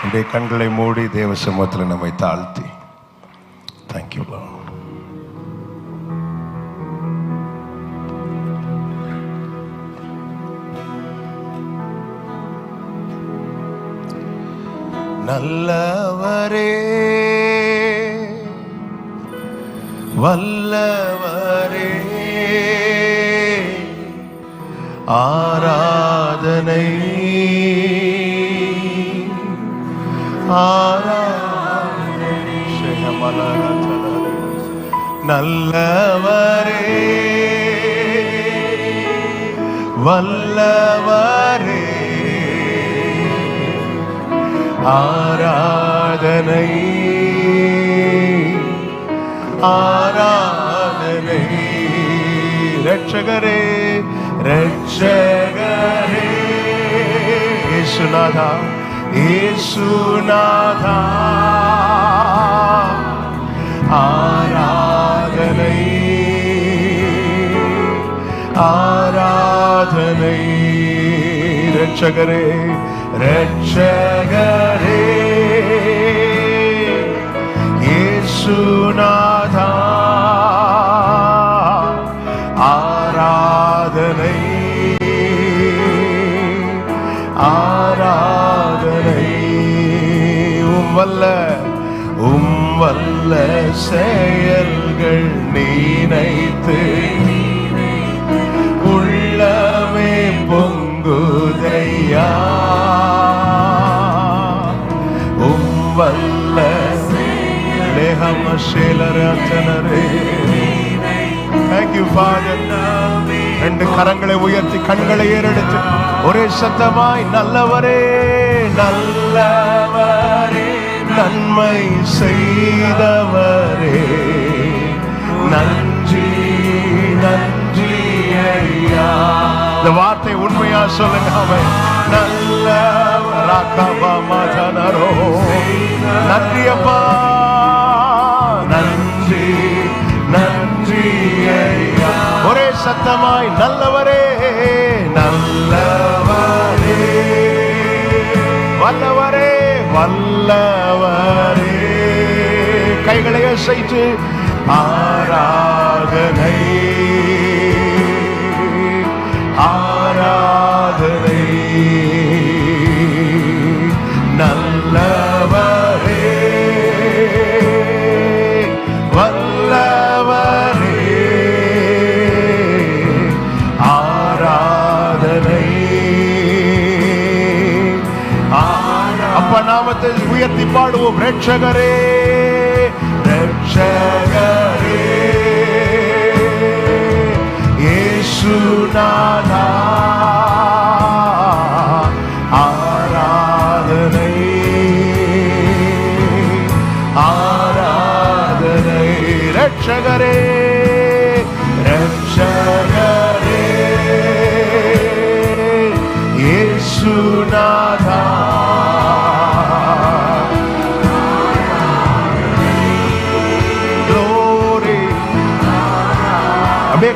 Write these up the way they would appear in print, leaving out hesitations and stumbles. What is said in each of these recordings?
நம்முடைய கண்களை மூடி தேவ சமூகத்தில் நம்மை தாழ்த்தி தேங்க்யூ லார்ட். நல்லவரே வல்லவரே ஆராதனை ஆராதனை. நல்லவரே வல்லவரே ஆராதனை ஆராதனை. ரட்சகரே ரட்சகரே இயேசுநாதா இயேசுநாதா ஆராதனை ஆராதனை. ரட்சகரே ரட்சகரே இயேசுநாதா ஆராதனை ஆராதனை. உம்வல்ல செயல்கள் நினைத்து உள்ளமே பொங்குதையா. உம்வல்ல லேஹமசேலரே. Thank you Father. ரெண்டு கரங்களை உயர்த்தி கண்களை ஏறெடுத்து ஒரே சத்தமாய் நல்லவரே நல்லவரே நன்மை செய்தவரே நன்றி நன்றி ஐயா. இந்த வார்த்தை உண்மையா சொல்லுங்க. அவன் நல்லவராகவமதனரோ நன்றி அப்பா நன்றி நன்றி ஐயா. ஒரே சத்தமாய் நல்லவரே நல்லவரே வல்லவரே வல்லவரே. கைகளை அசைத்து ஆராதனை ஆராதனை. நல்லவரே வல்லவரே ஆராதனை. அப்பா நாமத்தை உயர்த்தி பாடுவோம். ரட்சகரே ரட்சகரே இயேசுநாதா ஆராதனை ஆராதனை. ரட்சகரே ரட்சகரே இயேசுநாதா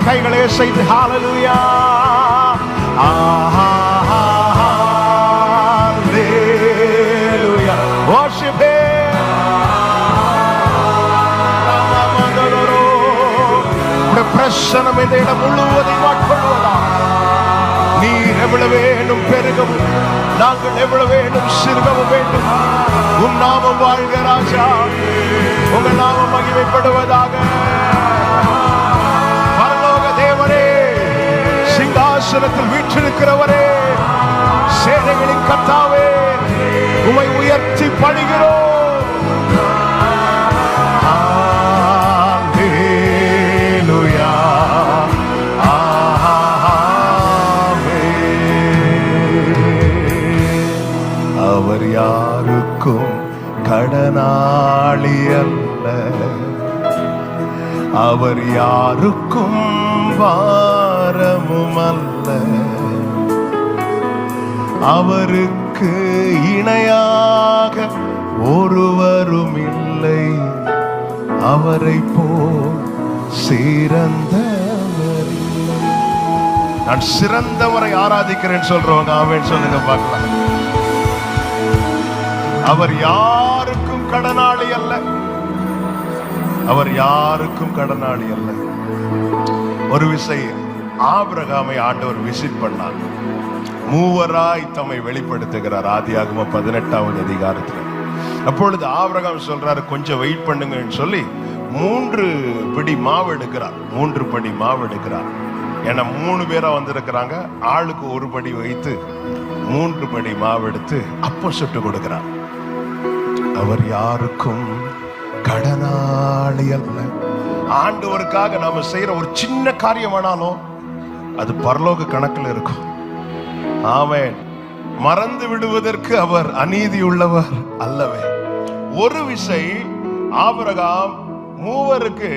கைகளை செய்து ஹalleluya hallelujah worship him. உம்முடைய பிரசன்னம் இந்த இடம் முழுவதையும் ஆட்கொள்வதா. நீர் எவ்வளவு வேண்டும் பெருகவும் நாங்கள் எவ்வளவு வேண்டும் சிறுகவும் வேண்டும். உம் நாமம் வாழ்க ராஜா. உங்கள் நாமம் மகிமைப்படுவதாக. சிங்காசனத்தில் வீற்றிருக்கிறவரே சேனைகளின் கர்த்தாவே உம்மை உயர்த்தி பணிகிறோம். ஹalleluya ஆமென். அவர் யாருக்கும் கடனாளி அல்ல. அவர் யாருக்கும் பாரமும் அல்ல. அவருக்கு இணையாக ஒருவரும் இல்லை. அவரை போல் சிறந்தவர் இல்லை. நான் சிறந்தவரை ஆராதிக்கிறேன் சொல்றவங்க ஆமென் சொல்லுங்க பார்க்கலாம். அவர் யாருக்கும் கடனாளி அல்ல. அவர் யாருக்கும் கடனாளி அல்ல. ஒரு விசை ஆபிரகாமை ஆண்டவர் விசிட் பண்ணார். மூவராய் தம்மை வெளிப்படுத்துகிறார் ஆதியாகமம் 18வது அதிகாரத்தில். அப்பொழுது ஆபிரகாம் சொல்றாரு, கொஞ்சம் வெயிட் பண்ணுங்கன்னு சொல்லி 3 பிடி மாவு எடுக்கிறார். 3 படி மாவு எடுக்கிறார். ஏன்னா 3 பேரா வந்திருக்கிறாங்க. ஆளுக்கு 1 படி வைத்து 3 படி மாவு எடுத்து அப்பம் சுட்டு கொடுக்கிறார். அவர் யாருக்கும் கடனாளி அல்ல. ஆண்டவருக்காக நாம செய்யற ஒரு சின்ன காரியமானாலும் அது பரலோக கணக்கில் இருக்கும். ஆமென். மறந்து விடுவதற்கு அவர் அநீதி உள்ளவர் அல்லவே. ஒரு விசை ஆபிரகாம் 3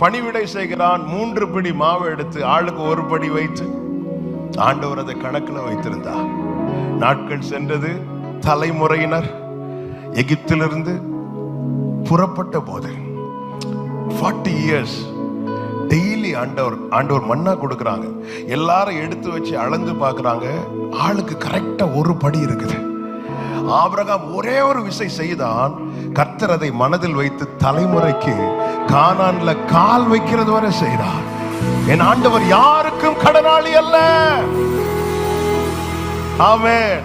பணிவிடை செய்கிறான். 3 பிடி மாவு எடுத்து ஆளுக்கு 1 படி வைத்து ஆண்டவர் அதை கணக்கில் வைத்திருந்தார். நாட்கள் சென்றது. தலைமுறையினர் எகிப்திலிருந்து புறப்பட்ட போது 40 years டெய்லி ஆண்டவர் மன்னா கொடுக்கறாங்க. எல்லாரும் எடுத்து வச்சு அளந்து பார்க்கறாங்க. ஆளுக்கு கரெக்டா 1 படி இருக்குது. ஆபிரகாம் ஒரே ஒரு விசை செய்தான். கர்த்தர் அதை மனதில் வைத்து தலைமுறைக்கு கானான்ல கால் வைக்கிறது வரை செய்தார். என் ஆண்டவர் யாருக்கும் கடனாளி அல்ல. ஆமென்.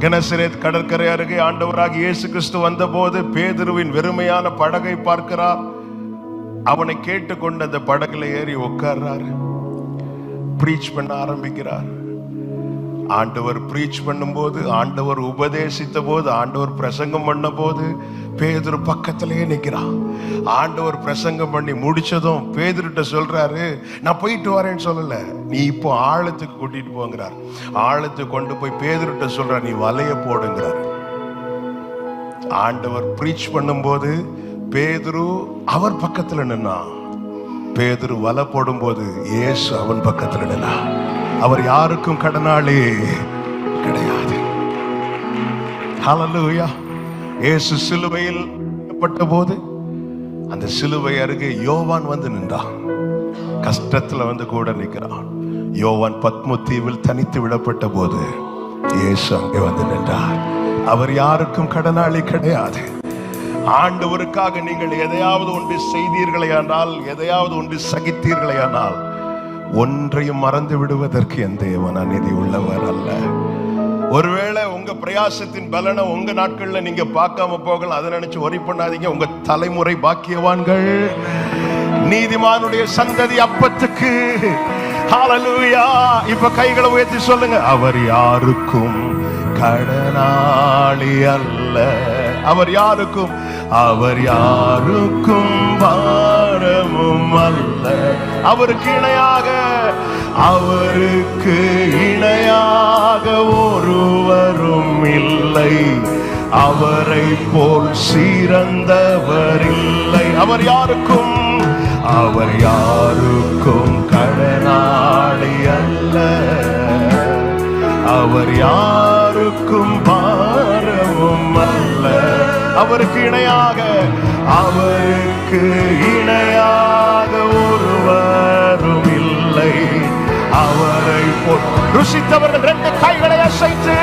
கெனசரேத் கடற்கரை அருகே ஆண்டவராக இயேசு கிறிஸ்து வந்த போது பேதுருவின் வெறுமையான படகை பார்க்கிறார். அவனை கேட்டுக்கொண்டு அந்த படகுல ஏறி உட்கார்றாரு. பிரீச் பண்ண ஆரம்பிக்கிறார். ஆண்டவர் பிரீச் பண்ணும்போது, ஆண்டவர் உபதேசித்த போது, ஆண்டவர் பிரசங்கம் பண்ண போது பேதுரு பக்கத்திலேயே நிற்கிறான். ஆண்டவர் பிரசங்கம் பண்ணி முடிச்சதும் பேதுருட்ட சொல்றாரு, நான் போயிட்டு வரேன்னு சொல்லல, நீ இப்போ ஆழத்துக்கு கூட்டிட்டு போங்கிறார். ஆழத்துக்கு கொண்டு போய் பேதுருட்ட சொல்ற, நீ வலைய போடுங்கிறார். ஆண்டவர் பிரீச் பண்ணும்போது பேதுரு அவர் பக்கத்துல நின்னா. பேதுரு வலை போடும் போது இயேசு அவன் பக்கத்துல நின்னா. அவர் யாருக்கும் கடனாளி கிடையாது. ஹல்லேலூயா. இயேசு சிலுவையில் பட்ட போது அந்த சிலுவை அருகே யோவான் வந்து நின்றான். கஷ்டத்துல வந்து கூட நிற்கிறான். யோவான் பத்மு தீவில் தனித்து விடப்பட்ட போது இயேசு அங்கே வந்து நின்றார். அவர் யாருக்கும் கடனாளி கிடையாது. ஆண்டவருக்காக நீங்கள் எதையாவது ஒன்று செய்தீர்களேயானால், எதையாவது ஒன்று சகித்தீர்களேயானால், ஒன்றையும் மறந்து விடுவதற்கு என் தேவன் அநீதி உள்ளவர் அல்ல. ஒருவேளை உங்க பிரயாசத்தின் பலனை உங்க நாட்கள்ல நீங்க பார்க்காம போகலாம். அதை நினைச்சு ஒரி பண்ணாதீங்க. உங்க தலைமுறை பாக்கியவான்கள். நீதிமானுடைய சந்ததி அப்பத்துக்கு. ஹல்லேலூயா. இப்ப கைகளை உயர்த்தி சொல்லுங்க, அவர் யாருக்கும் கடனாளி அல்ல. அவர் யாருக்கும் பாரமும் அல்ல. அவருக்கு இணையாக ஒருவரும் இல்லை. அவரை போல் சிறந்தவர் இல்லை. அவர் யாருக்கும் கடனாளி அல்ல. அவர் யாருக்கும் பாரமும் அல்ல. அவருக்கு இணையாக ஒருவரும் இல்லை. அவரை போல் ருசித்தவர்கள் 2 கைகளை அசைத்து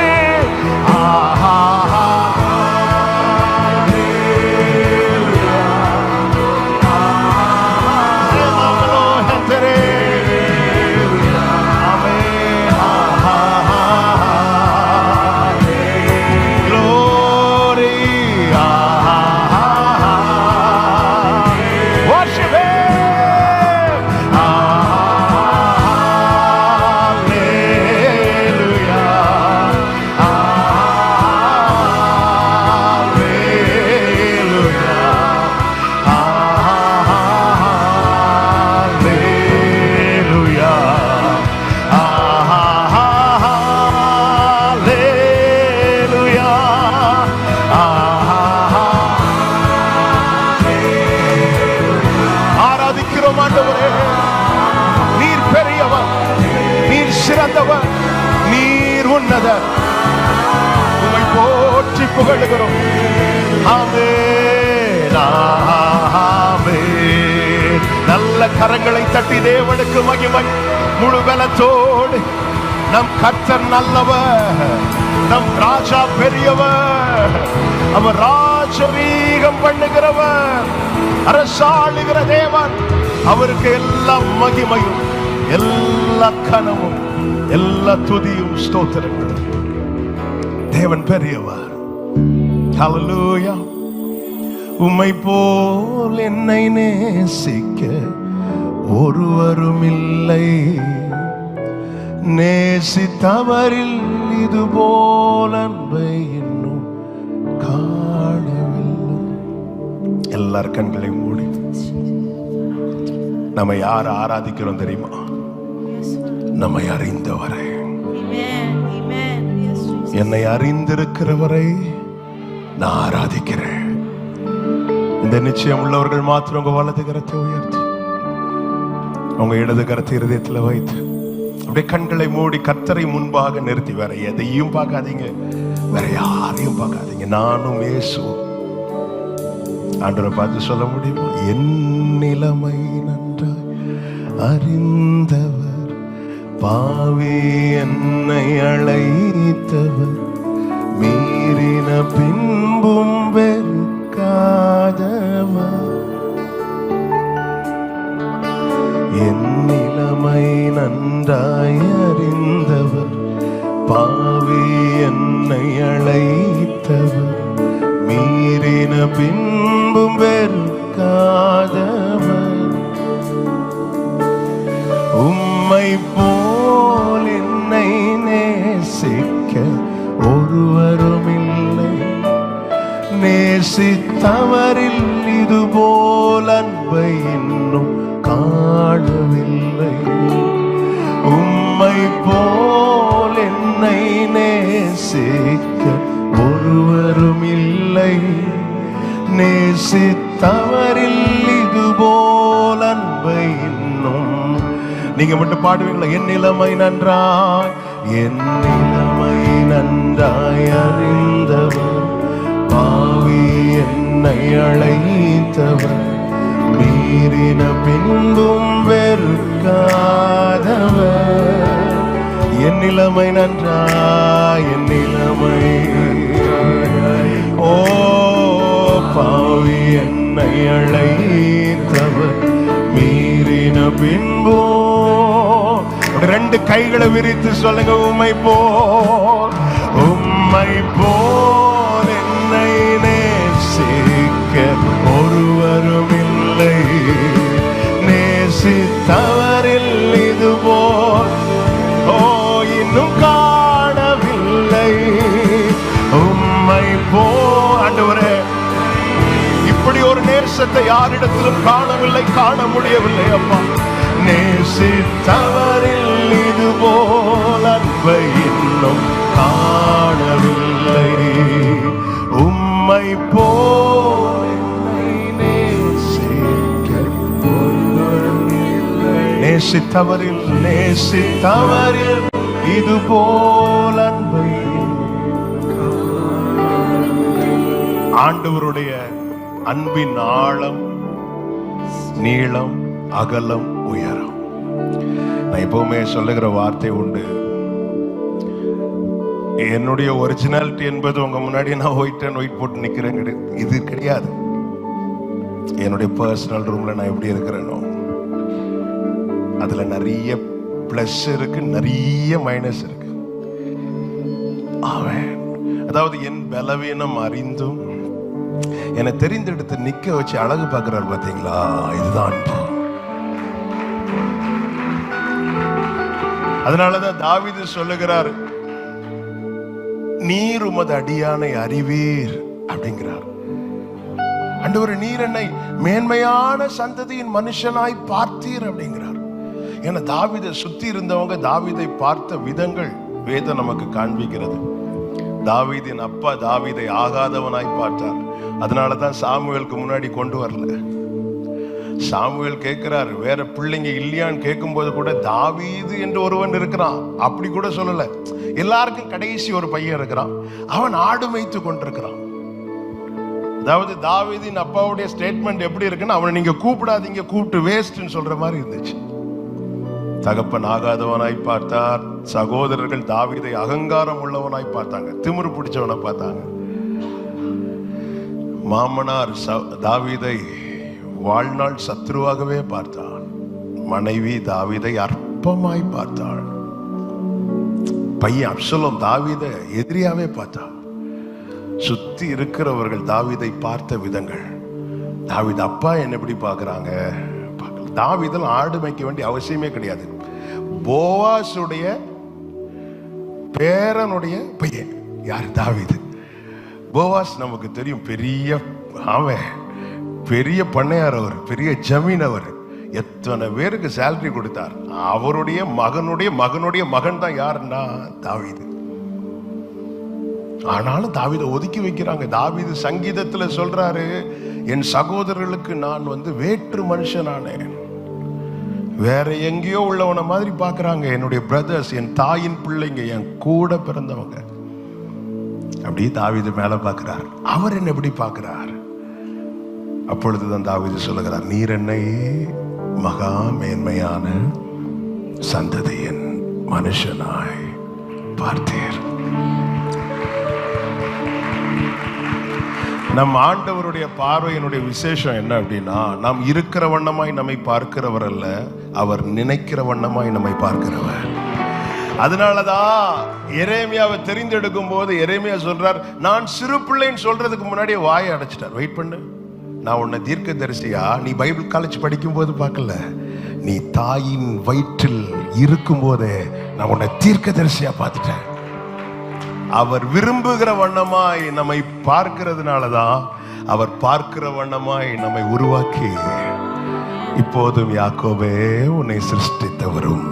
ஆஹா நீர் பெரியவர், நீர் சிறந்தவர், நீர் உன்னதர். உம்மை போற்றி புகழுகிறோம். ஆமென், ஆமென். நல்ல கரங்களை தட்டி தேவனுக்கு மகிமை. முழு பலத்தோடு நம் கர்த்தர் நல்லவர், நம் ராஜா பெரியவர், அவர் ராஜரீகம் பண்ணுகிறவர், அரசாளுகிற தேவன். அவருக்கு எல்லா மகிமையும், எல்லா கனமும், எல்லா துதியும், ஸ்தோத்திரங்களும். தேவன் பெரியவர். ஹல்லேலூயா. உம்மை போல் என்னை நேசிக்க ஒருவரும் இல்லை, நேசித்தவரில் இது போல் அன்பை இன்னும் காணவில்லை. எல்லார் கண்களையும் மூடி நம்ம யார் ஆராதிக்கிறோம் தெரியுமா? நம்மை அறிந்தவரை, என்னை அறிந்திருக்கிறவரை நான் ஆராதிக்கிறேன். இந்த நிச்சயம் உள்ளவர்கள் மாத்திரம் உங்க வலது கரத்தை உயர்த்தி உங்க இடது கரத்தை இருதயத்தில் வைத்து அப்படியே கண்களை மூடி கர்த்தரை முன்பாக நிறுத்தி, வேற எதையும் பார்க்காதீங்க, வேற யாரையும் பார்க்காதீங்க. நானும் இயேசு. ஆண்டவரை பார்த்து சொல்ல முடியுமா? என் நிலைமை நன்றாய் அறிந்தவர், பாவி என்னை அழைத்தவர், மீறின பின்பும் வெறுக்காதவர். என் நிலைமை நன்றாய் அறிந்தவர், பாவி என்னை அழைத்தவர், மீறின பின்பும் வெறுக்காதவர். உம்மை போல் என்னை நேசிக்க ஒருவரும் இல்லை, நேசித்தவரில் இது போல் அன்பை இன்னும் காணவில்லை. உம்மை போல் என்னை நேசிக்க ஒருவரும் இல்லை, நேசித்தவரில் இது போல் அன்பை இன்னும். நீங்க மட்டும் பாடுவீங்களா? என் நிலைமை நன்றாய், என் நிலைமை நன்றாய் அறிந்தவர், பாவி என்னை அழைத்தவர், மீறின பின்பும் வெறுக்காதவர். என் நிலைமை நன்றாய், என் நிலைமை, ஓ பாவி என்னை அழைத்தவர், மீறின பின்போ. ரெண்டு கைகளை விரித்து சொல்லுங்க, உம்மை போல், உம்மை போல் என்னை நேசிக்க ஒருவரும் இல்லை, நேசித்தவரில் இது போல் ஓ இன்னும் காணவில்லை. உம்மை போல் ஆண்டவரே, இப்படி ஒரு நேசத்தை யாரிடத்திலும் காணவில்லை, காண முடியவில்லை அப்பா. நேசித்தவரில் இது போல் அன்பை இன்னும் காணவில்லை. உம்மை போல் என்னை நேசிக்க நேசித்தவரில், நேசித்தவரில் இது போல் அன்பை. ஆண்டவருடைய அன்பின் ஆழம், நீளம், அகலம், உயரம். நான் எப்பவுமே சொல்லுகிற வார்த்தை உண்டு, என்னுடைய ஒரிஜினாலிட்டி என்பது உங்க முன்னாடி நான் ஒயிட் அண்ட் ஒயிட் போட்டு நிக்கிறேன் இது கிடையாது. என்னுடைய பர்சனல் ரூம்ல நான் எப்படி இருக்கிறேனோ அதுல நிறைய பிளஸ் இருக்கு, நிறைய மைனஸ் இருக்கு. அதாவது என் பலவீனம் அறிந்தும் என்னை தெரிந்தெடுத்து நிக்க வச்சு அழகு பார்க்கிறார் பாத்தீங்களா? இதுதான். அதனாலதான் தாவீது சொல்லுகிறார், நீர் உமது அடியானை அறிவீர் அப்படிங்கிறார். ஆண்டவரே, நீர் என்னை மேன்மையான சந்ததியின் மனுஷனாய் பார்த்தீர் அப்படிங்கிறார். ஏன்னா தாவீதை சுத்தி இருந்தவங்க தாவீதை பார்த்த விதங்கள் வேதம் நமக்கு காண்பிக்கிறது. தாவீதின் அப்பா தாவீதை ஆகாதவனாய் பார்த்தார். அதனாலதான் சாமுவேலுக்கு முன்னாடி கொண்டு வரல. சாமுவேல் கேட்கிறார், வேற பிள்ளைங்க இல்லையான்னு கேட்கும் போது கூட தாவீது என்று ஒருவன் இருக்கிறான் அப்படி கூட சொல்லல. எல்லாருக்கும் கடைசி ஒரு பையன் இருக்கிறான், அவன் ஆடு மேய்த்து கொண்டிருக்கிறான். அதாவது தாவீதின் அப்பாவுடைய ஸ்டேட்மெண்ட் எப்படி இருக்குன்னா, அவனை நீங்க கூப்பிடாதீங்க, கூப்பிட்டு வேஸ்ட்னு சொல்ற மாதிரி இருந்துச்சு. தகப்பன் ஆகாதவனாய் பார்த்தார். சகோதரர்கள் தாவீதை அகங்காரம் உள்ளவனாய் பார்த்தாங்க, திமிரு பிடிச்சவனை பார்த்தாங்க. மாமனார் தாவீதை வாழ்நாள் சத்ருவாகவே பார்த்தார். மனைவி தாவீதை அற்பமாய் பார்த்தாள். பையன் அப்சலோம் தாவீதை எதிரியாவே பார்த்தான். சுத்தி இருக்கிறவர்கள் தாவீதை பார்த்த விதங்கள், தாவீது அப்பா என்ன எப்படி பார்க்கறாங்க. தாவீதெல்லாம் ஆடு மேய்க்க வேண்டிய அவசியமே கிடையாது. போவாசுடைய பேரனுடைய பையன் யார்? தாவீது. போவாஸ் நமக்கு தெரியும், பெரிய பண்ணையார், அவர் பெரிய ஜமீன். அவர் எத்தனை பேருக்கு சேலரி கொடுத்தார். அவருடைய மகனுடைய மகன் தான் யாருன்னா தாவீது. ஆனாலும் தாவீதை ஒதுக்கி வைக்கிறாங்க. தாவீது சங்கீதத்துல சொல்றாரு, என் சகோதரர்களுக்கு நான் வேற்று மனுஷனானேன். வேற எங்கேயோ உள்ளவன மாதிரி பாக்குறாங்க. என்னுடைய பிரதர்ஸ், என் தாயின் பிள்ளைங்க, என் கூட பிறந்தவங்க. அப்படி தாவீது மேல பார்க்கிறார். அவர் என்ன எப்படி பார்க்கிறார்? அப்பொழுதுதான் தாவீது சொல்லுகிறார், நீர் என்னை மகா மேன்மையான சந்ததியின் மனுஷனாய் பார்த்தீர். நம் ஆண்டவருடைய பார்வையினுடைய விசேஷம் என்ன அப்படின்னா, நாம் இருக்கிற வண்ணமாய் நம்மை பார்க்கிறவர் அல்ல, அவர் நினைக்கிற வண்ணமாய் நம்மை பார்க்கிறவர். அதனாலதான் எரேமியாவை தெரிந்தெடுக்கும் போது எரேமியா சொல்றார், நான் சிறு பிள்ளைன்னு சொல்றதுக்கு முன்னாடியே வாயை அடைச்சிட்டார். வெயிட் பண்ணு, நான் உன்னை தீர்க்கதரிசியா நீ பைபிள் காலேஜ் படிக்கும் போது பார்க்கல, நீ தாயின் வயிற்றில் இருக்கும் போதே நான் உன்னை தீர்க்கதரிசியா பார்த்துட்டேன். அவர் விரும்புகிற வண்ணமாய் நம்மை பார்க்கிறதுனாலதான் அவர் பார்க்கிற வண்ணமாய் நம்மை உருவாக்கி, இப்போதும் யாக்கோபே உன்னை சிருஷ்டித்தவரும்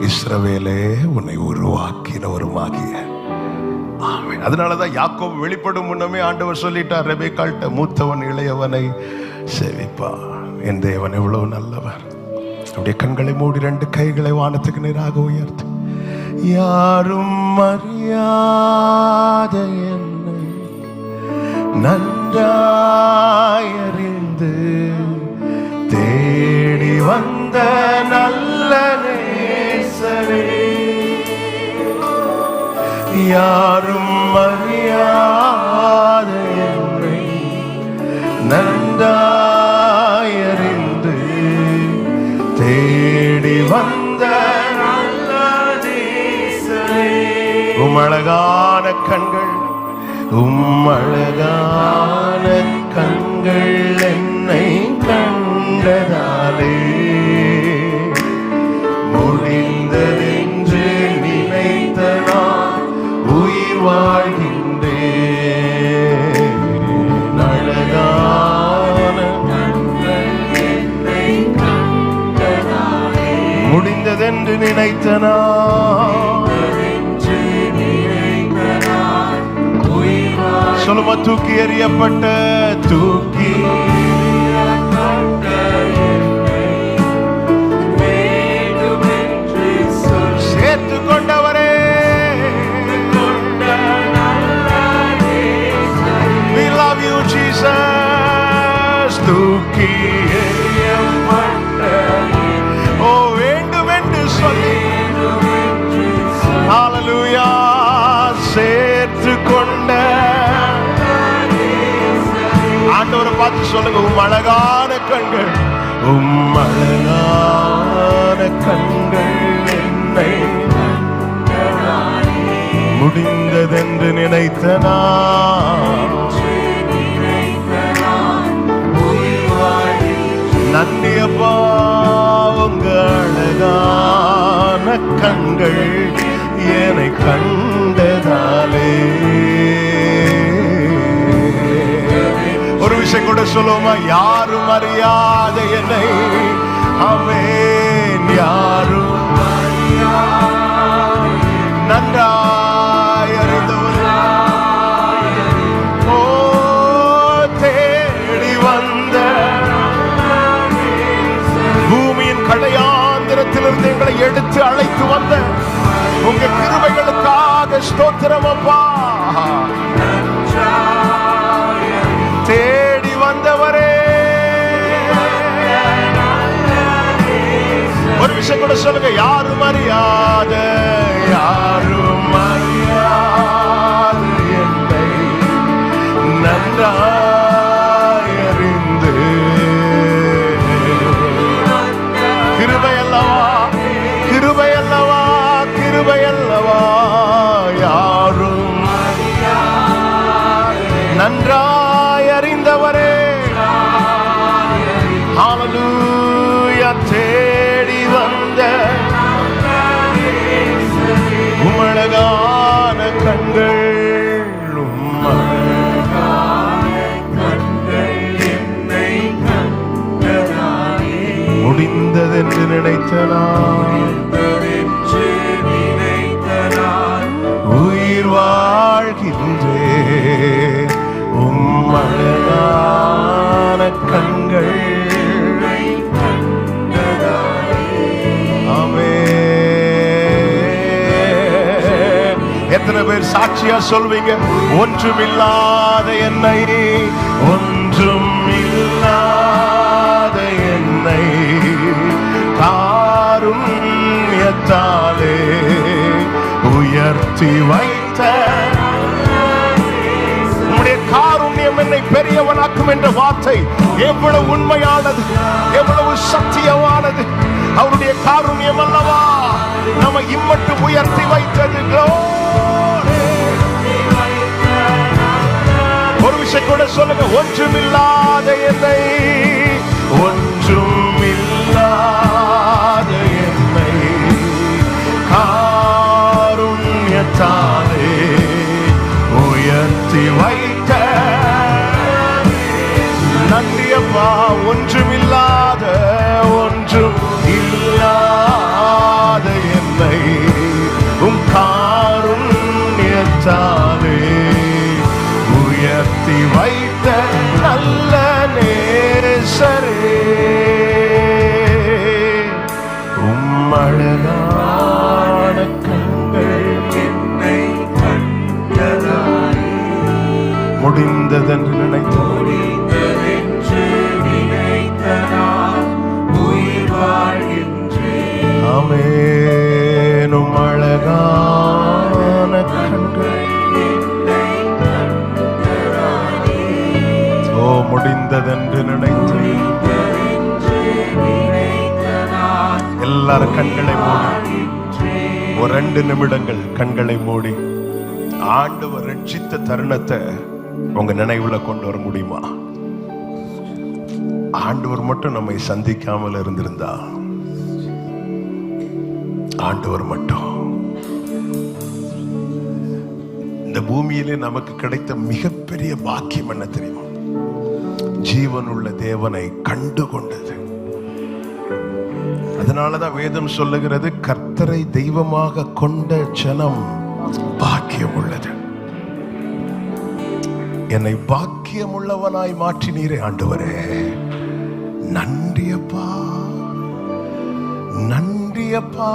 இஸ்ரவேலே உன்னை உருவாக்கினவருமாகிய. ஆமென். அதனாலதான் யாக்கோபு வெளிப்படும் முன்னமே ஆண்டவர் சொல்லிட்டார், ரெபெக்காள்கிட்ட, மூத்தவன் இளையவனை சேவிப்பா. என் தேவன் எவ்வளவு நல்லவர். அப்படியே கண்களை மூடி 2 கைகளை வானத்துக்கு நேராக உயர்த்து. யாரும் அறியாத என்னை நன்றாயறிந்து தேடி வந்த நல்ல நேசரே, யாரும் அறியாத என்னை நன்றாயறிந்து தேடி வந்த உம்மழகான கண்கள், உம்மழகான கண்கள் என்னை கண்டதாலே முடிந்ததென்று நினைத்த நான் உயிர் வாழ்கின்றேன். அழகான கண்கள் என்னை கண்டதாலே முடிந்ததென்று நினைத்த நான். சொல்லுமா, தூக்கி எறியப்பட்ட சேர்த்து கொண்டவரே, we love you Jesus. தூக்கி எறியப்பட்ட ஓ வேண்டும் என்று சொல்லி ஹalleluya சேர்த்து கொண்ட ஆண்டவரை பார்த்து சொல்லுங்க, உம் அழகான கண்கள், உம் அழகான கண்கள் என்னை முடிந்ததென்று நினைத்த நான். நன்றியப்பா, உங்க அழகான கண்கள் என்னை கண்டதாலே. ஒரு விஷயம் கூட சொல்லுவோமா, யாரும் அறியாத என்னை அவன் யாரும் நன்றாய் அறிந்தவர், ஓ தேடி வந்த பூமியின் கடையாந்திரத்திலிருந்து எங்களை எடுத்து அழைத்து வந்த உங்க கிருபைகளுக்காக ஸ்தோத்திரம் அப்பா. தேடி வந்தவரே, ஒரு விஷயம் கூட சொல்லுங்க. யாரும் அறியாத யாரும் அறியாத என்னை நன்றாய் அறிந்து கிருபையல்லவா கிருபையல்லவா கிருபையல்லவா யாரும் நன்றாய் அறிந்தவரே. ஹல்லேலூயா. தேடி வந்த உம்மழகான கண்கள் முடிந்ததென்று நினைத்த நான் உயிர் வாழ்கின்றேன். உம்மழகான கண்கள். எத்தனை பேர் சாட்சியா சொல்வீங்க? ஒன்றுமில்லாத என்னை ஒன்றுமில்லாத என்னை காருண்யத்தாலே உயர்த்தி வைத்த உம்முடைய காருண்யம் என்னை பெரியவனாக்கும் என்ற வார்த்தை எவ்வளவு உண்மையானது, எவ்வளவு சத்தியமானது. அவருடைய காருண்யம் அல்லவா நம்ம இம்மட்டும் உயர்த்தி வைத்தது. ஒரு விஷயம் கூட சொல்லுங்க. ஒன்றுமில்லாத என்னை ஒன்றுமில்லாத என்னை காருண்யத்தாலே உயர்த்தி வைத்த நன்றியப்பா. ஒன்றுமில்லாத ஒன்றும் இல்லாத என்னை உம் காருண்யத்தாலே உயர்த்தி வைத்த நல்ல நேசரே. உம்மழகான கண்கள் என்னை கண்டதாய் முடிந்ததென்று நினைத்த உயிர் வாழ்கின்றேன். ஆமென். உம்மழகான கண்கள் முடிந்ததென்று நினைத்து எல்லாரும் கண்களை மூடி ஒரு 2 நிமிடங்கள் கண்களை மூடி ஆண்டவர் ரட்சித்த தருணத்தை உங்க நினைவுல கொண்டு வர முடியுமா? ஆண்டவர் மட்டும் நம்மை சந்திக்காமல் இருந்திருந்தா, ஆண்டவர் மட்டும் இந்த பூமியிலே நமக்கு கிடைத்த மிகப்பெரிய பாக்கியம் என்ன தெரியுமா? ஜீவனுள்ள தேவனை கண்டு கொண்டது. அதனாலதான் வேதம் சொல்லுகிறது, கர்த்தரை தெய்வமாக கொண்ட ஜனம் பாக்கியம் உள்ளது. என்னை பாக்கியம் உள்ளவனாய் மாற்றினீரே ஆண்டவரே, நன்றியப்பா நன்றியப்பா.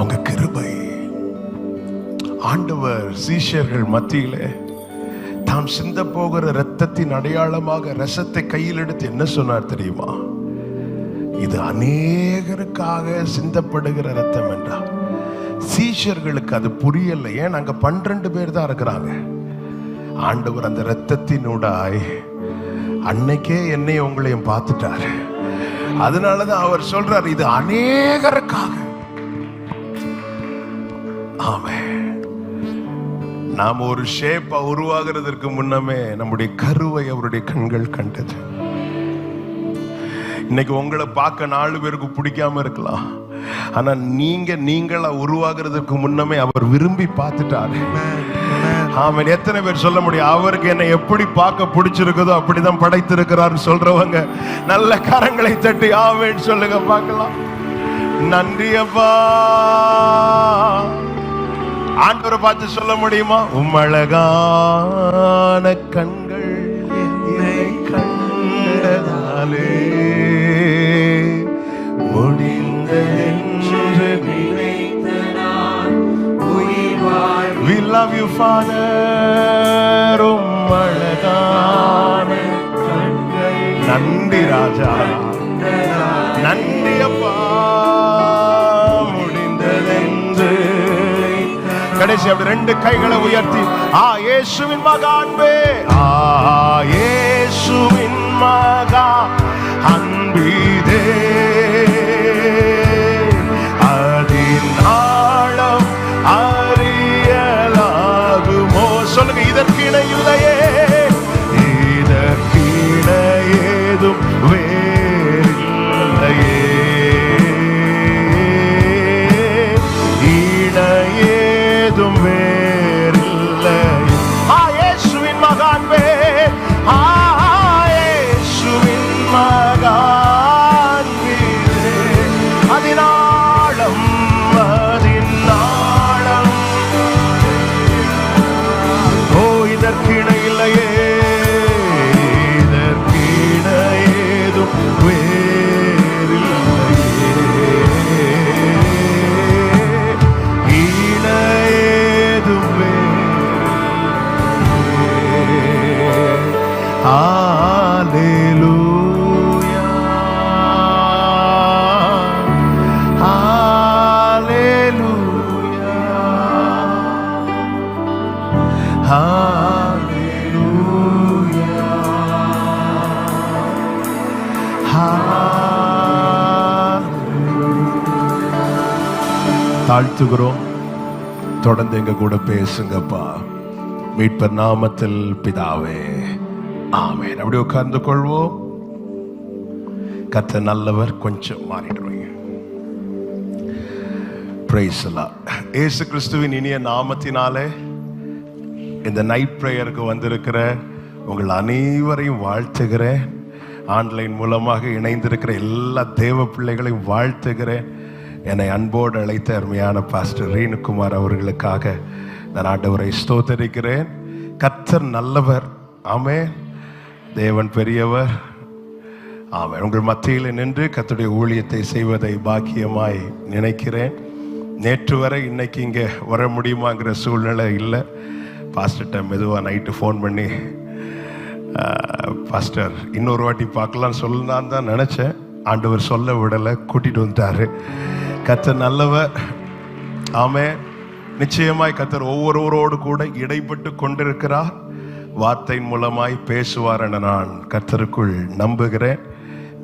உங்க கிருபை. ஆண்டவர் சீஷர்கள் மத்தியிலே தாம் சிந்த போகிற இரத்தத்தின் அடையாளமாக ரசத்தை கையில் எடுத்து என்ன சொன்னார் தெரியுமா? இது அநேகருக்காக சிந்தப்படுகிற ரத்தம் என்றார். சீஷர்களுக்கு அது புரியல. ஏன்? அங்க 12 பேர் தான் இருக்கிறாங்க. ஆண்டவர் அந்த இரத்தத்தினூடாய் அன்னைக்கே என்னையும் உங்களையும் பார்த்துட்டாரு. அதனாலதான் அவர் சொல்றார், இது அநேகருக்காக. ஆமென். நாம் ஒரு ஷேப்பா உருவாகிறதுக்கு முன்னமே நம்முடைய கருவை அவருடைய கண்கள் கண்டது. இன்னைக்கு உங்களை பார்க்க 4 பேருக்கு பிடிக்காம இருக்கலாம். ஆனா நீங்களா உருவாகிறதுக்கு முன்னமே அவர் விரும்பி பார்த்துட்டாரு. ஆமென். எத்தனை பேர் சொல்ல முடியும், அவருக்கு என்னை எப்படி பார்க்க பிடிச்சிருக்குதோ அப்படிதான் படைத்திருக்கிறார் சொல்றவங்க நல்ல கரங்களை தட்டி ஆமென் சொல்லுங்க பார்க்கலாம். நன்றி அப்பா. ஆண்டவரை பார்த்து சொல்ல முடியுமா? உம்மழகான கண்கள் என்னை கண்டதாலே முடிந்ததென்று நினைத்த நான் உயிர் வாழ். We love you Father. உம்மழகான கண்கள். நன்றி ராஜா, நன்றி அப்பா. கடைசி அப்படி ரெண்டு கைகளை உயர்த்தி இயேசுவின் மகான்பே, இயேசுவின் மகா அன்பீதே, அதின் ஆழம் அறியலாகுமோ. சொல்லுங்க, இதற்கு இணையில்லையே, இதற்கு இணையேதும் வேறில்லையே, இணையேதும் வேறில்லை. இயேசுவின் மகான்பே, இயேசுவின் மகான்பீதே, அதினாளம் அதினாளம், இதற்கு இணையில்லையே, இதற்கு இணையேதும் வேறில்லையே, இணையேதும் வேறில்லையே. ஹல்லேலூயா, ஹல்லேலூயா, ஹல்லேலூயா, தாழ்த்துகிறோம். தொடர்ந்து எங்க கூட பேசுங்கப்பா. மீட்பர் நாமத்தில் பிதாவே, ஆமென். அப்படி உட்கார்ந்து கொள்வோம். கர்த்தர் நல்லவர். கொஞ்சம் மாறிடுவீங்க. Praise the Lord. இயேசு கிறிஸ்துவின் இனிய நாமத்தினாலே இந்த நைட் பிரேயருக்கு வந்திருக்கிற உங்கள் அனைவரையும் வாழ்த்துகிறேன். ஆன்லைன் மூலமாக இணைந்திருக்கிற எல்லா தேவ பிள்ளைகளையும் வாழ்த்துகிறேன். என்னை அன்போடு அழைத்த அருமையான பாஸ்டர் ரீனுகுமார் அவர்களுக்காக நான் ஆண்டவரை ஸ்தோத்தரிக்கிறேன். கர்த்தர் நல்லவர். ஆமென். தேவன் பெரியவர். ஆமென். உங்கள் மத்தியில் நின்று கர்த்தருடைய ஊழியத்தை செய்வதை பாக்கியமாய் நினைக்கிறேன். நேற்று வரை இன்னைக்கு இங்கே வர முடியுமாங்கிற சூழ்நிலை இல்லை. பாஸ்டர்கிட்ட மெதுவாக நைட்டு ஃபோன் பண்ணி, பாஸ்டர் இன்னொரு வாட்டி பார்க்கலான்னு சொல்லலான்னு தான் நினச்சேன். ஆண்டவர் சொல்ல விடலை, கூட்டிகிட்டு வந்துட்டாரு. கர்த்தர் நல்லவர். ஆமென். நிச்சயமாய் கர்த்தர் ஒவ்வொருவரோடு கூட இடைப்பட்டு கொண்டிருக்கிறார். வார்த்தையின் மூலமாய் பேசுவார் என நான் கர்த்தருக்குள் நம்புகிறேன்.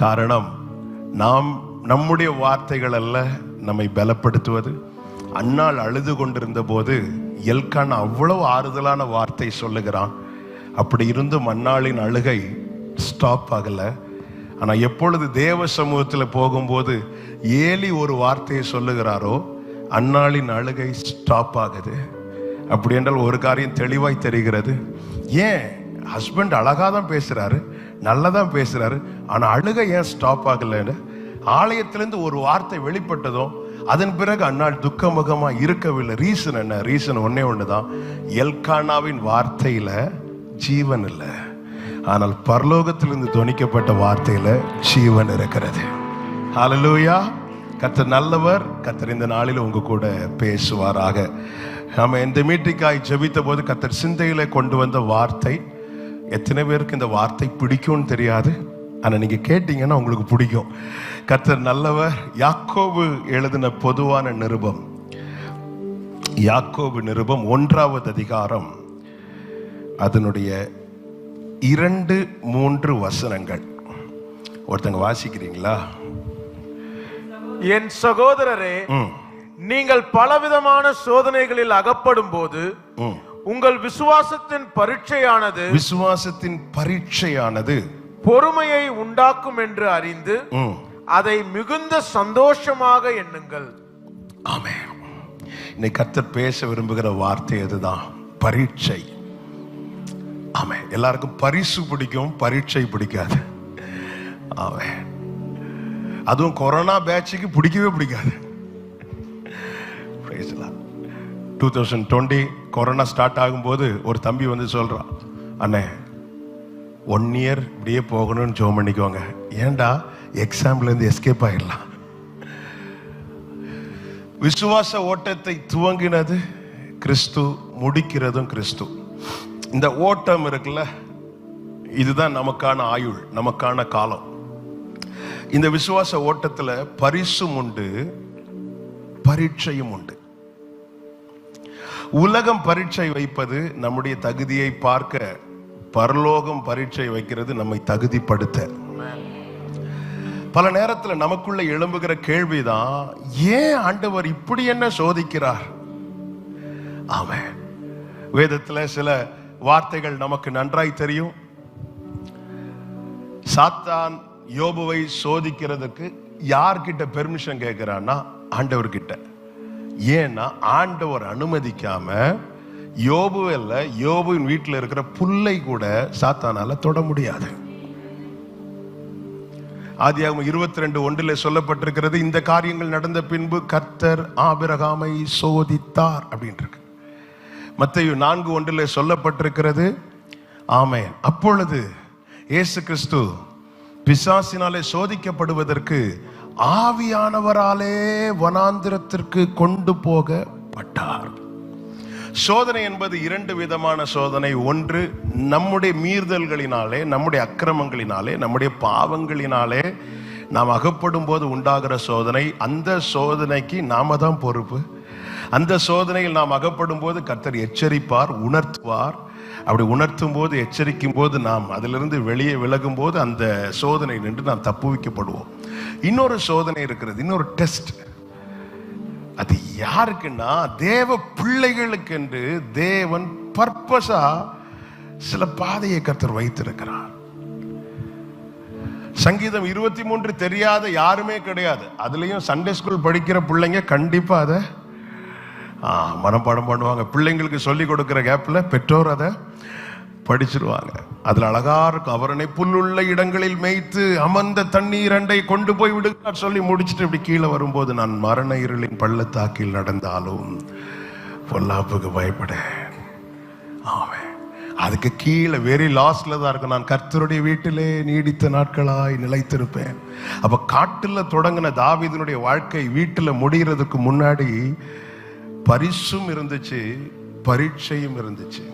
காரணம், நம்முடைய வார்த்தைகள் அல்ல நம்மை பலப்படுத்துவது. அன்னாள் அழுது கொண்டிருந்த போது எல்கான் அவ்வளவு ஆறுதலான வார்த்தை சொல்லுகிறான். அப்படி இருந்தும் அன்னாளின் அழுகை ஸ்டாப் ஆகல. ஆனா எப்பொழுது தேவ சமூகத்தில் போகும்போது ஏலி ஒரு வார்த்தையை சொல்லுகிறாரோ அன்னாளின் அழுகை ஸ்டாப் ஆகுது. அப்படி என்றால் ஒரு காரியம் தெளிவாய் தெரிகிறது. ஏன் ஹஸ்பண்ட் அழகா தான் பேசுறாரு, நல்லதான் பேசுறாரு, ஆனா அழுகை ஏன் ஸ்டாப் ஆகலன்னு ஆலயத்திலிருந்து ஒரு வார்த்தை வெளிப்பட்டதும் அதன் பிறகு அன்னாள் துக்கமுகமா இருக்கவில்லை. ரீசன் என்ன? ரீசன் ஒன்னே ஒண்ணுதான். எல்கானாவின் வார்த்தையில ஜீவன் இல்லை, ஆனால் பரலோகத்திலிருந்து துணிக்கப்பட்ட வார்த்தையில ஜீவன் இருக்கிறது. ஹல்லேலூயா. கர்த்தர் நல்லவர். கர்த்தர் இந்த நாளில் உங்க கூட பேசுவாராக. நாம இந்த மீட்டிங்காய் ஜெபித்த போது கர்த்தர் சிந்தையில கொண்டு வந்த வார்த்தை, எத்தனை பேருக்கு இந்த வார்த்தை பிடிக்கும்னு தெரியாது, ஆனா நீங்க கேட்டீங்கன்னா உங்களுக்கு பிடிக்கும். கர்த்தர் நல்லவர். யாக்கோபு எழுதின பொதுவான நிருபம், யாக்கோபு நிருபம் 1வது அதிகாரம், அதனுடைய 2-3 வசனங்கள். ஒருத்தங்க வாசிக்கிறீங்களா? என் சகோதரரே, நீங்கள் பலவிதமான சோதனைகளில் அகப்படும் போது உங்கள் விசுவாசத்தின் பரீட்சையானது பொறுமையை உண்டாக்கும் என்று அறிந்து அதை மிகுந்த சந்தோஷமாக எண்ணுங்கள். ஆமென். இன்னைக்கு கர்த்தர் பேச விரும்புகிற வார்த்தை அதுதான், பரீட்சை. ஆமென். எல்லாருக்கும் பரிசு பிடிக்கும், பரீட்சை பிடிக்காது. ஆமென். அதுவும் கொரோனா பேட்சுக்கு பிடிக்கவே பிடிக்காது. 2020 கொரோனா ஸ்டார்ட் ஆகும்போது ஒரு தம்பி வந்து சொல்றான், அண்ணே 1 இயர் இப்படியே போகணும்னு ஜெபம் பண்ணிக்கோங்க. ஏன்டா? எக்ஸாம்ல இருந்து எஸ்கேப் ஆகிடலாம். விசுவாச ஓட்டத்தை துவங்கினது கிறிஸ்து, முடிக்கிறதும் கிறிஸ்து. இந்த ஓட்டம் இருக்குல்ல, இதுதான் நமக்கான ஆயுள், நமக்கான காலம். இந்த விசுவாச ஓட்டத்துல பரிசும் உண்டு, பரீட்சையும் உண்டு. உலகம் பரீட்சை வைப்பது நம்முடைய தகுதியை பார்க்க, பரலோகம் பரீட்சை வைக்கிறது நம்மை தகுதிப்படுத்த. பல நேரத்தில் நமக்குள்ள எழும்புகிற கேள்விதான், ஏன் ஆண்டவர் இப்படி என்ன சோதிக்கிறார்? ஆமென். வேதத்துல சில வார்த்தைகள் நமக்கு நன்றாய் தெரியும். சாத்தான் யோபுவை சோதிக்கிறதுக்கு யார்கிட்ட பெர்மிஷன் கேட்கிறான்னா ஆண்டவர்கிட்ட. ஏன்னா ஆண்டவர் அனுமதிக்காம யோபுவின் வீட்டில் இருக்கிற புல்லை கூட சாத்தானால தொட முடியாது. ஆதியாகமம் 22:1 சொல்லப்பட்டிருக்கிறது, இந்த காரியங்கள் நடந்த பின்பு கர்த்தர் ஆபிரகாமை சோதித்தார் அப்படின்னு இருக்கு. மத்தேயு 4:1 சொல்லப்பட்டிருக்கிறது, ஆமென், அப்பொழுது இயேசு கிறிஸ்து பிசாசினாலே சோதிக்கப்படுவதற்கு ஆவியானவராலே வனாந்திரத்திற்கு கொண்டு போகப்பட்டார். சோதனை என்பது 2 விதமான சோதனை. ஒன்று, நம்முடைய மீறுதல்களினாலே, நம்முடைய அக்கிரமங்களினாலே, நம்முடைய பாவங்களினாலே நாம் அகப்படும் போது உண்டாகிற சோதனை. அந்த சோதனைக்கு நாம தான் பொறுப்பு. அந்த சோதனையில் நாம் அகப்படும் போது கர்த்தர் எச்சரிப்பார், உணர்த்துவார். அப்படி உணர்த்தும் போது, எச்சரிக்கும் போது, நாம் அதிலிருந்து வெளியே விலகும் போது அந்த சோதனை நின்று நாம் தப்புவிக்கப்படுவோம். இன்னொரு சோதனை இருக்கிறது, இன்னொரு டெஸ்ட். அது யாருக்குன்னா தேவ பிள்ளைகளுக்கு என்று தேவன் பர்பஸா சில பாதையை கர்த்தர் வைத்திருக்கிறார். சங்கீதம் 23 தெரியாத யாருமே கிடையாது. அதுலயும் சண்டே ஸ்கூல் படிக்கிற பிள்ளைங்க கண்டிப்பா அதை மனப்பாடம் பண்ணுவாங்க. பிள்ளைங்களுக்கு சொல்லி கொடுக்கிற கேப்ல பெற்றோர் அதை படிச்சிருவாங்க. அதுல அழகா இருக்கும், அவரனை புல்லுள்ள இடங்களில் மேய்த்து அமர்ந்த தண்ணீர் அண்டை கொண்டு போய் விடுகிறார் சொல்லி முடிச்சுட்டு இப்படி கீழே வரும்போது, நான் மரண இருளின் பள்ளத்தாக்கில் நடந்தாலும் பொல்லாப்புக்கு பயப்பட. ஆமென். அதுக்கு கீழே வெரி லாஸ்ட்ல தான் இருக்கும், நான் கர்த்தருடைய வீட்டிலே நீடித்த நாட்களாய் நிலைத்திருப்பேன். அப்ப காட்டுல தொடங்கின தாவீதினுடைய வாழ்க்கை வீட்டுல முடிகிறதுக்கு முன்னாடி பரிசும் இருந்துச்சு, பரீட்சையும் இருந்துச்சு.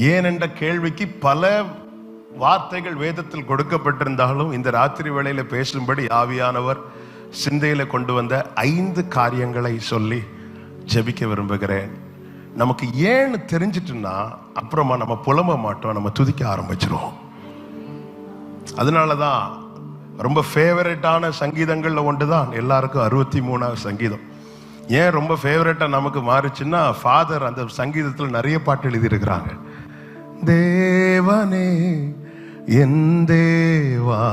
ஏன் என்ற கேள்விக்கு பல வார்த்தைகள் வேதத்தில் கொடுக்கப்பட்டிருந்தாலும் இந்த ராத்திரி வேளையில பேசும்படி ஆவியானவர் சிந்தையில கொண்டு வந்த 5 காரியங்களை சொல்லி ஜெபிக்க விரும்புகிறேன். நமக்கு ஏன்னு தெரிஞ்சிட்டுன்னா அப்புறமா நம்ம புலம்ப மாட்டோம், நம்ம துதிக்க ஆரம்பிச்சிருவோம். அதனாலதான் ரொம்ப ஃபேவரட்டான சங்கீதங்கள்ல ஒன்றுதான் எல்லாருக்கும் 63வது சங்கீதம். ஏன் ரொம்ப ஃபேவரட்டா நமக்கு மாறுச்சுன்னா, ஃபாதர் அந்த சங்கீதத்தில் நிறைய பாட்டு எழுதியிருக்கிறாங்க. தேவனே என் தேவா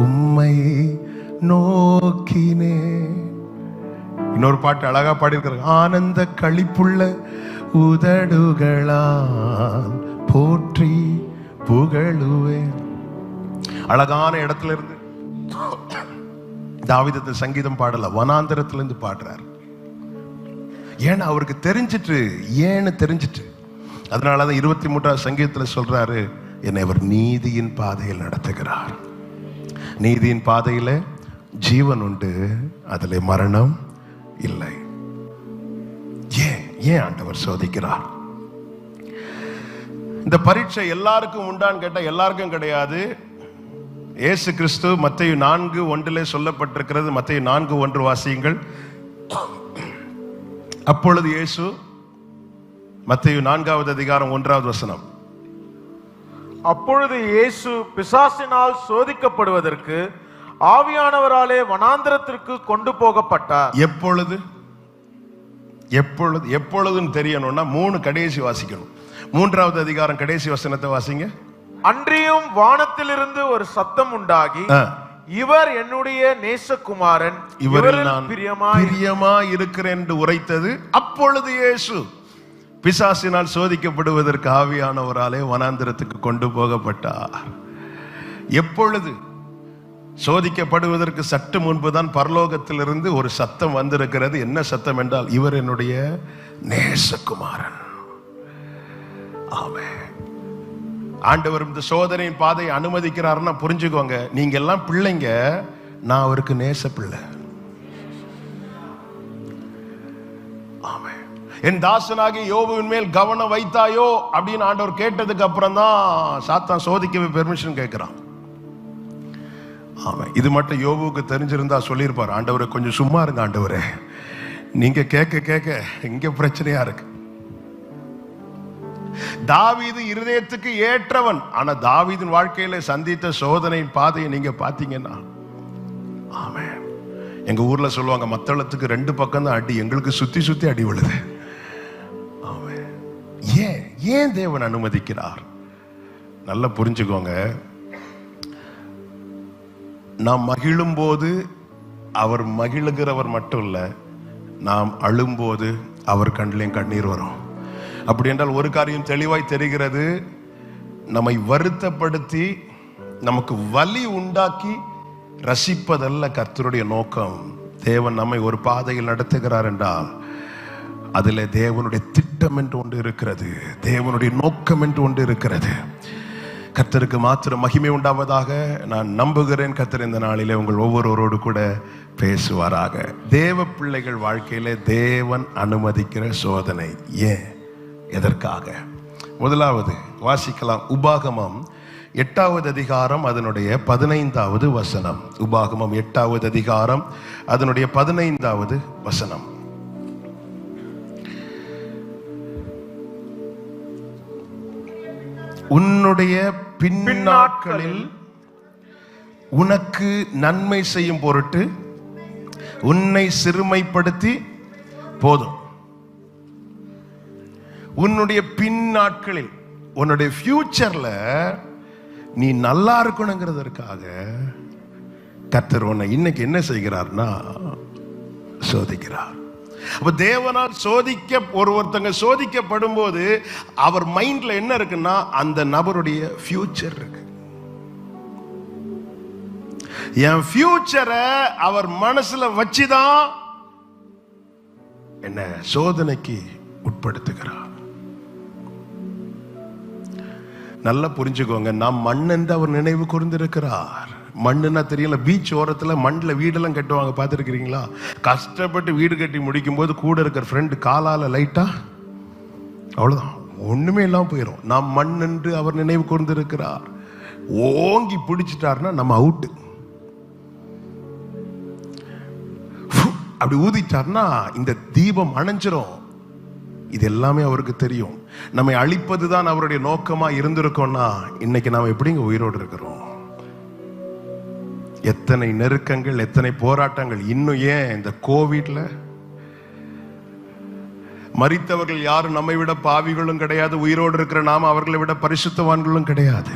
உம்மை நோக்கினே. இன்னொரு பாட்டு அழகா பாடியிருக்கிறாங்க, ஆனந்த களிப்புள்ள உதடுகளால் போற்றி புகழுவேன். அழகான இடத்துல இருந்து தாவீது சங்கீதம் பாடல, வனாந்தரத்திலிருந்து பாடுறார். ஏன்னா அவருக்கு தெரிஞ்சிட்டு, ஏன்னு தெரிஞ்சிட்டு. அதனாலதான் 23வது சங்கீதத்துல சொல்றாரு, என்னை அவர் நீதியின் பாதையில் நடத்துகிறார். நீதியின் பாதையில ஜீவன் உண்டு, அதிலே மரணம் இல்லை. ஏன் ஆண்டவர் சோதிக்கிறார்? இந்த பரீட்சை எல்லாருக்கும் உண்டான்னு கேட்டா எல்லாருக்கும் கிடையாது. இயேசு கிறிஸ்து மத்தேயு 4:1 சொல்லப்பட்டிருக்கிறது. மத்தேயு 4:1 வாசியுங்கள். அப்பொழுது இயேசு, மத்தேயு 4வது அதிகாரம் 1வது வசனம். அப்பொழுது இயேசு பிசாசினால் சோதிக்கப்படுவதற்கு ஆவியானவராலே வனாந்திரத்திற்கு கொண்டு போகப்பட்டார். எப்பொழுதுன்னு தெரியணும்னா 3 கடைசி வாசிக்கணும். 3வது அதிகாரம் கடைசி வசனத்தை வாசிங்க. அன்றியும் வானத்திலிருந்து ஒரு சத்தம் உண்டாகி, இவர் என்னுடைய நேசகுமாரன், இவரில் நான் பிரியமாய் இருக்கிறேன் என்று உரைத்தது. அப்பொழுது இயேசு பிசாசினால் சோதிக்கப்படுவதற்கு ஆவியானவராலே வனாந்திரத்துக்கு கொண்டு போகப்பட்டார். எப்பொழுது? சோதிக்கப்படுவதற்கு சற்று முன்புதான் பரலோகத்திலிருந்து ஒரு சத்தம் வந்திருக்கிறது. என்ன சத்தம் என்றால், இவர் என்னுடைய நேசகுமாரன். ஆமென். ஆண்டவர் இந்த சோதனையின் பாதையை அனுமதிக்கிறாருன்னா புரிஞ்சுக்கோங்க, நீங்க எல்லாம் பிள்ளைங்க, நான் அவருக்கு நேச பிள்ளை. ஆமென். என் தாசனாகி யோபுவின் மேல் கவனம் வைத்தாயோ அப்படின்னு ஆண்டவர் கேட்டதுக்கு அப்புறம் தான் சாத்தான் சோதிக்கவே பெர்மிஷன் கேட்கிறான். ஆமாம், இது மட்டும் யோபுவுக்கு தெரிஞ்சிருந்தா சொல்லியிருப்பார், ஆண்டவரை கொஞ்சம் சும்மா இருங்க ஆண்டவரே, நீங்க கேட்க கேட்க இங்க பிரச்சனையா இருக்கு. தாவீது இருதயத்துக்கு ஏற்றவன். ஆனா தாவீதின் வாழ்க்கையில சந்தித்த சோதனையின் பாதையை நீங்க பாத்தீங்கன்னா, ஆமென். எங்க ஊர்ல சொல்லுவாங்க, மத்தளத்துக்கு 2 பக்கம் தான் அடி, எங்களுக்கு சுத்தி சுத்தி அடி விழுது. ஆமென். ஏன் தேவன் அனுமதிக்கிறார்? நல்லா புரிஞ்சுக்கோங்க. நாம் மகிழும் போது அவர் மகிழுகிறவர் மட்டும் இல்ல, நாம் அழும்போது அவர் கண்ணிலையும் கண்ணீர் வரும். அப்படி என்றால் ஒரு காரியம் தெளிவாய் தெரிகிறது, நம்மை வருத்தப்படுத்தி நமக்கு வலி உண்டாக்கி ரசிப்பதல்ல கர்த்தருடைய நோக்கம். தேவன் நம்மை ஒரு பாதையில் நடத்துகிறார் என்றால் அதில் தேவனுடைய திட்டம் என்று ஒன்று இருக்கிறது, தேவனுடைய நோக்கம் என்று ஒன்று இருக்கிறது. கர்த்தருக்கு மாத்திரம் மகிமை உண்டாவதாக. நான் நம்புகிறேன் கர்த்தர் இந்த நாளிலே உங்கள் ஒவ்வொருவரோடு கூட பேசுவாராக. தேவ பிள்ளைகள் வாழ்க்கையிலே தேவன் அனுமதிக்கிற சோதனை ஏன், எதற்காக? முதலாவது வாசிக்கலாம். உபாகமம் 8வது அதிகாரம் அதனுடைய 15வது வசனம். உபாகமம் 8வது அதிகாரம் அதனுடைய 15வது வசனம். உன்னுடைய பின்னாட்களில் உனக்கு நன்மை செய்யும் பொருட்டு உன்னை சிறுமைப்படுத்தி போதும். உன்னுடைய பின்னாட்களில், உன்னுடைய ஃபியூச்சர்ல நீ நல்லா இருக்கணுங்கிறதற்காக கர்த்தர் உன்னை இன்னைக்கு என்ன செய்கிறார்னா சோதிக்கிறார். அப்ப தேவனால் ஒருத்தங்க சோதிக்கப்படும் போது அவர் மைண்ட்ல என்ன இருக்குன்னா அந்த நபருடைய ஃபியூச்சர் இருக்கு. என் ஃபியூச்சரை அவர் மனசுல வச்சுதான் என்ன சோதனைக்கு உட்படுத்துகிறார். நல்லா புரிஞ்சுக்கோங்க, நாம் மண் என்று அவர் நினைவு கூர்ந்திருக்கிறார். மண்ணுன்னா தெரியல, பீச் ஓரத்துல மண்ணில் வீடெல்லாம் கட்டுவாங்க, பார்த்துருக்கிறீங்களா? கஷ்டப்பட்டு வீடு கட்டி முடிக்கும் போது கூட இருக்கிற ஃப்ரெண்டு காலால லைட்டா அவ்வளவுதான், ஒண்ணுமே இல்லாம போயிடும். நாம் மண் என்று அவர் நினைவு கூர்ந்திருக்கிறார். ஓங்கி பிடிச்சிட்டாருன்னா நம்ம அவுட்டு. அப்படி ஊதிட்டார்னா இந்த தீபம் அணைஞ்சிரும். இது எல்லாமே அவருக்கு தெரியும். நம்மை அழிப்பதுதான் அவருடைய நோக்கமா இருந்திருக்கோம்னா இன்னைக்கு நாம் எப்படிங்க உயிரோடு இருக்கிறோம்? எத்தனை நெருக்கங்கள், எத்தனை போராட்டங்கள். இன்னும் ஏன் இந்த கோவிட்ல மரித்தவர்கள் யாரும் நம்மை விட பாவிகளும் கிடையாது, உயிரோடு இருக்கிற நாம அவர்களை விட பரிசுத்தவான்களும் கிடையாது.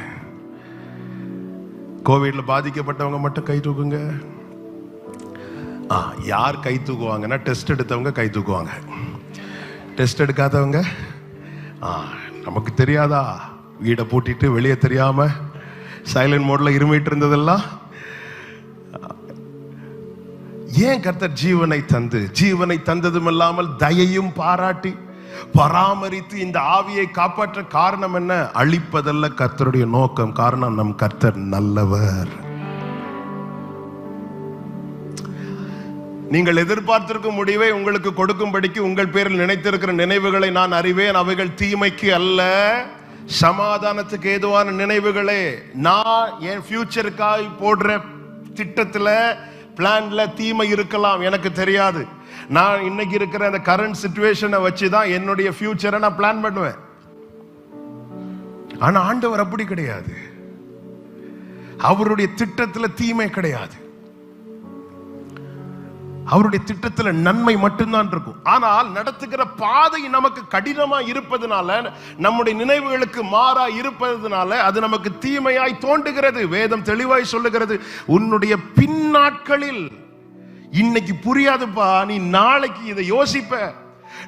கோவிட்ல பாதிக்கப்பட்டவங்க மட்டும் கை தூக்குங்க. யார் கை தூக்குவாங்கன்னா டெஸ்ட் எடுத்தவங்க கை தூக்குவாங்க. டெஸ்ட் எடுக்காதவங்க நமக்கு தெரியாதா, வீடை பூட்டிட்டு வெளியே தெரியாம சைலண்ட் மோட்ல இருமிட்டு இருந்ததெல்லாம். ஏன் கர்த்தர் ஜீவனை தந்ததும் இல்லாமல் தயையும் பாராட்டி பராமரித்து இந்த ஆவியை காப்பாற்ற காரணம் என்ன? அழிப்பதல்ல கர்த்தருடைய நோக்கம். காரணம், நம் கர்த்தர் நல்லவர். நீங்கள் எதிர்பார்த்திருக்கும் முடிவை உங்களுக்கு கொடுக்கும்படிக்கு உங்கள் பேரில் நினைத்திருக்கிற நினைவுகளை நான் அறிவேன், அவைகள் தீமைக்கு அல்ல சமாதானத்துக்கு ஏதுவான நினைவுகளே. நான் என் ஃபியூச்சருக்காய் போடுற திட்டத்துல, பிளான்ல தீமை இருக்கலாம், எனக்கு தெரியாது. நான் இன்னைக்கு இருக்கிற அந்த கரண்ட் சிச்சுவேஷனை வச்சுதான் என்னுடைய ஃபியூச்சரை நான் பிளான் பண்ணுவேன். ஆனா ஆண்டவர் அப்படி கிடையாது. அவருடைய திட்டத்துல தீமை கிடையாது. அவருடைய திட்டத்துல நன்மை மட்டும்தான் இருக்கும். ஆனால் நடத்துகிற பாதை நமக்கு கடினமா இருப்பதனால, நம்முடைய நினைவுகளுக்கு மாறா இருப்பதனால அது நமக்கு தீமையாய் தோன்றுகிறது. வேதம் தெளிவாய் சொல்லுகிறது, உன்னுடைய பின்னாட்களில். இன்னைக்கு புரியாதுப்பா, நீ நாளைக்கு இதை யோசிப்ப,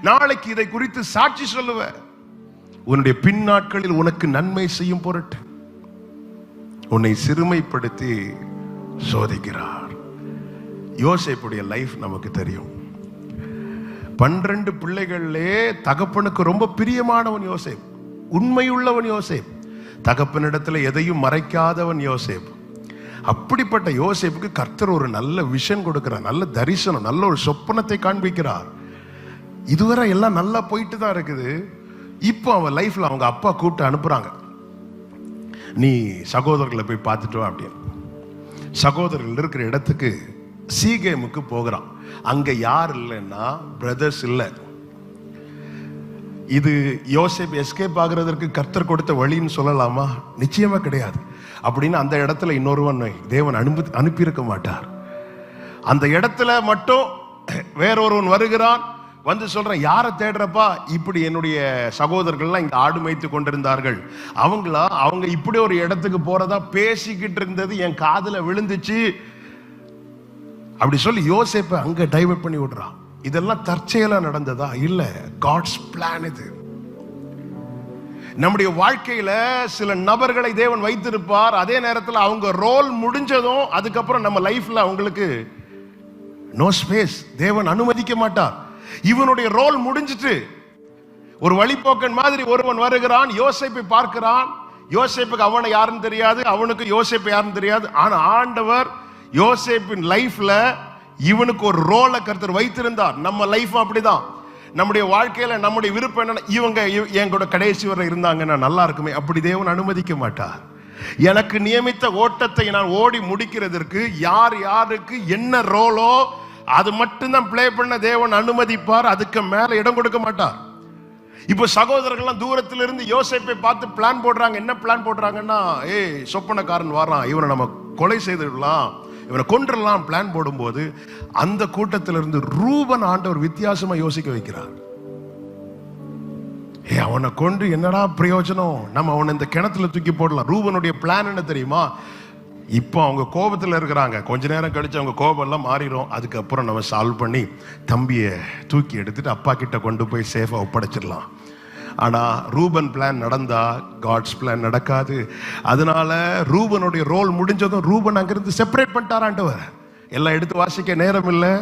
நாளைக்கு இதை குறித்து சாட்சி சொல்லுவ. உன்னுடைய பின்னாட்களில் உனக்கு நன்மை செய்யும் பொருட்டு உன்னை சிறுமைப்படுத்தி சோதிக்கிறார். யோசேப்புடைய லைஃப் நமக்கு தெரியும். 12 பிள்ளைகளிலே தகப்பனுக்கு ரொம்ப பிரியமானவன் யோசேப், உண்மையுள்ளவன் யோசேப், தகப்பனிடத்துல எதையும் மறைக்காதவன் யோசேப். அப்படிப்பட்ட யோசேப்புக்கு கர்த்தர் ஒரு நல்ல விஷன் கொடுக்கிறார், நல்ல தரிசனம், நல்ல ஒரு சொப்பனத்தை காண்பிக்கிறார். இதுவரை எல்லாம் நல்லா போயிட்டு தான் இருக்குது. இப்போ அவன் லைஃப்ல அவங்க அப்பா கூப்பிட்டு அனுப்புறாங்க, நீ சகோதரர்களை போய் பார்த்துட்டு வா அப்படின்னு. சகோதரர்கள் இருக்கிற இடத்துக்கு சீகேமுக்கு போகிறான். அங்க யார் இல்லைன்னா பிரதர்ஸ் இல்லை. இது யோசேப் எஸ்கேப் ஆகிறதற்கு கர்த்தர் கொடுத்த வழின்னு சொல்லலாமா? நிச்சயமா கிடையாது. அப்படின்னு அந்த இடத்துல இன்னொருவன் தேவன் அனுப்பியிருக்க மாட்டார். அந்த இடத்துல மட்டும் வேறொருவன் வருகிறான், வந்து சொல்றேன், யாரை தேடுறப்பா? இப்படி என்னுடைய சகோதரர்கள்லாம் இங்க ஆடு மேய்த்து கொண்டிருந்தார்கள், அவங்க இப்படி ஒரு இடத்துக்கு போறதா பேசிக்கிட்டு இருந்தது என் காதுல விழுந்துச்சு அப்படி சொல்லி யோசேப்பை அங்க டைவர்ட் பண்ணி விடுறான். இதெல்லாம் தற்செயலா நடந்ததா? இல்ல, காட்ஸ் பிளான் இது. நம்முடைய வாழ்க்கையில சில நபர்களை தேவன் வைத்திருப்பார். அதே நேரத்தில் அவங்க ரோல் முடிஞ்சதும் அதுக்கப்புறம் நம்ம லைஃப்ல அவங்களுக்கு நோ ஸ்பேஸ், தேவன் அனுமதிக்க மாட்டார். இவனுடைய ரோல் முடிஞ்சிட்டு ஒரு வழிபோக்கன் மாதிரி ஒருவன் வருகிறான், யோசேப்பை பார்க்கிறான். யோசேப்புக்கு அவனை யாருன்னு தெரியாது, அவனுக்கு யோசேப்பு யாருன்னு தெரியாது. ஆனா ஆண்டவர் யோசேப்பின் லைஃப்ல இவனுக்கு ஒரு ரோலை கர்த்தர் வைத்திருந்தார். நம்ம லைஃப் அப்படிதான். நம்முடைய வாழ்க்கையில நம்முடைய விருப்பம் என்னன்னா, இவங்க என் கூட கடைசி வரை இருந்தாங்கன்னா நல்லா இருக்குமே, அப்படி தேவன் அனுமதிக்க மாட்டார். எனக்கு நியமித்த ஓட்டத்தை நான் ஓடி முடிக்கிறதற்கு யார் யாருக்கு என்ன ரோலோ அது மட்டும்தான் பிளே பண்ண தேவன் அனுமதிப்பார். அதுக்கு மேல இடம் கொடுக்க மாட்டார். இப்போ சகோதரர்கள்லாம் தூரத்துல இருந்து யோசேப்பை பார்த்து பிளான் போடுறாங்க. என்ன பிளான் போடுறாங்கன்னா, சொப்பனக்காரன் வரான், இவனை நம்ம கொலை செய்துடலாம், இவனை கொன்றலாம் பிளான் போடும்போது அந்த கூட்டத்திலிருந்து ரூபன் ஆண்டவர் வித்தியாசமா யோசிக்க வைக்கிறார். அவனை கொண்டு என்னடா பிரயோஜனம், நம்ம அவனை இந்த கிணத்துல தூக்கி போடலாம். ரூபனுடைய பிளான் என்ன தெரியுமா? இப்போ அவங்க கோபத்தில் இருக்கிறாங்க, கொஞ்ச நேரம் கழிச்சு அவங்க கோபம் எல்லாம் மாறிடும். அதுக்கப்புறம் நம்ம சால்வ் பண்ணி தம்பியை தூக்கி எடுத்துட்டு அப்பா கிட்ட கொண்டு போய் சேஃபா ஒப்படைச்சிடலாம். ஆனா ரூபன் பிளான் நடந்தா காட்ஸ் பிளான் நடக்காது. அதனால ரூபனுடைய ரோல் முடிஞ்சதும் ரூபன் அங்கிருந்து செப்பரேட் பண்ணிட்டாராண்டவர். எல்லாம் எடுத்து வாசிக்க நேரம் இல்லை,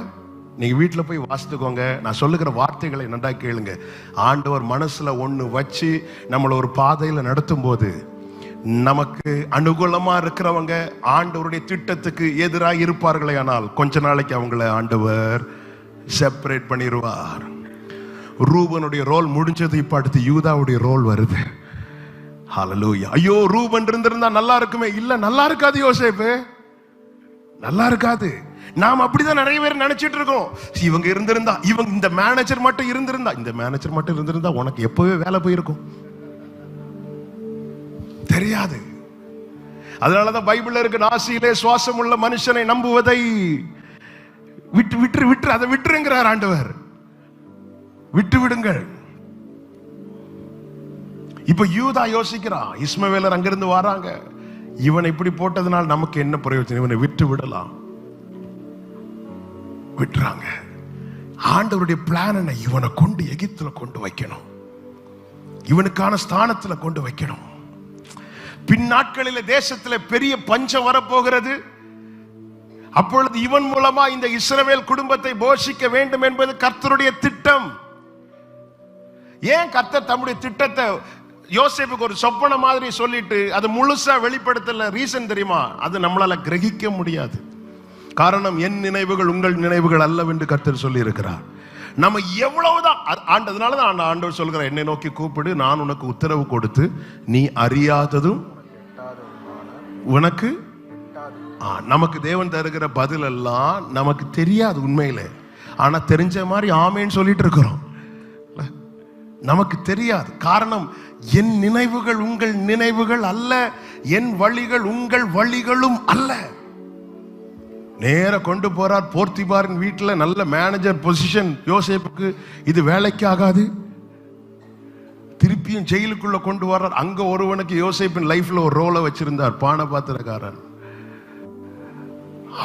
நீங்க வீட்டில் போய் வாசித்துக்கோங்க. நான் சொல்லுகிற வார்த்தைகளை நன்றா கேளுங்க. ஆண்டவர் மனசுல ஒண்ணு வச்சு நம்மளை ஒரு பாதையில நடத்தும் போது நமக்கு அனுகூலமா இருக்கிறவங்க ஆண்டவருடைய திட்டத்துக்கு எதிராக இருப்பார்களே, ஆனால் கொஞ்ச நாளைக்கு அவங்கள ஆண்டவர் செப்பரேட் பண்ணிடுவார். ரூபனுடைய ரோல் முடிஞ்சது, இப்ப அடுத்து யூதாவுடைய ரோல் வருது. ஹல்லேலூயா. ஐயோ, ரூபன் இருந்திருந்தா நல்லா இருக்குமே. இல்ல, நல்லா இருக்காது யோசேப்பு, நல்லா இருக்காது. நாம் அப்படிதான் நிறைய பேர் நினைச்சிட்டு இருக்கோம். இவங்க இருந்திருந்தா, இவங்க இந்த மேனேஜர் மட்டும் இருந்திருந்தா, இந்த மேனேஜர் மட்டும் இருந்திருந்தா உனக்கு எப்பவே வேலை போயிருக்கும். தெரியாது. அதனாலதான் பைபிள்ல இருக்கு, நாசியிலே சுவாசம் உள்ள மனுஷனை நம்புவதை விட்டு விட்டு விட்டு அதை விட்டுருங்கிறார் ஆண்டவர். விட்டு விடுங்கள். இப்ப யூதா யோசிக்கிறான், இஸ்மவேலர் அங்கிருந்து வராங்க, இவனை இப்படி போட்டதுனால் நமக்கு என்ன பிரயோஜனம், இவனை விட்டு விடலாம். விட்டுறாங்க. ஆண்டவருடைய பிளான் என்ன? இவனை கொண்டு எகிப்துல கொண்டு வைக்கணும், இவனுக்கான ஸ்தானத்துல கொண்டு வைக்கணும். பின் நாட்களில் தேசத்தில் பெரிய பஞ்சம் வரப்போகிறது. அப்பொழுது இவன் மூலமா இந்த இஸ்ரவேல் குடும்பத்தை போஷிக்க வேண்டும் என்பது கர்த்தருடைய திட்டம். ஏன் கர்த்தர் தம்முடைய திட்டத்தை யோசேப்புக்கு ஒரு சொப்பன மாதிரி சொல்லிட்டு அது முழுசா வெளிப்படுத்தல? ரீசன் தெரியுமா? அது நம்மளால கிரகிக்க முடியாது. காரணம், என் நினைவுகள் உங்கள் நினைவுகள் அல்லவென்று கர்த்தர் சொல்லி இருக்கிறார். நம்ம எவ்வளவுதான் ஆண்டதுனாலதான் ஆண்டவர் சொல்கிறார், என்னை நோக்கி கூப்பிடு, நான் உனக்கு உத்தரவு கொடுத்து நீ அறியாததும் உனக்கு. நமக்கு தேவன் தருகிற பதில் எல்லாம் நமக்கு தெரியாது உண்மையில, ஆனா தெரிஞ்ச மாதிரி ஆமேன்னு சொல்லிட்டு இருக்கிறோம். நமக்கு தெரியாது. காரணம், என் நினைவுகள் உங்கள் நினைவுகள் அல்ல, என் வழிகள் உங்கள் வழிகளும் அல்ல. நேர கொண்டு போறார் போர்த்திபாரின் வீட்டில், நல்ல மேனேஜர் பொசிஷன் யோசேப்புக்கு. இது வேலைக்கு ஆகாது. திருப்பியும் ஜெயிலுக்குள்ள கொண்டு வர்றார். அங்க ஒருவனுக்கு யோசேப்பின் லைஃப்ல ஒரு ரோலை வச்சிருந்தார், பானபாத்திரக்காரன்.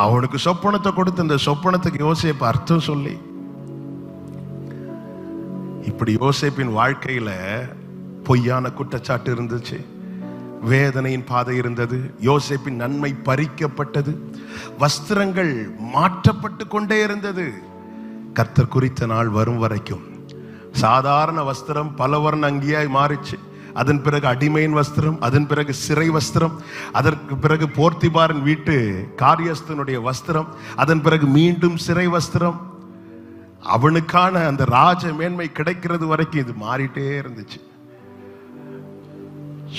அவனுக்கு சொப்பனத்தை கொடுத்து அந்த சொப்பனத்துக்கு யோசேப்பு அர்த்தம் சொல்லி, இப்படி யோசேப்பின் வாழ்க்கையில பொய்யான குற்றச்சாட்டு இருந்துச்சு, வேதனையின் பாதை இருந்தது, யோசேப்பின் நன்மை பறிக்கப்பட்டது, வஸ்திரங்கள் மாற்றப்பட்டு கொண்டே இருந்தது. கர்த்தர் குறித்த நாள் வரும் வரைக்கும் சாதாரண வஸ்திரம் பல வர்ண அங்கியாய் மாறிச்சு. அதன் பிறகு அடிமையின் வஸ்திரம், அதன் பிறகு சிறை வஸ்திரம், அதற்கு பிறகு போர்த்திபாரின் வீட்டு காரியஸ்தனுடைய வஸ்திரம், அதன் பிறகு மீண்டும் சிறை வஸ்திரம். அவனுக்கான அந்த ராஜ மேன்மை கிடைக்கிறது வரைக்கும் இது மாறிட்டே இருந்துச்சு.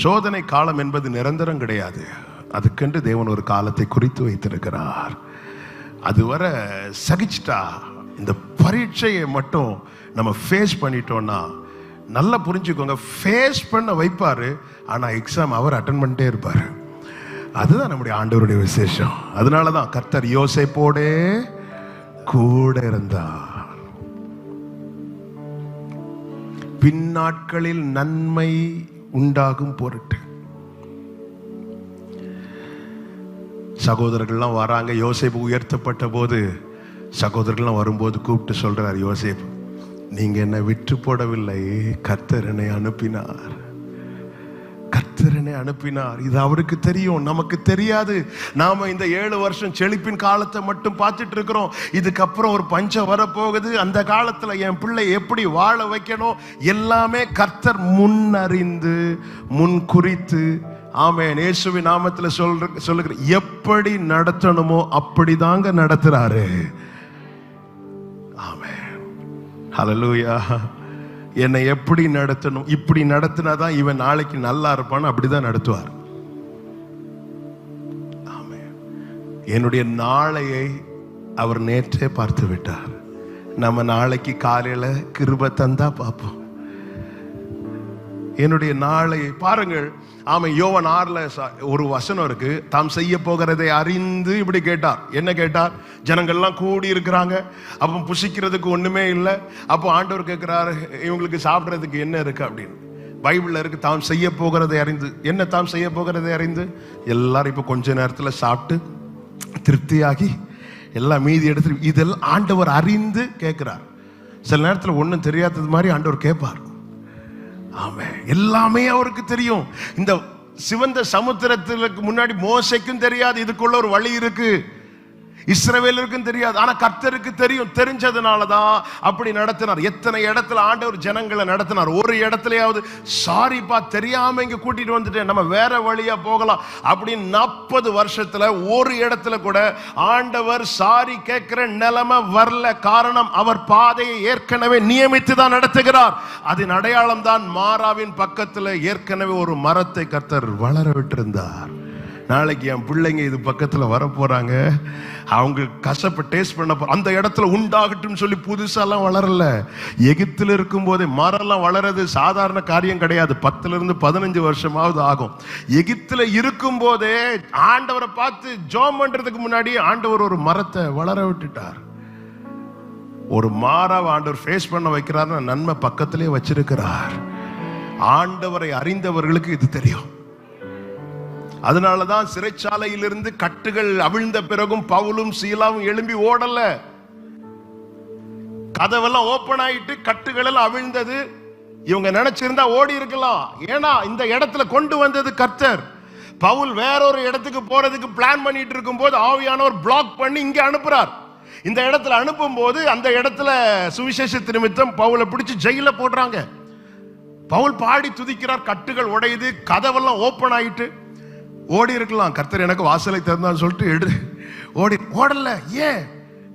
சோதனை காலம் என்பது நிரந்தரம் கிடையாது. அதுக்கென்று தேவன் ஒரு காலத்தை குறித்து வைத்திருக்கிறார். அதுவரை சகிச்சிட்டா இந்த பரீட்சையை மட்டும் நம்ம ஃபேஸ் பண்ணிட்டோம்னா, நல்லா புரிஞ்சுக்கோங்க, ஃபேஸ் பண்ண வைப்பாரு, ஆனா எக்ஸாம் அவர் அட்டன் பண்ணிட்டே இருப்பாரு. அதுதான் நம்முடைய ஆண்டவருடைய விசேஷம். அதனாலதான் கர்த்தர் யோசேப்போடே கூட இருந்தார். பின்னாட்களில் நன்மை உண்டாகும் பொருட்டு. சகோதரர்கள்லாம் வராங்க. யோசேப்பு உயர்த்தப்பட்ட போது சகோதரர்கள்லாம் வரும்போது கூப்பிட்டு சொல்றார், யோசேப்பு, நீங்க என்ன விட்டு போடவில்லை, கர்த்தர் என்னை அனுப்பினார், கர்த்தர் என்னை அனுப்பினார். இது அவருக்கு தெரியும், நமக்கு தெரியாது. நாம இந்த 7 வருஷம் செழிப்பின் காலத்தை மட்டும் பார்த்துட்டு இருக்கிறோம். இதுக்கப்புறம் ஒரு பஞ்சம் வரப்போகுது, அந்த காலத்துல என் பிள்ளை எப்படி வாழ வைக்கணும் எல்லாமே கர்த்தர் முன்னறிந்து முன் குறித்து, ஆமென், இயேசுவின் நாமத்துல சொல்லுகிற எப்படி நடத்தணுமோ அப்படிதாங்க நடத்துறாரு. ஆமென், ஹல்லேலூயா. என்னை எப்படி நடத்தணும், இப்படி நடத்தினாதான் இவன் நாளைக்கு நல்லா இருப்பான்னு அப்படிதான் நடத்துவார். ஆமென். என்னுடைய நாளையை அவர் நேற்றே பார்த்து விட்டார். நம்ம நாளைக்கு காலையில கிருபை தந்தா பார்ப்போம். என்னுடைய நாளை பாருங்கள். ஆமா, யோவான் 6ல ஒரு வசனம் இருக்கு. தாம் செய்ய போகிறதை அறிந்து இப்படி கேட்டார். என்ன கேட்டார்? ஜனங்கள்லாம் கூடி இருக்கிறாங்க, அப்போ புசிக்கிறதுக்கு ஒண்ணுமே இல்லை. அப்போ ஆண்டவர் கேட்கிறாரு, இவங்களுக்கு சாப்பிட்றதுக்கு என்ன இருக்கு அப்படின்னு. பைபிள்ல இருக்கு, தாம் செய்ய போகிறதை அறிந்து. என்ன தாம் செய்ய போகிறதை அறிந்து? எல்லாரும் இப்போ கொஞ்ச நேரத்துல சாப்பிட்டு திருப்தியாகி எல்லாம் மீதி எடுத்து, இதெல்லாம் ஆண்டவர் அறிந்து கேட்கிறார். சில நேரத்துல ஒன்றும் தெரியாதது மாதிரி ஆண்டவர் கேட்பார். ஆமென். எல்லாமே அவருக்கு தெரியும். இந்த சிவந்த சமுத்திரத்துக்கு முன்னாடி மோசைக்கும் தெரியாது இதுக்குள்ள ஒரு வழி இருக்கு, இஸ்ரவேலருக்கும் தெரியாது. ஆனா கர்த்தருக்கு தெரியும். தெரிஞ்சதுனாலதான் அப்படி நடத்தினார். எத்தனை இடத்துல ஆண்டவர் ஜனங்களை நடத்தினார். ஒரு இடத்துலயாவது சாரிப்பா தெரியாம இங்க கூட்டிட்டு வந்துட்டேன், நம்ம வேற வழியா போகலாம் அப்படின்னு 40 வருஷத்துல ஒரு இடத்துல கூட ஆண்டவர் சாரி கேட்கிற நிலைமை வரல. காரணம், அவர் பாதையை ஏற்கனவே நியமித்து தான் நடத்துகிறார். அதன் அடையாளம் தான் மாராவின் பக்கத்துல ஏற்கனவே ஒரு மரத்தை கர்த்தர் வளர விட்டிருந்தார். நாளைக்கு என் பிள்ளைங்க இது பக்கத்துல வர போறாங்க, அவங்க கசப்பை டேஸ்ட் பண்ண அந்த இடத்துல உண்டாகட்டும் சொல்லி புதுசாலாம் வளரல. எகிப்தில் இருக்கும் போதே மரம்லாம் வளர்றது சாதாரண காரியம் கிடையாது. 10 to 15 வருஷமாவது ஆகும். எகிப்தில் இருக்கும் போதே ஆண்டவரை பார்த்து ஜெபம் பண்றதுக்கு முன்னாடி ஆண்டவர் ஒரு மரத்தை வளர விட்டுட்டார். ஒரு மாறாவை ஆண்டவர் ஃபேஸ் பண்ண வைக்கிறார், நன்மை பக்கத்திலே வச்சிருக்கிறார். ஆண்டவரை அறிந்தவர்களுக்கு இது தெரியும். அதனாலதான் சிறைச்சாலையிலிருந்து கட்டுகள் அவிழ்ந்த பிறகும் பவுலும் சீலாவும் எழும்பி ஓடல. கதவெல்லாம் ஓபன் ஆயிட்டு கட்டுகள் எல்லாம் அவிழ்ந்தது. இவங்க நினைச்சிருந்தா ஓடி இருக்கலாம். ஏன்னா இந்த இடத்துல கொண்டு வந்தது கர்த்தர். பவுல் வேறொரு இடத்துக்கு போறதுக்கு பிளான் பண்ணிட்டு இருக்கும் போது ஆவியானவர் பிளாக் பண்ணி இங்க அனுப்புறார். இந்த இடத்துல அனுப்பும் போது அந்த இடத்துல சுவிசேஷ நிமித்தம் பவுலை பிடிச்சு ஜெயில போடுறாங்க. பவுல் பாடி துதிக்கிறார், கட்டுகள் உடையுது, கதவெல்லாம் ஓபன் ஆயிட்டு. ஓடி இருக்கலாம், கர்த்தர் எனக்கு வாசலை திறந்தான்னு சொல்லிட்டு ஓடல. ஏன்?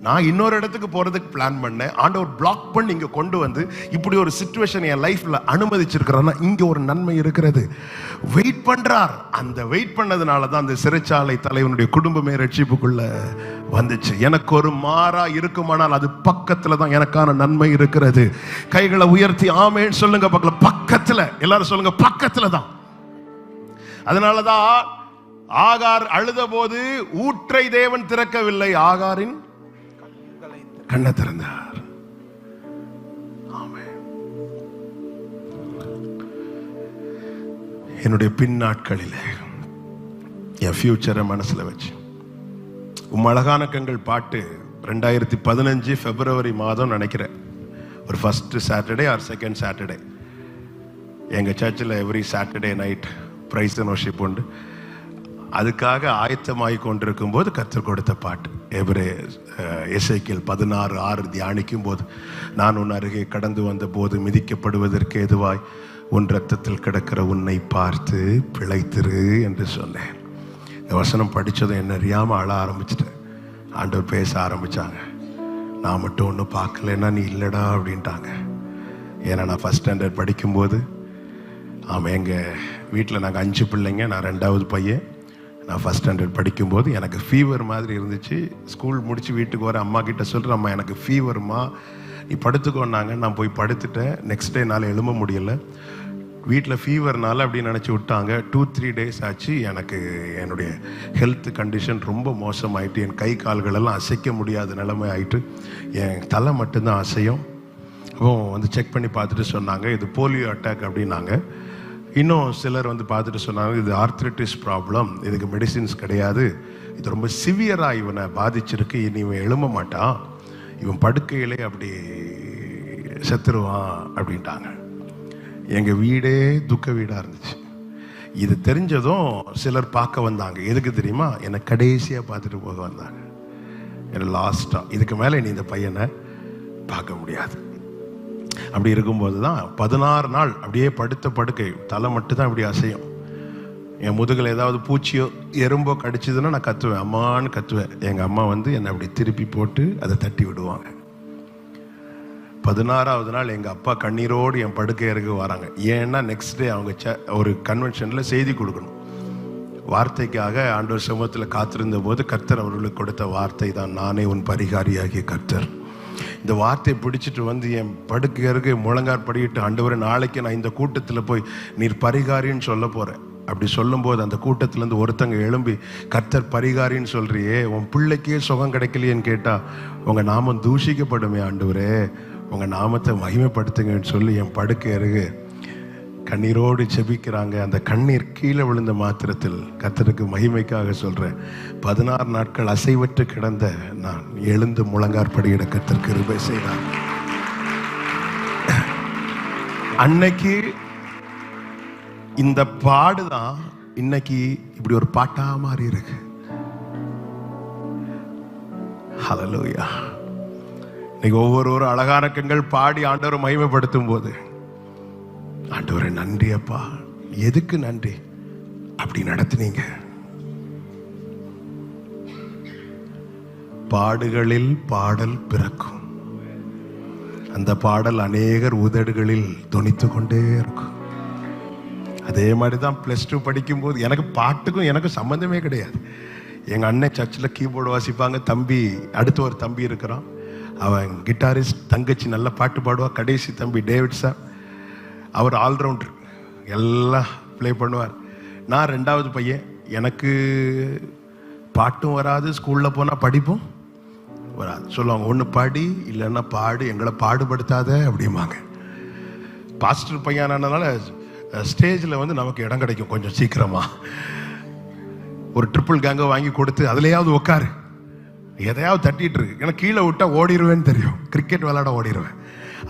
நான் இன்னொரு இடத்துக்கு போறதுக்கு பிளான் பண்ணேன். ஆண்டவர் பிளாக் பண்ணி இங்க கொண்டு வந்து இப்படி ஒரு சிச்சுவேஷன் என் லைஃப்ல அனுமதிச்சிருக்கிறேன்னா இங்க ஒரு நன்மை இருக்கிறது. வெயிட் பண்றார். அந்த வெயிட் பண்ணதுனால தான் அந்த சிறைச்சாலை தலைவனுடைய குடும்பமே ரட்சிப்புக்குள்ள வந்துச்சு. எனக்கு ஒரு மாறா இருக்குமானால் அது பக்கத்துல தான் எனக்கான நன்மை இருக்கிறது. கைகளை உயர்த்தி ஆமேன்னு சொல்லுங்க. பக்கத்துல எல்லாரும் சொல்லுங்க, பக்கத்துல தான். அதனாலதான் ஆகார் அழுத போது ஊற்றை தேவன் திறக்கவில்லை, ஆகாரின் கண்ணை திறந்தார். என்னுடைய பின் நாட்களிலே என் ஃபியூச்சரை மனசுல வச்சு அழகான கண்கள் பாட்டு 2015 பிப்ரவரி மாதம் நினைக்கிறேன், ஒரு first Saturday or second Saturday எங்க சர்ச்சில் every Saturday night praise and worship உண்டு. அதுக்காக ஆயத்தமாகி கொண்டிருக்கும் போது கர்த்தர் கொடுத்த பாட்டு எசேக்கியேல் 16:6 தியானிக்கும் போது, நான் உன் அருகே கடந்து வந்த போது மிதிக்கப்படுவதற்கு ஏதுவாய் உன் ரத்தத்தில் கிடக்கிற உன்னை பார்த்து பிழைத்திரு என்று சொன்னேன். இந்த வசனம் படித்ததும் என்ன அறியாமல் அழ ஆரம்பிச்சிட்டேன். ஆண்டவர் பேச ஆரம்பித்தாங்க. நான் மட்டும் ஒன்றும் பார்க்கலன்னா நீ இல்லைடா அப்படின்ட்டாங்க. ஏன்னா நான் ஃபஸ்ட் ஸ்டாண்டர்ட் படிக்கும்போது, ஆமாம், எங்கள் வீட்டில் நாங்கள் 5 பிள்ளைங்க, நான் 2வது பையன். நான் ஃபஸ்ட் ஸ்டாண்டர்ட் படிக்கும்போது எனக்கு ஃபீவர் மாதிரி இருந்துச்சு. ஸ்கூல் முடித்து வீட்டுக்கு வர அம்மா கிட்ட சொல்கிறேன், அம்மா எனக்கு ஃபீவர்மா, நீ படுத்துக்கோன்னாங்க. நான் போய் படுத்துட்டேன். நெக்ஸ்ட் டே என்னால் எழும்ப முடியலை. வீட்டில் ஃபீவர்னால அப்படின்னு நினச்சி விட்டாங்க. 2-3 days ஆச்சு. எனக்கு என்னுடைய ஹெல்த் கண்டிஷன் ரொம்ப மோசமாயிட்டு, என் கை கால்களெல்லாம் அசைக்க முடியாத நிலைமை ஆயிட்டு, என் தலை மட்டும்தான் அசையும். அப்போ வந்து செக் பண்ணி பார்த்துட்டு சொன்னாங்க இது போலியோ அட்டாக் அப்படின்னாங்க. இன்னும் சிலர் வந்து பார்த்துட்டு சொன்னாங்க இது ஆர்த்ரைட்டிஸ் ப்ராப்ளம், இதுக்கு மெடிசின்ஸ் கிடையாது, இது ரொம்ப சிவியராக இவனை பாதிச்சிருக்கு, இனி இவன் எழும்ப மாட்டான், இவன் படுக்கையிலே அப்படி செத்துருவான் அப்படின்ட்டாங்க. எங்கள் வீடே துக்க வீடாக இருந்துச்சு. இது தெரிஞ்சதும் சிலர் பார்க்க வந்தாங்க. எதுக்கு தெரியுமா? என்னை கடைசியாக பார்த்துட்டு போக வந்தாங்க. என்னை லாஸ்ட்டாக, இதுக்கு மேலே நீ இந்த பையனை பார்க்க முடியாது. அப்படி இருக்கும்போது தான் 16 நாள் அப்படியே படுத்த படுக்கை, தலை மட்டும்தான் இப்படி அசையும். என் முதுகில் ஏதாவது பூச்சியோ எறும்போ கடிச்சதுன்னா நான் கத்துவேன், அம்மான்னு கத்துவேன். எங்கள் அம்மா வந்து என்னை அப்படி திருப்பி போட்டு அதை தட்டி விடுவாங்க. 16வது நாள் எங்கள் அப்பா கண்ணீரோடு என் படுக்கை அருகே வராங்க. ஏன்னா நெக்ஸ்ட் டே அவங்க ஒரு கன்வென்ஷனில் செய்தி கொடுக்கணும். வார்த்தைக்காக ஆண்டவர் சமூகத்தில் காத்திருந்த போது கர்த்தர் அவர்களுக்கு கொடுத்த வார்த்தை தான், நானே உன் பரிகாரியாகிய கர்த்தர். இந்த வார்த்தையை பிடிச்சிட்டு வந்து என் படுக்கை அருகே முழங்கார் படிக்கிட்டு, ஆண்டவரே நாளைக்கு நான் இந்த கூட்டத்தில் போய் நீர் பரிகாரின்னு சொல்ல போகிறேன். அப்படி சொல்லும்போது அந்த கூட்டத்திலேருந்து ஒருத்தங்க எழும்பி, கர்த்தர் பரிகாரின்னு சொல்றியே, உன் பிள்ளைக்கே சுகம் கிடைக்கலையேன்னு கேட்டால் உங்கள் நாமம் தூஷிக்கப்படுமே ஆண்டவரே, உங்கள் நாமத்தை மகிமைப்படுத்துங்கன்னு சொல்லி என் படுக்கை அருகே கண்ணீரோடு செபிக்கிறாங்க. அந்த கண்ணீர் கீழே விழுந்த மாத்திரத்தில் கர்த்தருக்கு மகிமைக்காக சொல்கிறேன், 16 நாட்கள் அசைவற்று கிடந்த நான் எழுந்து முழங்கார் படியிட கர்த்தர் கிருபை செய்தார். அன்னைக்கு இந்த பாடுதான் இன்னைக்கு இப்படி ஒரு பாட்டா மாறி இருக்கு. ஹல்லேலூயா. இன்னைக்கு ஒவ்வொரு அழகானக்கங்கள் பாடி ஆண்டவரை மகிமைப்படுத்தும் போது, ஆண்டவரே நன்றி அப்பா, எதுக்கு நன்றி, அப்படி நடத்துனீங்க. பாடுகளில் பாடல் பிறக்கும், அந்த பாடல் அநேகர் உதடுகளில் தொனித்து கொண்டே இருக்கும். அதே மாதிரி தான் +2 படிக்கும்போது எனக்கு பாட்டுக்கும் எனக்கும் சம்மந்தமே கிடையாது. எங்கள் அண்ணன் சர்ச்சில் கீபோர்டு வாசிப்பாங்க, தம்பி அடுத்து ஒரு தம்பி இருக்கிறான், அவன் கிட்டாரிஸ்ட், தங்கச்சி நல்ல பாட்டு பாடுவா, கடைசி தம்பி டேவிட் சார், அவர் ஆல்ரவுண்டர், எல்லாம் ப்ளே பண்ணுவார். நான் 2வது பையன், எனக்கு பாட்டும் வராது, ஸ்கூலில் போனால் படிப்பும் வராது. சொல்லுவாங்க ஒன்று படி இல்லைன்னா பாடு, எங்களை பாடுபடுத்தாத அப்படிம்பாங்க. பாஸ்டர் பையனானால ஸ்டேஜில் வந்து நமக்கு இடம் கிடைக்கும் கொஞ்சம் சீக்கிரமாக. ஒரு ட்ரிபிள் கேங்கை வாங்கி கொடுத்து அதுலையாவது உட்காரு, எதையாவது தட்டிட்டு இருக்கு, ஏன்னா கீழே விட்டால் ஓடிடுவேன்னு தெரியும், கிரிக்கெட் விளையாட ஓடிடுவேன்.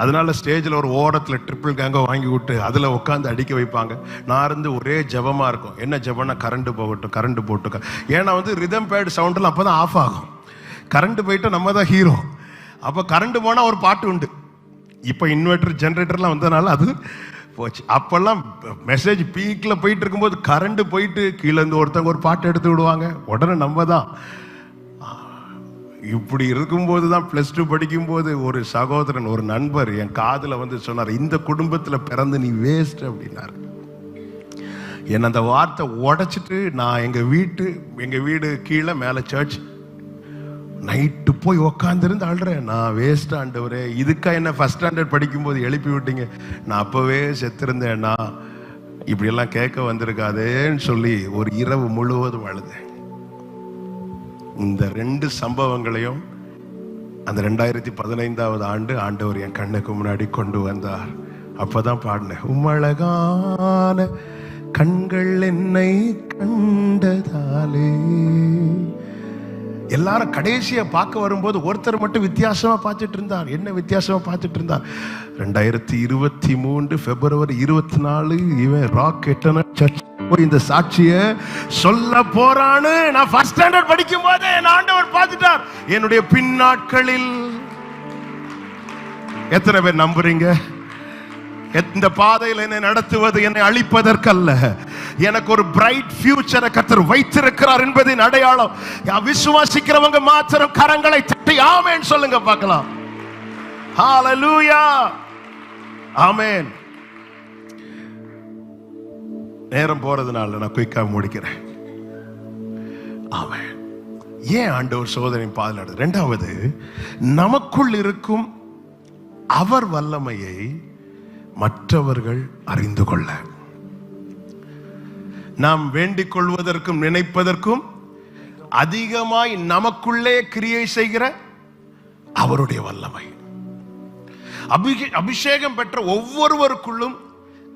அதனால ஸ்டேஜில் ஒரு ஓரத்தில் ட்ரிபிள் கேங்கை வாங்கி விட்டு அதில் உட்காந்து அடிக்க வைப்பாங்க. நான் இருந்து ஒரே ஜபமாக இருக்கும். என்ன ஜபம்னா, கரண்ட் போகட்டும், கரண்ட் போட்டு, ஏன்னா வந்து ரிதம் பேட் சவுண்டில் அப்போ தான் ஆஃப் ஆகும். கரண்ட் போயிட்டு நம்ம தான் ஹீரோ. அப்போ கரண்ட் போனால் ஒரு பாட்டு உண்டு. இப்போ இன்வெர்டர் ஜென்ரேட்டர்லாம் வந்ததுனால அது போச்சு. அப்போல்லாம் மெசேஜ் பீக்கில் போயிட்டு இருக்கும்போது கரண்ட் போயிட்டு கீழேருந்து ஒருத்தவங்க ஒரு பாட்டு எடுத்து விடுவாங்க, உடனே நம்ம தான். இப்படி இருக்கும்போது தான் +2 படிக்கும்போது ஒரு சகோதரன், ஒரு நண்பர் என் காதில் வந்து சொன்னார், இந்த குடும்பத்தில் பிறந்து நீ வேஸ்ட் அப்படின்னாரு. என்னை அந்த வார்த்தை உடைச்சிட்டு நான் எங்கள் வீடு கீழே மேலே சர்ச், நைட்டு போய் உக்காந்துருந்து அழுறேன், நான் வேஸ்ட் ஆண்டவரே, இதுக்கா என்ன ஃபர்ஸ்ட் ஸ்டாண்டர்ட் படிக்கும்போது எழுப்பி விட்டீங்க, நான் அப்போவே செத்துருந்தேன்னா இப்படியெல்லாம் கேட்க வந்திருக்காதேன்னு சொல்லி ஒரு இரவு முழுவதும் அழுதேன். இந்த 2 சம்பவங்களையும் அந்த 2015வது ஆண்டு ஆண்டவர் என் கண்ணுக்கு முன்னாடி கொண்டு வந்தார். அப்பதான் பாடினேன், உம்மழகான கண்கள் என்னை கண்டதாலே. எல்லாரும் கடைசியா பார்க்க வரும்போது ஒருத்தர் மட்டும் வித்தியாசமா பார்த்துட்டு இருந்தார். என்ன வித்தியாசமா பார்த்துட்டு இருந்தார்? 2023 பிப்ரவரி 24 இவன் ராக் எட்டன சர்ச் இந்த சாட்சிய சொல்ல போறான்னு நான் ஃபர்ஸ்ட் ஸ்டாண்டர்ட் படிக்கும் போதே என் ஆண்டவர் பார்த்துட்டார். என்னுடைய பின்னாட்களில் எத்தனை பேர் நம்புறீங்க? இந்த பாதையில் என்னை நடத்துவது என்னை அழிப்பதற்கல்ல, எனக்கு ஒரு பிரைட் ஃபியூச்சரை கர்த்தர் வைத்திருக்கிறார் என்பதின் அடையாளம். விசுவாசிக்கிறவங்க மாத்திரம் கரங்களை தட்டி ஆமென் சொல்லுங்க பார்க்கலாம். ஹalleluya, ஆமென். நேரம் போறதுனால நான் குயிக்கா முடிக்கிறேன். ஆமென். ஏன் ஆண்டவர் சோதனை பாதுகாடு? இரண்டாவது, நமக்குள் இருக்கும் அவர் வல்லமையை மற்றவர்கள் அறிந்து கொள்ள. நாம் வேண்டிக் கொள்வதற்கும் நினைப்பதற்கும் அதிகமாய் நமக்குள்ளே கிரியை செய்கிற அவருடைய வல்லமை. அபிஷேகம் பெற்ற ஒவ்வொருவருக்குள்ளும்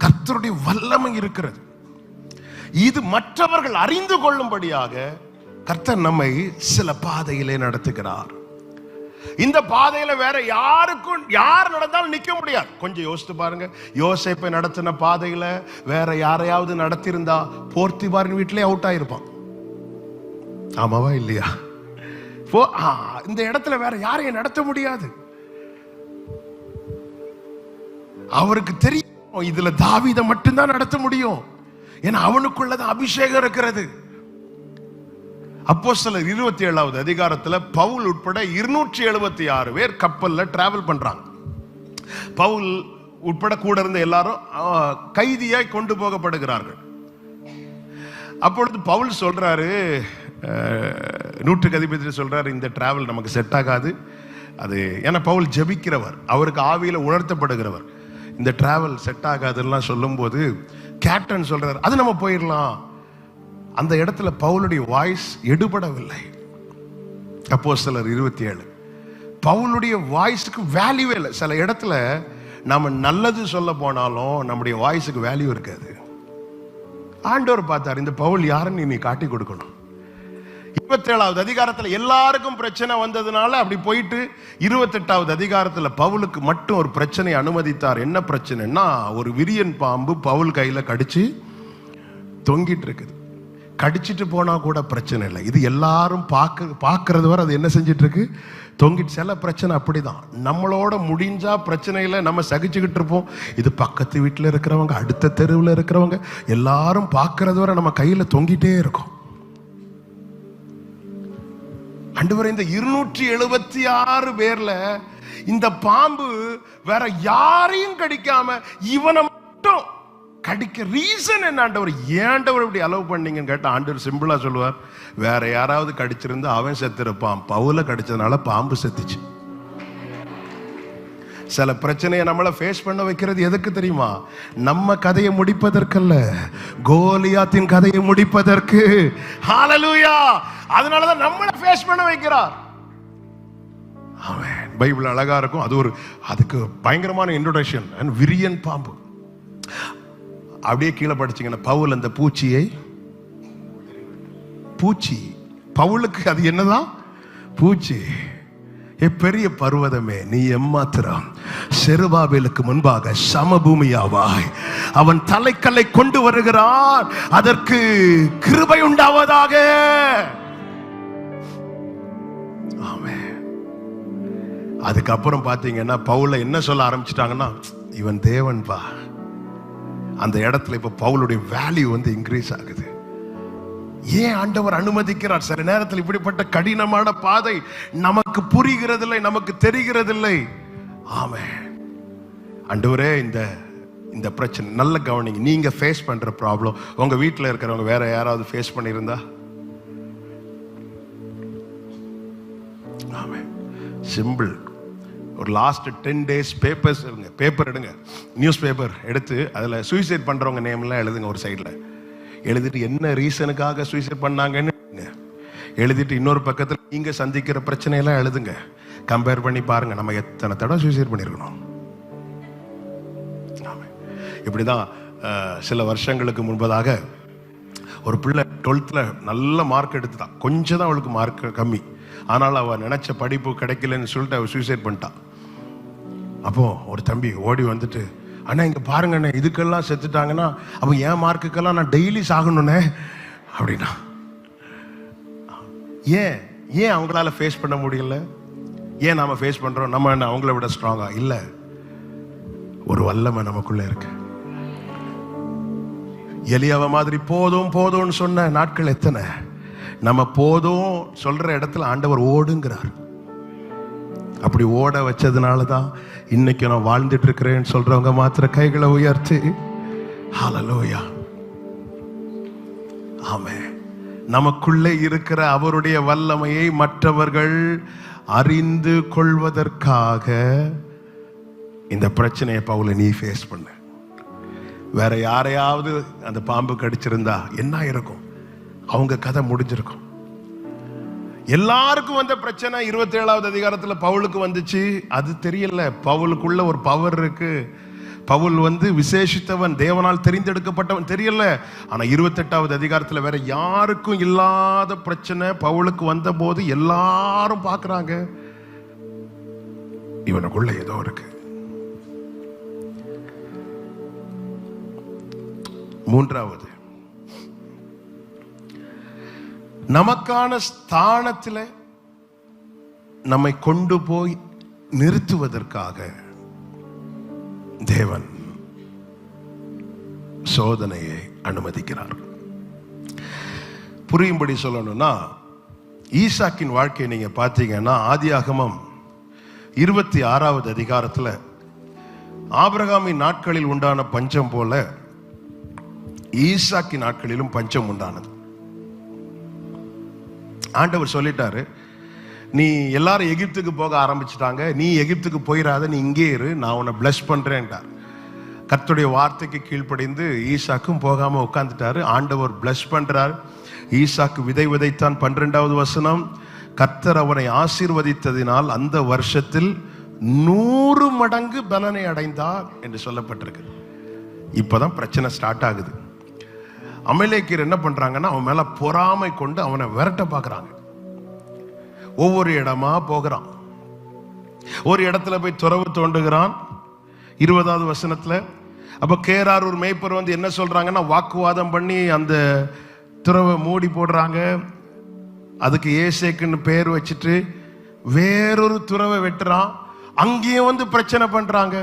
கர்த்தருடைய வல்லமை இருக்கிறது. இது மற்றவர்கள் அறிந்து கொள்ளும்படியாக கர்த்தர் நம்மை சில பாதையிலே நடத்துகிறார். இந்த பாதையில வேற யார் நடந்தாலும் நிக்க முடியாது. கொஞ்சம் யோசித்து பாருங்க. யோசேப்பை நடத்தின பாதையில வேற யாரையாவது நடத்தியிருந்தா போர்த்திபாரின் வீட்டிலே அவுட் ஆயிருப்பான். ஆமாவா இல்லையா? இந்த இடத்துல வேற யாரையும் நடத்த முடியாது. அவருக்கு தெரியும் இதுல தாவீதை மட்டும்தான் நடத்த முடியும். ஏன்னா அவனுக்குள்ளதான் அபிஷேகம் இருக்கிறது. அப்போஸ்தலர் 27வது அதிகாரத்துல பவுல் உட்பட 276 பேர் கப்பல்ல டிராவல் பண்றாங்க. பவுல் உட்பட கூட இருந்த எல்லாரும் கைதியாய் கொண்டு போகப்படுகிறார்கள். அப்பொழுது பவுல் சொல்றாரு, 100க்கு அதிபதி சொல்றாரு, இந்த டிராவல் நமக்கு செட் ஆகாது. அது ஏன்னா பவுல் ஜெபிக்கிறவர், அவருக்கு ஆவியில உணர்த்தப்படுகிறவர். இந்த டிராவல் செட் ஆகாதுலாம் சொல்லும் போது கேப்டன் சொல்றாரு, அது நம்ம போயிடலாம். அந்த இடத்துல பவுலுடைய வாய்ஸ் எடுபடவில்லை. அப்போஸ்தலர் 27 பவுலுடைய வாய்ஸுக்கு வேல்யூவே இல்லை. சில இடத்துல நம்ம நல்லது சொல்ல போனாலும் நம்முடைய வாய்ஸுக்கு வேல்யூ இருக்காது. ஆண்டவர் பார்த்தார், இந்த பவுல் யாருன்னு நீ காட்டி கொடுக்கணும். 27வது அதிகாரத்துல எல்லாருக்கும் பிரச்சனை வந்ததுனால அப்படி போயிட்டு 28வது அதிகாரத்துல பவுலுக்கு மட்டும் ஒரு பிரச்சனை அனுமதித்தார். என்ன பிரச்சனைன்னா, ஒரு விரியன் பாம்பு பவுல் கையில கடிச்சு தொங்கிட்டு இருக்குது. கடிச்சிட்டு போனா கூட பிரச்சனை இல்லை. இது எல்லாரும் பார்க்கறது வரை அது என்ன செஞ்சிட்டு இருக்கு, தொங்கிட்டு. சில பிரச்சனை அப்படிதான், நம்மளோட முடிஞ்சா பிரச்சனையில நம்ம சகிச்சுக்கிட்டு இருப்போம். இது பக்கத்து வீட்டில் இருக்கிறவங்க, அடுத்த தெருவில் இருக்கிறவங்க எல்லாரும் பார்க்கறது வரை நம்ம கையில தொங்கிட்டே இருக்கும். ஆண்டவரே, இந்த 276 பேர்ல இந்த பாம்பு வேற யாரையும் கடிக்காம இவனை மட்டும் கடிக்க ரீசன் என்ன ஆண்டவர்? ஏன்டவர் இப்படி அலோவ் பண்ணீங்கன்னு கேட்ட ஆண்டவர் சிம்பிளா சொல்லுவார், வேற யாராவது கடிச்சிருந்தா அவன் செத்துருப்பான், பவுல கடிச்சதுனால பாம்பு செத்துச்சு. சில பிரச்சனையை நம்மளை ஃபேஸ் பண்ண வைக்கிறது எதுக்கு தெரியுமா? நம்ம கதையை முடிப்பதற்கல்ல, கோலியாத்தின் கதையை முடிப்பதற்கு. ஹalleluya! அதனாலதான் நம்மளை ஃபேஸ் பண்ண வைக்கிறார். ஆமென். பைபிள் அழகா இருக்கும். அதுக்கு பயங்கரமான இன்ட்ரோடக்ஷன். விரியன் பாம்பு. அப்படியே கீழே படிச்சீங்கன்னா, பவுல் அந்த பூச்சி பவுலுக்கு அது என்னதான்? பூச்சி. பெரிய பர்வதமே, நீ எம்மாத்திரம் செருபாபேலுக்கு முன்பாக சமபூமியாவாய். அவன் தலைக்கல்லை கொண்டு வருகிறான், அதற்கு கிருபை உண்டாவதாக. ஆமென். அதுக்கப்புறம் பாத்தீங்கன்னா பவுல என்ன சொல்ல ஆரம்பிச்சிட்டாங்கன்னா, இவன் தேவன் பா. அந்த இடத்துல இப்ப பவுலுடைய வேல்யூ இன்க்ரீஸ் ஆகுது. ஏன் ஆண்டவர் அனுமதிக்கிறார்? சில நேரத்தில் இப்படிப்பட்ட கடினமான பாதை நமக்கு புரிகிறதில்லை, நமக்கு தெரிகிறதில்லை. ஆமென். ஆண்டவரே, இந்த பிரச்சனை நல்ல கவனிங்க. நீங்க ஃபேஸ் பண்ற ப்ராப்ளம் உங்க வீட்டில் இருக்கிறவங்க வேற யாராவது ஃபேஸ் பண்ணியிருந்தா? ஆமென். சிம்பிள். ஒரு லாஸ்ட் 10 days பேப்பர் எடுங்க, நியூஸ் பேப்பர் எடுத்து அதில் சூசைட் பண்றவங்க நேம்லாம் எழுதுங்க. ஒரு சைடில் எழுதிட்டு என்ன ரீசனுக்காக சூசைட் பண்ணாங்கன்னு எழுதிட்டு இன்னொரு பக்கத்தில் நீங்க சந்திக்கிற பிரச்சனையெல்லாம் எழுதுங்க. கம்பேர் பண்ணி பாருங்க, நம்ம எத்தனை தடவை சூசைட் பண்ணியிருக்கணும். இப்படிதான் சில வருஷங்களுக்கு முன்பதாக ஒரு பிள்ளை 12th நல்ல மார்க் எடுத்துதான். கொஞ்சம் தான் அவளுக்கு மார்க் கம்மி, ஆனால் அவள் நினைச்ச படிப்பு கிடைக்கலன்னு சொல்லிட்டு அவள் சூசைட் பண்ணிட்டான். அப்போ ஒரு தம்பி ஓடி வந்துட்டு, அண்ணா இங்க பாருங்கண்ணே, இதுக்கெல்லாம் செத்துட்டாங்கன்னா அப்போ என் மார்க்குக்கெல்லாம் நான் டெய்லி சாகணும்னே அப்படின்னா. ஏன் அவங்களால ஃபேஸ் பண்ண முடியல? ஏன் நாம ஃபேஸ் பண்றோம்? நம்ம என்ன அவங்கள விட ஸ்ட்ராங்கா? இல்ல, ஒரு வல்லமை நமக்குள்ள இருக்கு. எலியாவை மாதிரி போதும் போதும்னு சொன்ன நாட்கள் எத்தனை? நம்ம போதும் சொல்ற இடத்துல ஆண்டவர் ஓடுங்கிறார். அப்படி ஓட வச்சதுனாலதான் இன்னைக்கு நான் வாழ்ந்துட்டு இருக்கிறேன்னு சொல்றவங்க மாத்திர கைகளை உயர்த்தி ஹல்லேலூயா. ஆமென். நமக்குள்ளே இருக்கிற அவருடைய வல்லமையை மற்றவர்கள் அறிந்து கொள்வதற்காக இந்த பிரச்சனையை பவுல நீ ஃபேஸ் பண்ண. வேற யாரையாவது அந்த பாம்பு கடிச்சிருந்தா என்ன இருக்கும்? அவங்க கதை முடிஞ்சிருக்கும். எல்லாருக்கும் வந்த பிரச்சனை 27வது அதிகாரத்துல பவுலுக்கு வந்துச்சு. அது தெரியல. பவுலுக்குள்ள ஒரு பவர் இருக்கு. பவுல் விசேஷித்தவன், தேவனால் தெரிந்தெடுக்கப்பட்டவன் தெரியல. ஆனா 28வது அதிகாரத்துல வேற யாருக்கும் இல்லாத பிரச்சனை பவுலுக்கு வந்த போது எல்லாரும் பார்க்கறாங்க, இவனுக்குள்ள ஏதோ இருக்கு. மூன்றாவது, நமக்கான ஸ்தானத்தில் நம்மை கொண்டு போய் நிறுத்துவதற்காக தேவன் சோதனையை அனுமதிக்கிறார். புரியும்படி சொல்லணும்னா, ஈசாக்கின் வாழ்க்கையை நீங்க பார்த்தீங்கன்னா ஆதியாகமம் 26வது அதிகாரத்தில் ஆபிரகாமின் நாட்களில் உண்டான பஞ்சம் போல ஈசாக்கின் நாட்களிலும் பஞ்சம் உண்டானது. ஆண்டவர் சொல்லிட்டாரு, நீ எல்லாரும் எகிப்துக்கு போக ஆரம்பிச்சுட்டாங்க, நீ எகிப்துக்கு போயிடாத, நீ இங்கே இரு, நான் உன்னை பிளஸ் பண்றேன்ட்டார். கர்த்தருடைய வார்த்தைக்கு கீழ்ப்படிந்து ஈசாக்கும் போகாம உட்கார்ந்துட்டாரு. ஆண்டவர் பிளஸ் பண்றார். ஈசாக்கு விதை விதைத்தான். 12வது வசனம், கர்த்தர் அவனை ஆசீர்வதித்ததினால் அந்த வருஷத்தில் 100 மடங்கு பலனை அடைந்தார் என்று சொல்லப்பட்டிருக்கு. இப்பதான் பிரச்சனை ஸ்டார்ட் ஆகுது. அமலேக்கியர் என்ன பண்றாங்கன்னா, அவன் மேல பொறாமை கொண்டு அவனை விரட்ட பார்க்கறாங்க. ஒவ்வொரு இடமா போகிறான். ஒரு இடத்துல போய் துறவு தோண்டுகிறான் 20வது வசனத்துல. அப்ப கேரார் ஒரு மேய்ப்பர் என்ன சொல்றாங்கன்னா, வாக்குவாதம் பண்ணி அந்த துறவை மூடி போடுறாங்க. அதுக்கு ஏசேக்குன்னு பேர் வச்சுட்டு வேறொரு துறவை வெட்டுறான். அங்கேயும் பிரச்சனை பண்றாங்க.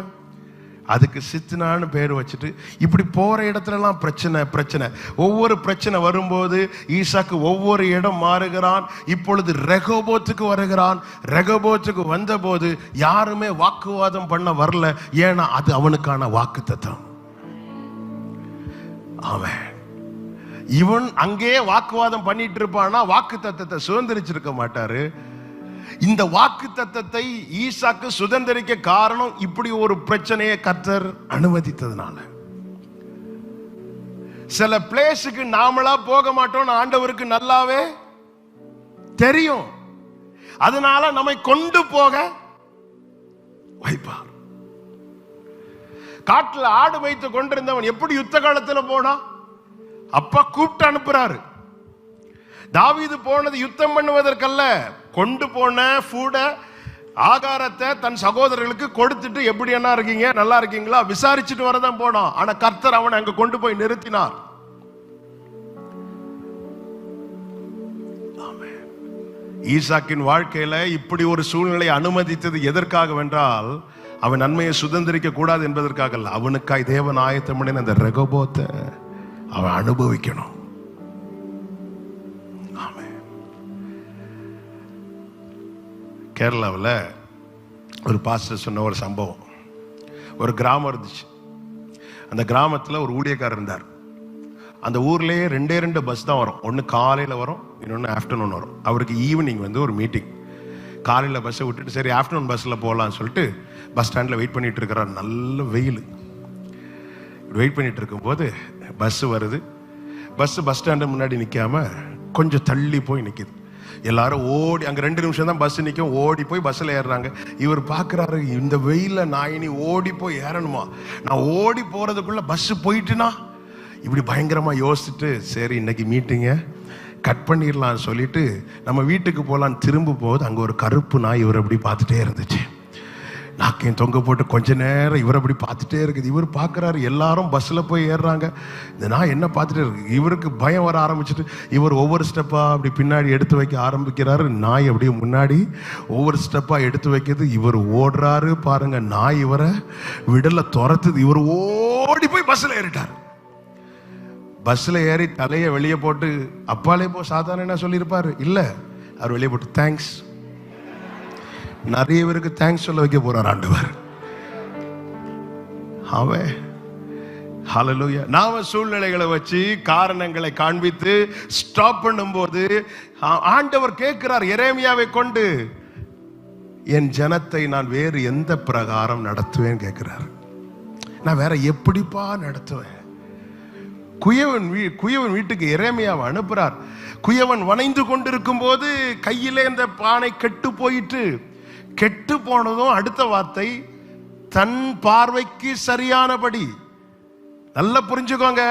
அதுக்கு சித்னான்னு பேர் வச்சுட்டு இப்படி போற இடத்துலலாம் பிரச்சனை பிரச்சனை. ஒவ்வொரு பிரச்சனை வரும்போது ஈசாக்கு ஒவ்வொரு இடம் மாறுகிறான். இப்பொழுது ரெகோபோத்துக்கு வருகிறான். ரெகோபோத்துக்கு வந்த போது யாருமே வாக்குவாதம் பண்ண வரல. ஏன்னா அது அவனுக்கான வாக்குத்தத்தம். அவன் இவன் அங்கே வாக்குவாதம் பண்ணிட்டு இருப்பானா, வாக்குத்தத்தத்தை சுதந்திரிச்சிருக்க மாட்டாரு. இந்த வாக்குத்தத்தத்தை ஈசாக்கு சுதந்திரிக்க காரணம் இப்படி ஒரு பிரச்சனையை கர்த்தர் அனுமதித்ததுனால. சில பிளேஸுக்கு நாமளா போக மாட்டோம், ஆண்டவருக்கு நல்லாவே தெரியும். அதனால நம்மை கொண்டு போக வைப்பார். காட்டுல ஆடு வைத்து கொண்டிருந்தவன் எப்படி யுத்த காலத்துல போனா? அப்பா கூப்பிட்டு அனுப்புறாரு. தாவீது போனது யுத்தம் பண்ணுவதற்கல்ல, கொண்டு போன ஃபுட ஆகாரத்தை தன் சகோதரர்களுக்கு கொடுத்துட்டு எப்படி என்ன இருக்கீங்க, நல்லா இருக்கீங்களா விசாரிச்சுட்டு வரதான் போனான். ஆனா கர்த்தர் அவனை அங்க கொண்டு போய் நிறுத்தினார். ஈசாக்கின் வாழ்க்கையில இப்படி ஒரு சூழ்நிலை அனுமதித்தது எதற்காக வென்றால், அவன் நன்மையை சுதந்திரிக்க கூடாது என்பதற்காக அல்ல. அவனுக்காய் தேவன் ஆயத்தம் பண்ணின அந்த ரெகோபோத்தை அவன் அனுபவிக்கணும். கேரளாவில் ஒரு பாஸ்டர் சொன்ன ஒரு சம்பவம். ஒரு கிராமம் இருந்துச்சு. அந்த கிராமத்தில் ஒரு ஊழியக்காரர் இருந்தார். அந்த ஊர்லேயே 2 பஸ் தான் வரும். ஒன்று காலையில் வரும், இன்னொன்று ஆஃப்டர்நூன் வரும். அவருக்கு ஈவினிங் ஒரு மீட்டிங். காலையில் பஸ்ஸை விட்டுட்டு சரி ஆஃப்டர்நூன் பஸ்ஸில் போகலான்னு சொல்லிட்டு பஸ் ஸ்டாண்டில் வெயிட் பண்ணிட்டு இருக்கிறார். நல்ல வெயில். வெயிட் பண்ணிட்டு இருக்கும்போது பஸ்ஸு வருது. பஸ் ஸ்டாண்டு முன்னாடி நிற்காம கொஞ்சம் தள்ளி போய் நிற்கிது. எல்லாரும் ஓடி, அங்கே 2 நிமிஷம் தான் பஸ் நிற்கும், ஓடி போய் பஸ்ஸில் ஏறுறாங்க. இவர் பார்க்குறாரு, இந்த வெயிலில் நான் இனி ஓடி போய் ஏறணுமா? நான் ஓடி போகிறதுக்குள்ளே பஸ்ஸு போயிட்டுனா இப்படி பயங்கரமாக யோசிச்சுட்டு சரி இன்னைக்கு மீட்டிங்கை கட் பண்ணிடலான்னு சொல்லிட்டு நம்ம வீட்டுக்கு போகலான்னு திரும்ப போகுது. அங்கே ஒரு கருப்பு நாய் இவர் அப்படி பார்த்துட்டே இருந்துச்சு. நாக்கையும் தொங்க போட்டு கொஞ்ச நேரம் இவர் அப்படி பார்த்துட்டே இருக்குது. இவர் பார்க்குறாரு, எல்லாரும் பஸ்ஸில் போய் ஏறுறாங்க. இந்த நாய் என்ன பார்த்துட்டே இருக்கு. இவருக்கு பயம் வர ஆரம்பிச்சுட்டு இவர் ஒவ்வொரு ஸ்டெப்பாக அப்படி பின்னாடி எடுத்து வைக்க ஆரம்பிக்கிறாரு. நாய் அப்படியே முன்னாடி ஒவ்வொரு ஸ்டெப்பாக எடுத்து வைக்கிறது. இவர் ஓடுறாரு பாருங்க, நாய் இவரை விடல, துரத்துது. இவர் ஓடி போய் பஸ்ஸில் ஏறிட்டார். பஸ்ஸில் ஏறி தலையை வெளியே போட்டு அப்பாலே போ சாதாரண என்ன சொல்லியிருப்பாரு? இல்லை, அவர் வெளியே போட்டு தேங்க்ஸ். நிறைய பேருக்கு தேங்க்ஸ் சொல்ல வைக்க போறார் ஆண்டவர். ஹல்லேலூயா. நாம சூழ்நிலைகளை வச்சு காரணங்களை காண்பித்து ஸ்டாப் பண்ணும்போது ஆண்டவர் கேட்கிறார் எரேமியாவை கொண்டு, என் ஜனத்தை நான் வேறு எந்த பிரகாரம் நடத்துவேன் கேட்கிறார். நான் வேற எப்படிப்பா நடத்துவேன்? குயவன் வீட்டுக்கு எரேமியாவை அனுப்புறார். குயவன் வணைந்து கொண்டிருக்கும் போது கையிலே இந்த பானை கெட்டு போயிட்டு, கெட்டு போனதும் அடுத்த வார்த்தை தன் பார்வைக்கு சரியானபடி. நல்லா புரிஞ்சுக்கோங்க,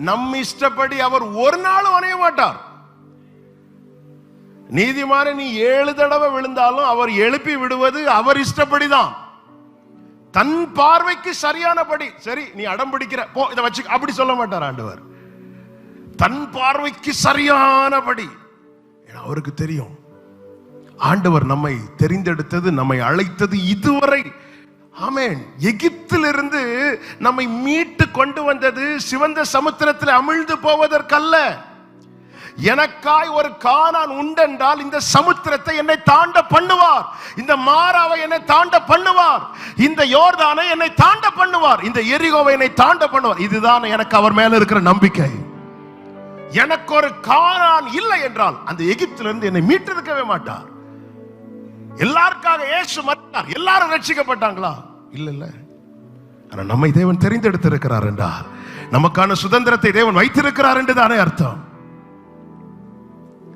நம் இஷ்டப்படி அவர் ஒரு நாளும் வணைய மாட்டார். நீதிமான நீ 7 தடவை விழுந்தாலும் அவர் எழுப்பி விடுவது அவர் இஷ்டப்படிதான், தன் பார்வைக்கு சரியானபடி. சரி, நீ அடம் பிடிக்கிற போ, இதை வச்சு அப்படி சொல்ல மாட்டார் ஆண்டவர். தன் பார்வைக்கு சரியானபடி. அவருக்கு தெரியும், ஆண்டவர் நம்மை தெரிந்தெடுத்தது, நம்மை அழைத்தது இதுவரை. ஆமென். எகிப்திலிருந்து நம்மை மீட்டு கொண்டு வந்தது சிவந்த சமுத்திரத்தில் அமிழ்ந்து போவதற்கல்ல. எனக்காய் ஒரு கானான் உண்டென்றால் இந்த சமுத்திரத்தை என்னை தாண்ட பண்ணுவார், இந்த மாராவை என்னை தாண்ட பண்ணுவார், இந்த யோர்தானை என்னை தாண்ட பண்ணுவார், இந்த எரிகோவை என்னை தாண்ட பண்ணுவார். இதுதான் எனக்கு அவர் மேல இருக்கிற நம்பிக்கை. எனக்கு ஒரு கானான் இல்லை என்றால் அந்த எகிப்திலிருந்து என்னை மீட்டிருக்கவே மாட்டார். எல்லாருக்காக இயேசு மரித்தார், எல்லாரும் ரட்சிக்கப்பட்டாங்களா? இல்ல. ஆனா நம்மை தேவன் தெரிந்தெடுத்திருக்கிறார் என்றால் நமக்கான சுதந்திரத்தை தேவன் வைத்திருக்கிறார் என்று தானே அர்த்தம்.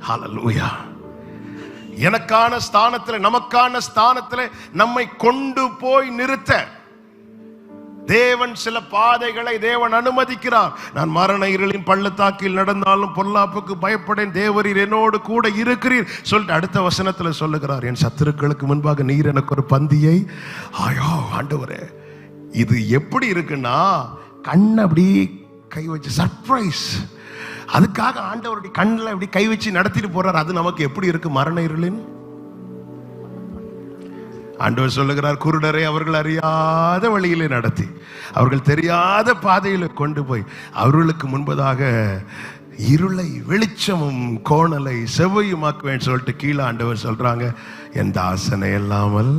ஹல்லேலூயா. எனக்கான ஸ்தானத்தில், நமக்கான ஸ்தானத்தில் நம்மை கொண்டு போய் நிறுத்த தேவன் சில பாதைகளை தேவன் அனுமதிக்கிறார். நான் மரண இருளின் பள்ளத்தாக்கில் நடந்தாலும் பொல்லாப்புக்கு பயப்படேன், தேவரீர் என்னோடு கூட இருக்கிறீர் சொல்லிட்டு அடுத்த வசனத்துல சொல்லுகிறார், என் சத்துருக்களுக்கு முன்பாக நீர் எனக்கு ஒரு பந்தியை. ஆயோ ஆண்டவரே, இது எப்படி இருக்குன்னா கண்ணை அப்படி கை வச்சு சர்ப்ரைஸ். அதுக்காக ஆண்டவருடைய கண்ணில் அப்படி கை வச்சு நடத்திட்டு போறார். அது நமக்கு எப்படி இருக்கு? மரண இருளின் ஆண்டவர் சொல்லுகிறார், குருடரை அவர்கள் அறியாத வழியிலே நடத்தி, அவர்கள் தெரியாத பாதையில கொண்டு போய் அவர்களுக்கு முன்பதாக இருளை வெளிச்சமும் கோணலை செவ்வையுமாக்குவேன் சொல்லிட்டு கீழே ஆண்டவர் சொல்றாங்க, என் தாசனை இல்லாமல்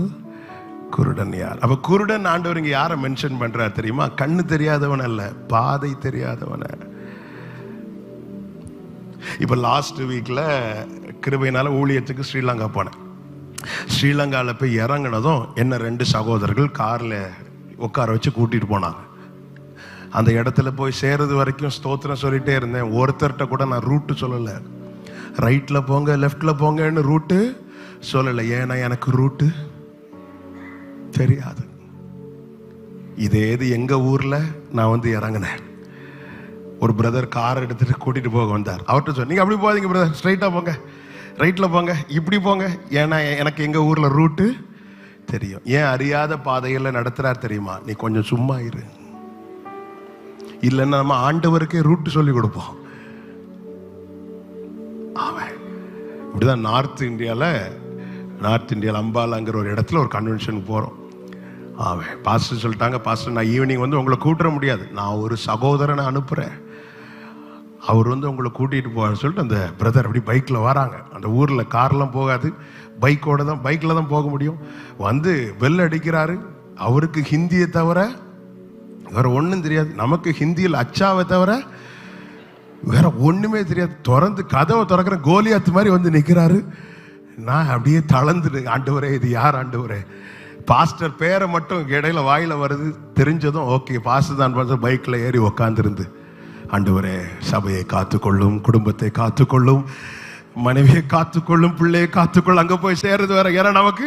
குருடன் யார்? அப்ப குருடன் ஆண்டவர் இங்க யாரை மென்ஷன் பண்றார் தெரியுமா? கண்ணு தெரியாதவன் அல்ல, பாதை தெரியாதவன. இப்ப லாஸ்ட் வீக்ல கிருபையினால ஊழியத்துக்கு ஸ்ரீலங்கா போனேன். ஸ்ரீலங்காவில் போய் இறங்கினதும் என்ன 2 சகோதரர்கள் காரில் உட்கார வச்சு கூட்டிட்டு போனாங்க. அந்த இடத்துல போய் சேருது வரைக்கும் ஸ்தோத்திரம் சொல்லிட்டே இருந்தேன். ஒருத்தர்கிட்ட கூட நான் ரூட்டு சொல்லலை. ரைட்டில் போங்க லெஃப்டில் போங்கன்னு ரூட்டு சொல்லலை. ஏன்னா எனக்கு ரூட்டு தெரியாது. இதே இது எங்கள் ஊரில் நான் வந்து இறங்கினேன். ஒரு பிரதர் கார் எடுத்துட்டு கூட்டிட்டு போக வந்தார். அவர்கிட்ட சொன்னீங்க அப்படி போகாதீங்க பிரதர், ஸ்ட்ரைட்டாக போங்க, ரைட்டில் போங்க, இப்படி போங்க, ஏன்னா எனக்கு எங்கள் ஊரில் ரூட்டு தெரியும். ஏன் அறியாத பாதையில் நடத்துறார் தெரியுமா? நீ கொஞ்சம் சும்மா இரு, இல்லைன்னா நம்ம ஆண்டவருக்கே ரூட்டு சொல்லி கொடுப்போம். அவன் இப்படிதான் நார்த் இந்தியாவில் அம்பாலாங்கிற ஒரு இடத்துல ஒரு கன்வென்ஷனுக்கு போகிறோம். அவன் பாஸ்டர் சொல்லிட்டாங்க, பாஸ்டர் நான் ஈவினிங் வந்து உங்களை கூப்பிட முடியாது, நான் ஒரு சகோதரனை அனுப்புகிறேன், அவர் வந்து உங்களை கூட்டிகிட்டு போவார் சொல்லிட்டு அந்த பிரதர் அப்படி பைக்கில் வராங்க. அந்த ஊரில் கார்லாம் போகாது, பைக்கில் தான் போக முடியும். வந்து பெல் அடிக்கிறாரு. அவருக்கு ஹிந்தியை தவிர வேற ஒன்றும் தெரியாது. நமக்கு ஹிந்தியில் அச்சாவை தவிர வேற ஒன்றுமே தெரியாது. கதவை திறக்கிற கோலியாத்து மாதிரி வந்து நிற்கிறாரு. நான் அப்படியே தளர்ந்துடு, ஆண்டவரே இது யார் ஆண்டவரே? பாஸ்டர் பேரை மட்டும் இடையில வாயில வருது. தெரிஞ்சதும் ஓகே பாஸ்டர் தான். பைக்கில் ஏறி உக்காந்துருந்து, ஆண்டவரே சபையை காத்துக்கொள்ளும், குடும்பத்தை காத்துக்கொள்ளும், மனைவியை காத்துக்கொள்ளும், பிள்ளையை காத்துக்கொள்ளும். அங்கே போய் சேர்றது வேற. ஏன்னா நமக்கு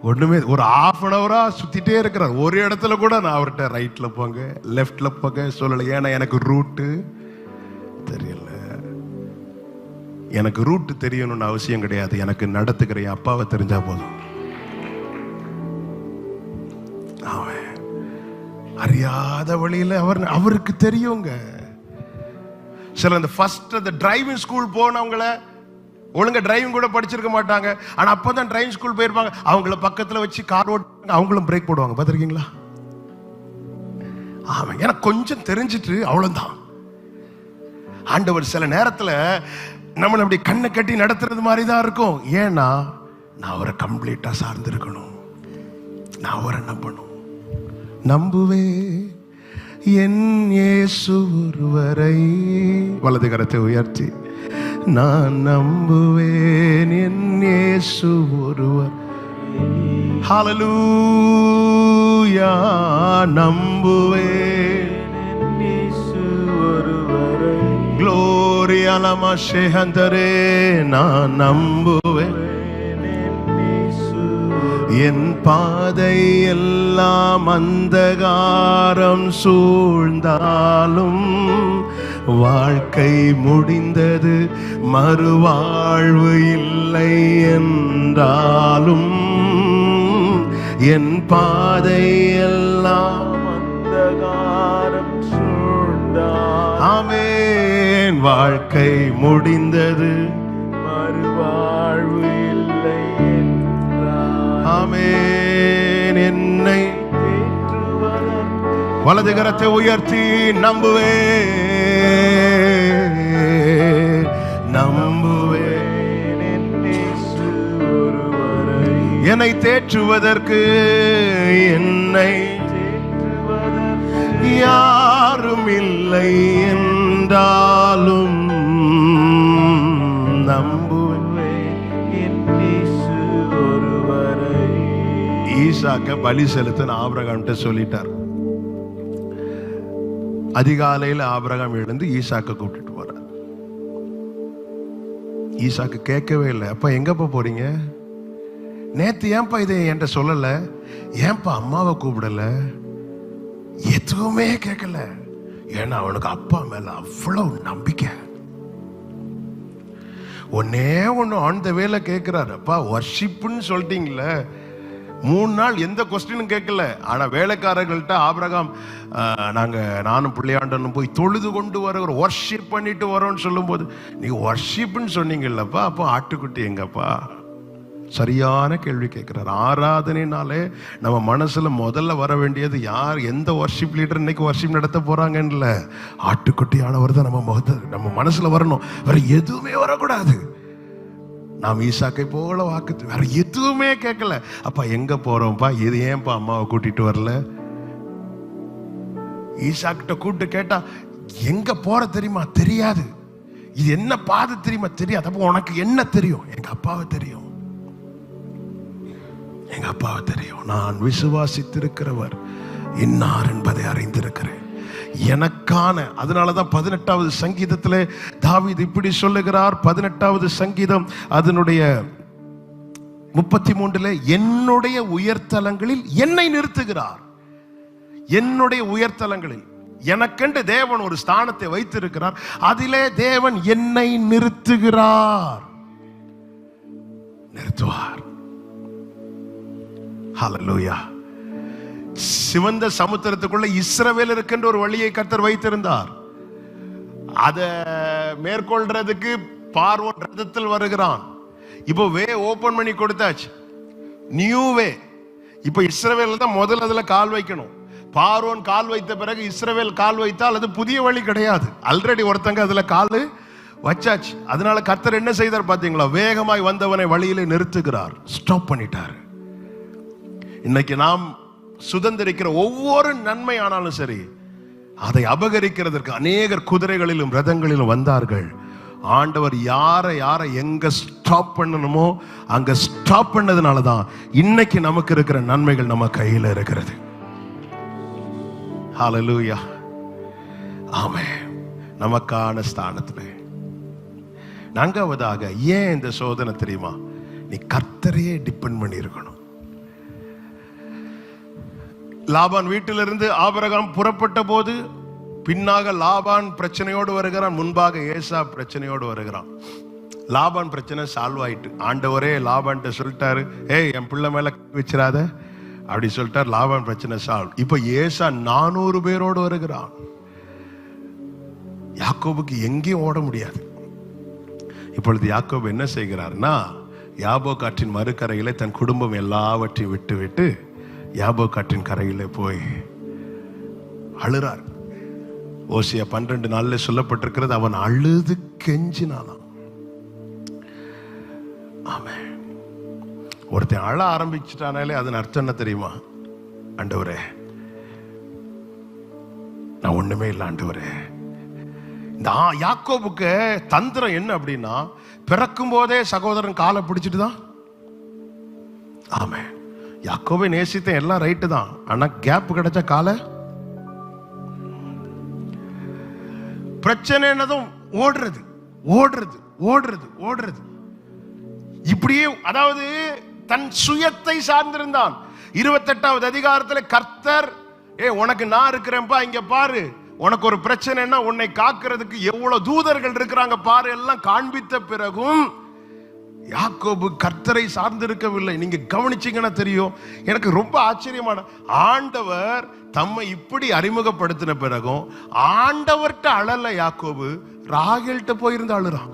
ஒன்றுமே, ஒரு ½ சுற்றிட்டே இருக்கிறார். ஒரு இடத்துல கூட நான் அவர்கிட்ட ரைட்டில் போங்க லெஃப்டில் போங்க சொல்லலை. ஏன்னா எனக்கு ரூட்டு தெரியல. எனக்கு ரூட்டு தெரியணும்னு அவசியம் கிடையாது. எனக்கு நடத்துக்கிற என் அப்பாவை தெரிஞ்சா போதும். அறியாத வழியில் அவருக்கு தெரியுங்க. சில இந்த ஃபர்ஸ்ட் அந்த டிரைவிங் ஸ்கூல் போனவங்கள ஒழுங்கா டிரைவிங் கூட படிச்சிருக்க மாட்டாங்க. ஆனா அப்பதான் டிரைவிங் ஸ்கூல் போயிருப்பாங்க. அவங்கள பக்கத்துல வச்சு கார் ஓட்டுவாங்க, அவங்களும் பிரேக் போடுவாங்க. பார்த்திருக்கீங்களா? ஆமா, எனக்கு கொஞ்சம் தெரிஞ்சிட்டு அவ்வளவுதான். ஆண்டவர் சில நேரத்துல நம்மளை அப்படி கண்ணை கட்டி நடத்துறது மாதிரி தான் இருக்கும். ஏன்னா நான் அவரை கம்ப்ளீட்டா சார்ந்திருக்கணும். நான் அவரை நம்பணும். நம்புவே என் இயேசு ஒருவரை. வலது கரத்தை உயர்த்தி, நான் நம்புவேன் என் இயேசு ஒருவர். ஹல்லேலூயா, நம்புவேன் Gloria la mashehandare, நான் நம்புவேன். என் பாதை எல்லாம் அந்தகாரம் சூழ்ந்தாலும், வாழ்க்கை முடிந்தது மறுவாழ்வு இல்லை என்றாலும், என் பாதை எல்லாம் அந்தகாரம் சூழ்ந்தாலும், ஆமென், வாழ்க்கை முடிந்தது மறுவாழ்வு இல்லை என்றாலும், ஆமென், என்னை வலது கரத்தை உயர்த்தி நம்புவேன், நம்புவேன் என்னை தேற்றுவதற்கு, என்னை யாரும் இல்லை என்றாலும் நம்புவேன் ஒருவரை. ஈசாக்க பலி செலுத்த ஆபிரகாம்கிட்ட சொல்லிட்டார். அதிகாலையில் ஆபிரகாம் எழுந்து ஈசாக்க கூப்பிட்டு போறார். ஈசாக்கு கேட்கவே இல்லை. அப்பா எங்கப்பா போறீங்க? நேத்து ஏன்பா இதை என்கிட்ட சொல்லல? ஏன்பா அம்மாவை கூப்பிடல? எதுவுமே கேட்கல. ஏன்னா அவனுக்கு அப்பா மேல அவ்வளவு நம்பிக்கை. ஒன்னே ஒண்ணு ஆன் த வேல கேட்கிறாரு. அப்பா வர்ஷிப்னு சொல்லிட்டீங்களே, 3 நாள் எந்த கொஸ்டினும் கேட்கல. ஆனா வேலைக்காரர்கள்ட்ட ஆபிரகாம், நானும் பிள்ளையாண்டனும் போய் தொழுது கொண்டு வர வர்ஷிப் பண்ணிட்டு வரோம்னு சொல்லும் போது, நீங்க வர்ஷிப்னு சொன்னீங்கல்லப்பா, அப்போ ஆட்டுக்குட்டி எங்கப்பா? சரியான கேள்வி கேட்கிறார். ஆராதனைனாலே நம்ம மனசுல முதல்ல வர வேண்டியது யார், எந்த வர்ஷிப் லீடர் இன்னைக்கு வர்ஷிப் நடத்த போறாங்கன்னு, ஆட்டுக்குட்டியானவர் தான் நம்ம மனசுல வரணும். வேற எதுவுமே வரக்கூடாது. நாம் ஈசாக்கை போல வாக்கு வேற எதுவுமே கேட்கல. அப்பா எங்க போறோம்ப்பா? இது ஏன்பா அம்மாவை கூட்டிட்டு வரல? ஈசாக்கிட்ட கூப்பிட்டு கேட்டா, எங்க போற தெரியுமா? தெரியாது. இது என்ன பாதை தெரியுமா? தெரியாது. அப்ப உனக்கு என்ன தெரியும்? எங்க அப்பாவை தெரியும், எங்க அப்பாவை தெரியும். நான் விசுவாசித்திருக்கிறவர் இன்னார் என்பதை அறிந்திருக்கிறேன். எனக்கான, அதனாலதான் 18வது சங்கீதத்திலே தாவீது இப்படி சொல்லுகிறார். 18வது சங்கீதம் அதனுடைய 33 என்னுடைய உயர்தலங்களில் என்னை நிறுத்துகிறார். என்னுடைய உயர்தலங்களில் எனக்கென்று தேவன் ஒரு ஸ்தானத்தை வைத்திருக்கிறார். அதிலே தேவன் என்னை நிறுத்துகிறார், நிறுத்துவார். ஹல்லேலூயா. சிவந்த சமுத்திரத்துக்குள்ள இஸ்ரவேல் இருக்கின்ற ஒரு வழியை கர்த்தர் வைத்திருந்தார். அதை மேற்கொள்றதுக்கு பார்வோன் ரதத்தில் வருகிறான். இப்போ வே ஓபன் பண்ணி கொடுத்தாச்சு, நியூ வே. இப்போ இஸ்ரவேல் தான் முதல்ல அதுல கால் வைக்கணும். பார்வோன் கால் வைத்த பிறகு இஸ்ரவேல் கால் வைத்தால் அது புதிய வழி கிடையாது. ஆல்ரெடி ஒருத்தங்க அதுல கால் வச்சாச்சு. அதனால கர்த்தர் என்ன செய்தார் பாத்தீங்களா? வேகமாய் வந்தவனை வழியிலே நிறுத்துகிறார், ஸ்டாப் பண்ணிட்டார். இன்னைக்கு நாம் சுதந்திரிக்கிற ஒவ்வொரு நன்மை ஆனாலும் சரி, அதை அபகரிக்கிறதற்கு அநேகர் குதிரைகளிலும் ரதங்களிலும் வந்தார்கள். ஆண்டவர் யாரை எங்க ஸ்டாப் பண்ணணுமோ அங்க ஸ்டாப் பண்ணதுனாலதான் இன்னைக்கு நமக்கு இருக்கிற நன்மைகள் நம்ம கையில இருக்கிறது. ஹல்லேலூயா, ஆமென். நமக்கான ஸ்தானத்திலே. 4வதாக ஏன் இந்த சோதனை தெரியுமா? நீ கர்த்தரையே டிபெண்ட் பண்ணி இருக்கணும். லாபான் வீட்டிலிருந்து ஆபிரகாம் புறப்பட்ட போது பின்னாக லாபான் பிரச்சனையோடு வருகிறான், முன்பாக ஏசா பிரச்சனையோடு வருகிறான். லாபான் பிரச்சனை சால்வ் ஆயிட்டு ஆண்டவரே லாபான்ட்ட சொல்லிட்டாரு, ஏய் என் பிள்ளை மேல வச்சிடாத அப்படி சொல்லிட்டார். லாபான் பிரச்சனை சால்வ். இப்ப ஏசா 400 பேரோடு வருகிறான். யாக்கோபுக்கு எங்கேயும் ஓட முடியாது. இப்பொழுது யாக்கோபு என்ன செய்கிறார்னா, யாபோக் ஆற்றின் மறுக்கரையிலே தன் குடும்பம் எல்லாவற்றையும் விட்டு விட்டு யாபோக் ஆற்றின் கரையிலே போய் அழுறார். ஓசியா 12:4 சொல்லப்பட்டிருக்கிறது, அவன் அழுது கெஞ்சினானாம். ஆமென். ஒருத்தன் அழ ஆரம்பிச்சுட்டானாலே அதன் அர்த்தம் என்ன தெரியுமா? ஆண்டவரே நான் ஒண்ணுமே இல்லை ஆண்டவரே. இந்த யாக்கோபுக்கு தந்திரம் என்ன அப்படின்னா, பிறக்கும் போதே சகோதரன் காலை பிடிச்சிட்டு தான். ஆமே, யாக்கோபை நேசித்த எல்லாம் ரைட்டு தான், ஆனா கேப் கிடைச்ச காலை பிரச்சனை என்னதும் ஓடுறது ஓடுறது ஓடுறது ஓடுறது இப்படியே. அதாவது தன் சுயத்தை சார்ந்திருந்தான். 28வது அதிகாரத்தில் கர்த்தர், உனக்கு நான் இருக்கிறேன்ப்பா, இங்க பாரு, உனக்கு ஒரு பிரச்சனைன்னா உன்னை காக்கிறதுக்கு எவ்வளவு தூதர்கள் இருக்கிறாங்க பாரு, எல்லாம் காண்பித்த பிறகும் யாக்கோபு கர்த்தரை சார்ந்திருக்கவில்லை. நீங்க கவனிச்சீங்கன்னா தெரியும். எனக்கு ரொம்ப ஆச்சரியமான, ஆண்டவர் தம்மை இப்படி அறிமுகப்படுத்தின பிறகும் ஆண்டவர்கிட்ட அழல யாக்கோபு, ராகேல்கிட்ட போயிருந்து அழுறான்.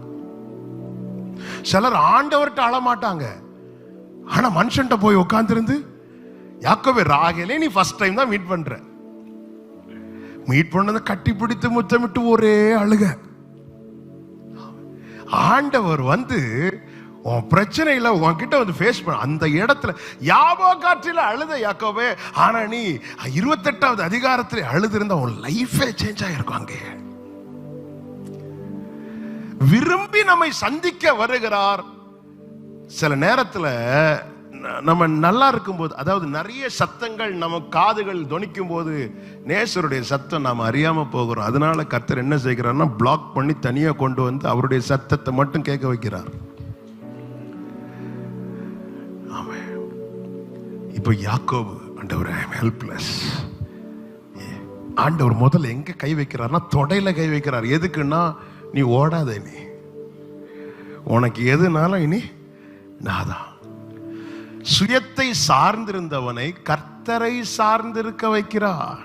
சிலர் ஆண்டவர்கிட்ட அழ மாட்டாங்க, ஆனா மனுஷன்ட்ட போய் உட்கார்ந்திருந்து, யாக்கோபே ராகேலே நீ ஃபர்ஸ்ட் டைம் தான் மீட் பண்ற, மீட் பண்ணதை கட்டி பிடித்து முத்தமிட்டு ஒரே அழுக. ஆண்டவர் வந்து உன் பிரச்சனையில உன்கிட்ட வந்து ஃபேஸ் பண்ண அந்த இடத்துல யாபோகாற்றில அழுத யாக்கோபே, ஆனா நீ 28வது அதிகாரத்தில் அழுது இருந்தா உன் லைஃபே சேஞ்ச் ஆயிருக்கும். அங்கே விரும்பி நம்மை சந்திக்க வருகிறார். சில நேரத்துல நம்ம நல்லா இருக்கும்போது, அதாவது நிறைய சத்தங்கள் நம்ம காதுகள் தொனிக்கும் போது நேசருடைய சத்தம் நாம அறியாம போகிறோம். அதனால கர்த்தர் என்ன செய்கிறார்னா, பிளாக் பண்ணி தனியா கொண்டு வந்து அவருடைய சத்தத்தை மட்டும் கேட்க வைக்கிறார். இப்ப யாக்கோபு, ஆண்டவர் ஐ அம் ஹெல்ப்லெஸ். ஆண்டவர் முதல்ல எங்க கை வைக்கிறார்னா, தொடையில கை வைக்கிறார். எதுக்குன்னா, நீ ஓடாத, நீ உனக்கு எதுனாலும் இனி நாதான். சுயத்தை சார்ந்திருந்தவனை கர்த்தரை சார்ந்திருக்க வைக்கிறார்.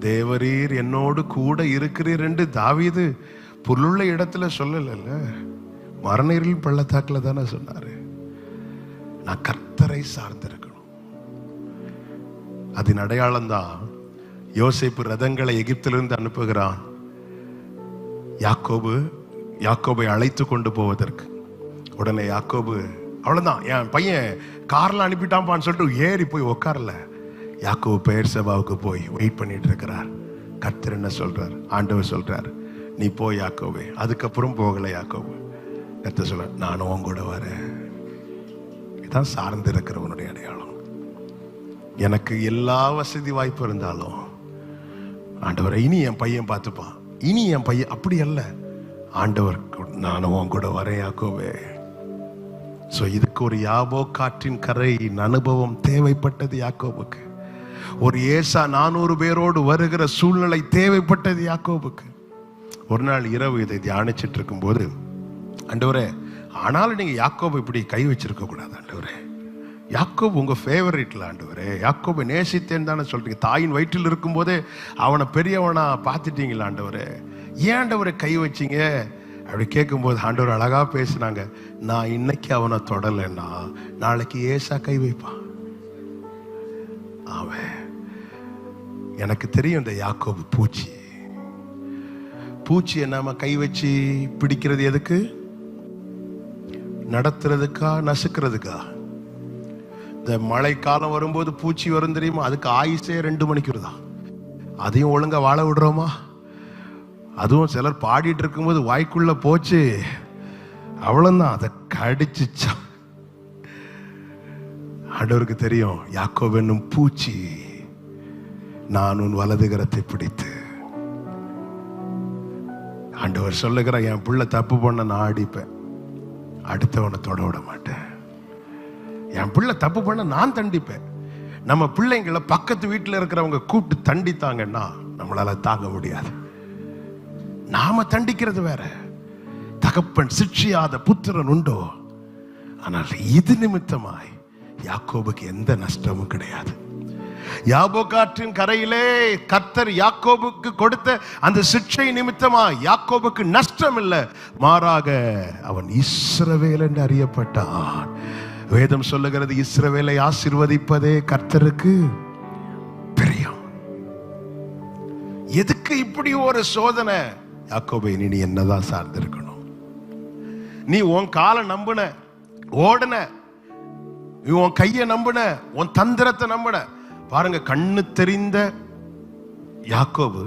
தேவரீர் என்னோடு கூட இருக்கிறீர் என்று தாவீது புல்லுள்ள இடத்துல சொல்லல, மரணீரில் பள்ளத்தாக்குல தானே சொன்னாரு. நான் கர்த்தரை சார்ந்திருக்கணும். அதன் அடையாளம் தான் யோசேப்பு ரதங்களை எகிப்திலிருந்து அனுப்புகிறான் யாக்கோபை அழைத்து கொண்டு போவதற்கு. உடனே யாக்கோபு, அவ்வளவுதான், என் பையன் கார்ல அனுப்பிட்டான்பான்னு சொல்லிட்டு ஏறி போய் உட்காரல. யாக்கோபு பெயர்சபாவுக்கு போய் வெயிட் பண்ணிட்டு இருக்கிறார். கர்த்தர் என்ன சொல்றார்? ஆண்டவர் சொல்றார், நீ போய் யாக்கோபே. அதுக்கப்புறம் போகல யாக்கோபு. கர்த்தர் சொல்ற, நானும் உன் கூட வரேன். இதான் சார்ந்து இருக்கிறவனுடைய அடையாளம். எனக்கு எல்லா வசதி வாய்ப்பு இருந்தாலும் ஆண்டவரை, இனி என் பையன் பார்த்துப்பான், இனி என் பையன், அப்படி அல்ல. ஆண்டவர், நானும் உன் கூட வரேன் யாக்கோபே. சோ இதுக்கு ஒரு யாபோகாற்றின் கரையின் அனுபவம் தேவைப்பட்டது யாக்கோபுக்கு. ஒரு ஏசா 400 பேரோடு வருகிற சூழ்நிலை தேவைப்பட்டது யாக்கோபுக்கு. ஒரு நாள் இரவு இதை தியானிச்சிட்டு இருக்கும் போது, ஆண்டவரே, ஆனாலும் நீங்க யாக்கோபு இப்படி கை வச்சிருக்க கூடாது ஆண்டவரே. யாக்கோபு உங்க ஃபேவரட்ல ஆண்டவரே. யாக்கோபை நேசித்தேன்னு தானே சொல்றீங்க. தாயின் வயிற்றில் இருக்கும் போதே அவனை பெரியவனா பார்த்துட்டீங்களா ஆண்டவரே, ஏன் ஆண்டவரை கை வச்சீங்க அப்படி கேட்கும்போது ஆண்டவர் அழகா பேசினாங்க. நான் இன்னைக்கு அவனை தொடலைன்னா நாளைக்கு ஏசா கை வைப்பான். அவன் எனக்கு தெரியும், இந்த யாக்கோபு பூச்சியை நாம கை வச்சு பிடிக்கிறது எதுக்கு? நடத்துறதுக்கா, நசுக்கிறதுக்கா? இந்த மழை காலம் வரும்போது பூச்சி வரும் தெரியுமா, அதுக்கு ஆயுசே 2 மணிக்கூர் தான். அதையும் ஒழுங்கா வாழ விடுறோமா? அதுவும் சிலர் பாடிட்டு இருக்கும்போது வாய்க்குள்ள போச்சு, அவ்வளவுதான், அதை கடிச்சுச்சா. ஆண்டவருக்கு தெரியும், யாக்கோபு என்னும் பூச்சி நான் உன் வலதுகரத்தை பிடித்து. ஆண்டவர் சொல்லுகிற, என் பிள்ளை தப்பு பண்ண நான் அடிப்பேன், அடுத்தவனை தொட விட மாட்டேன். என் பிள்ளை தப்பு பண்ண நான் தண்டிப்பேன். நம்ம பிள்ளைங்களை பக்கத்து வீட்டில் இருக்கிறவங்க கூப்பிட்டு தண்டித்தாங்கன்னா நம்மளால தாங்க முடியாது. நாம தண்டிக்கிறது வேற. தகப்பன் சிட்சியாத புத்திரன் உண்டோ? ஆனால் இது நிமித்தமாய் யாக்கோபுக்கு எந்த நஷ்டமும் கிடையாது. யாபோகாற்றின் கரையிலே கர்த்தர் யாக்கோபுக்கு கொடுத்த அந்த சிட்சை நிமித்தமாய் யாக்கோபுக்கு நஷ்டம் இல்லை, மாறாக அவன் இஸ்ரவேல் என்று அறியப்பட்டான். வேதம் சொல்லுகிறது, இஸ்ரவேலை ஆசீர்வதிப்பதே கர்த்தருக்கு பிரியம். எதுக்கு இப்படி ஒரு சோதனை? யாக்கோபை, நீ என்னதான் சார்ந்திருக்கணும்? நீ உன் காலை நம்புன, ஓடுன, உன் கையை நம்புன, உன் தந்திரத்தை நம்புன. பாருங்க, கண்ணு தெரிந்த யாக்கோபு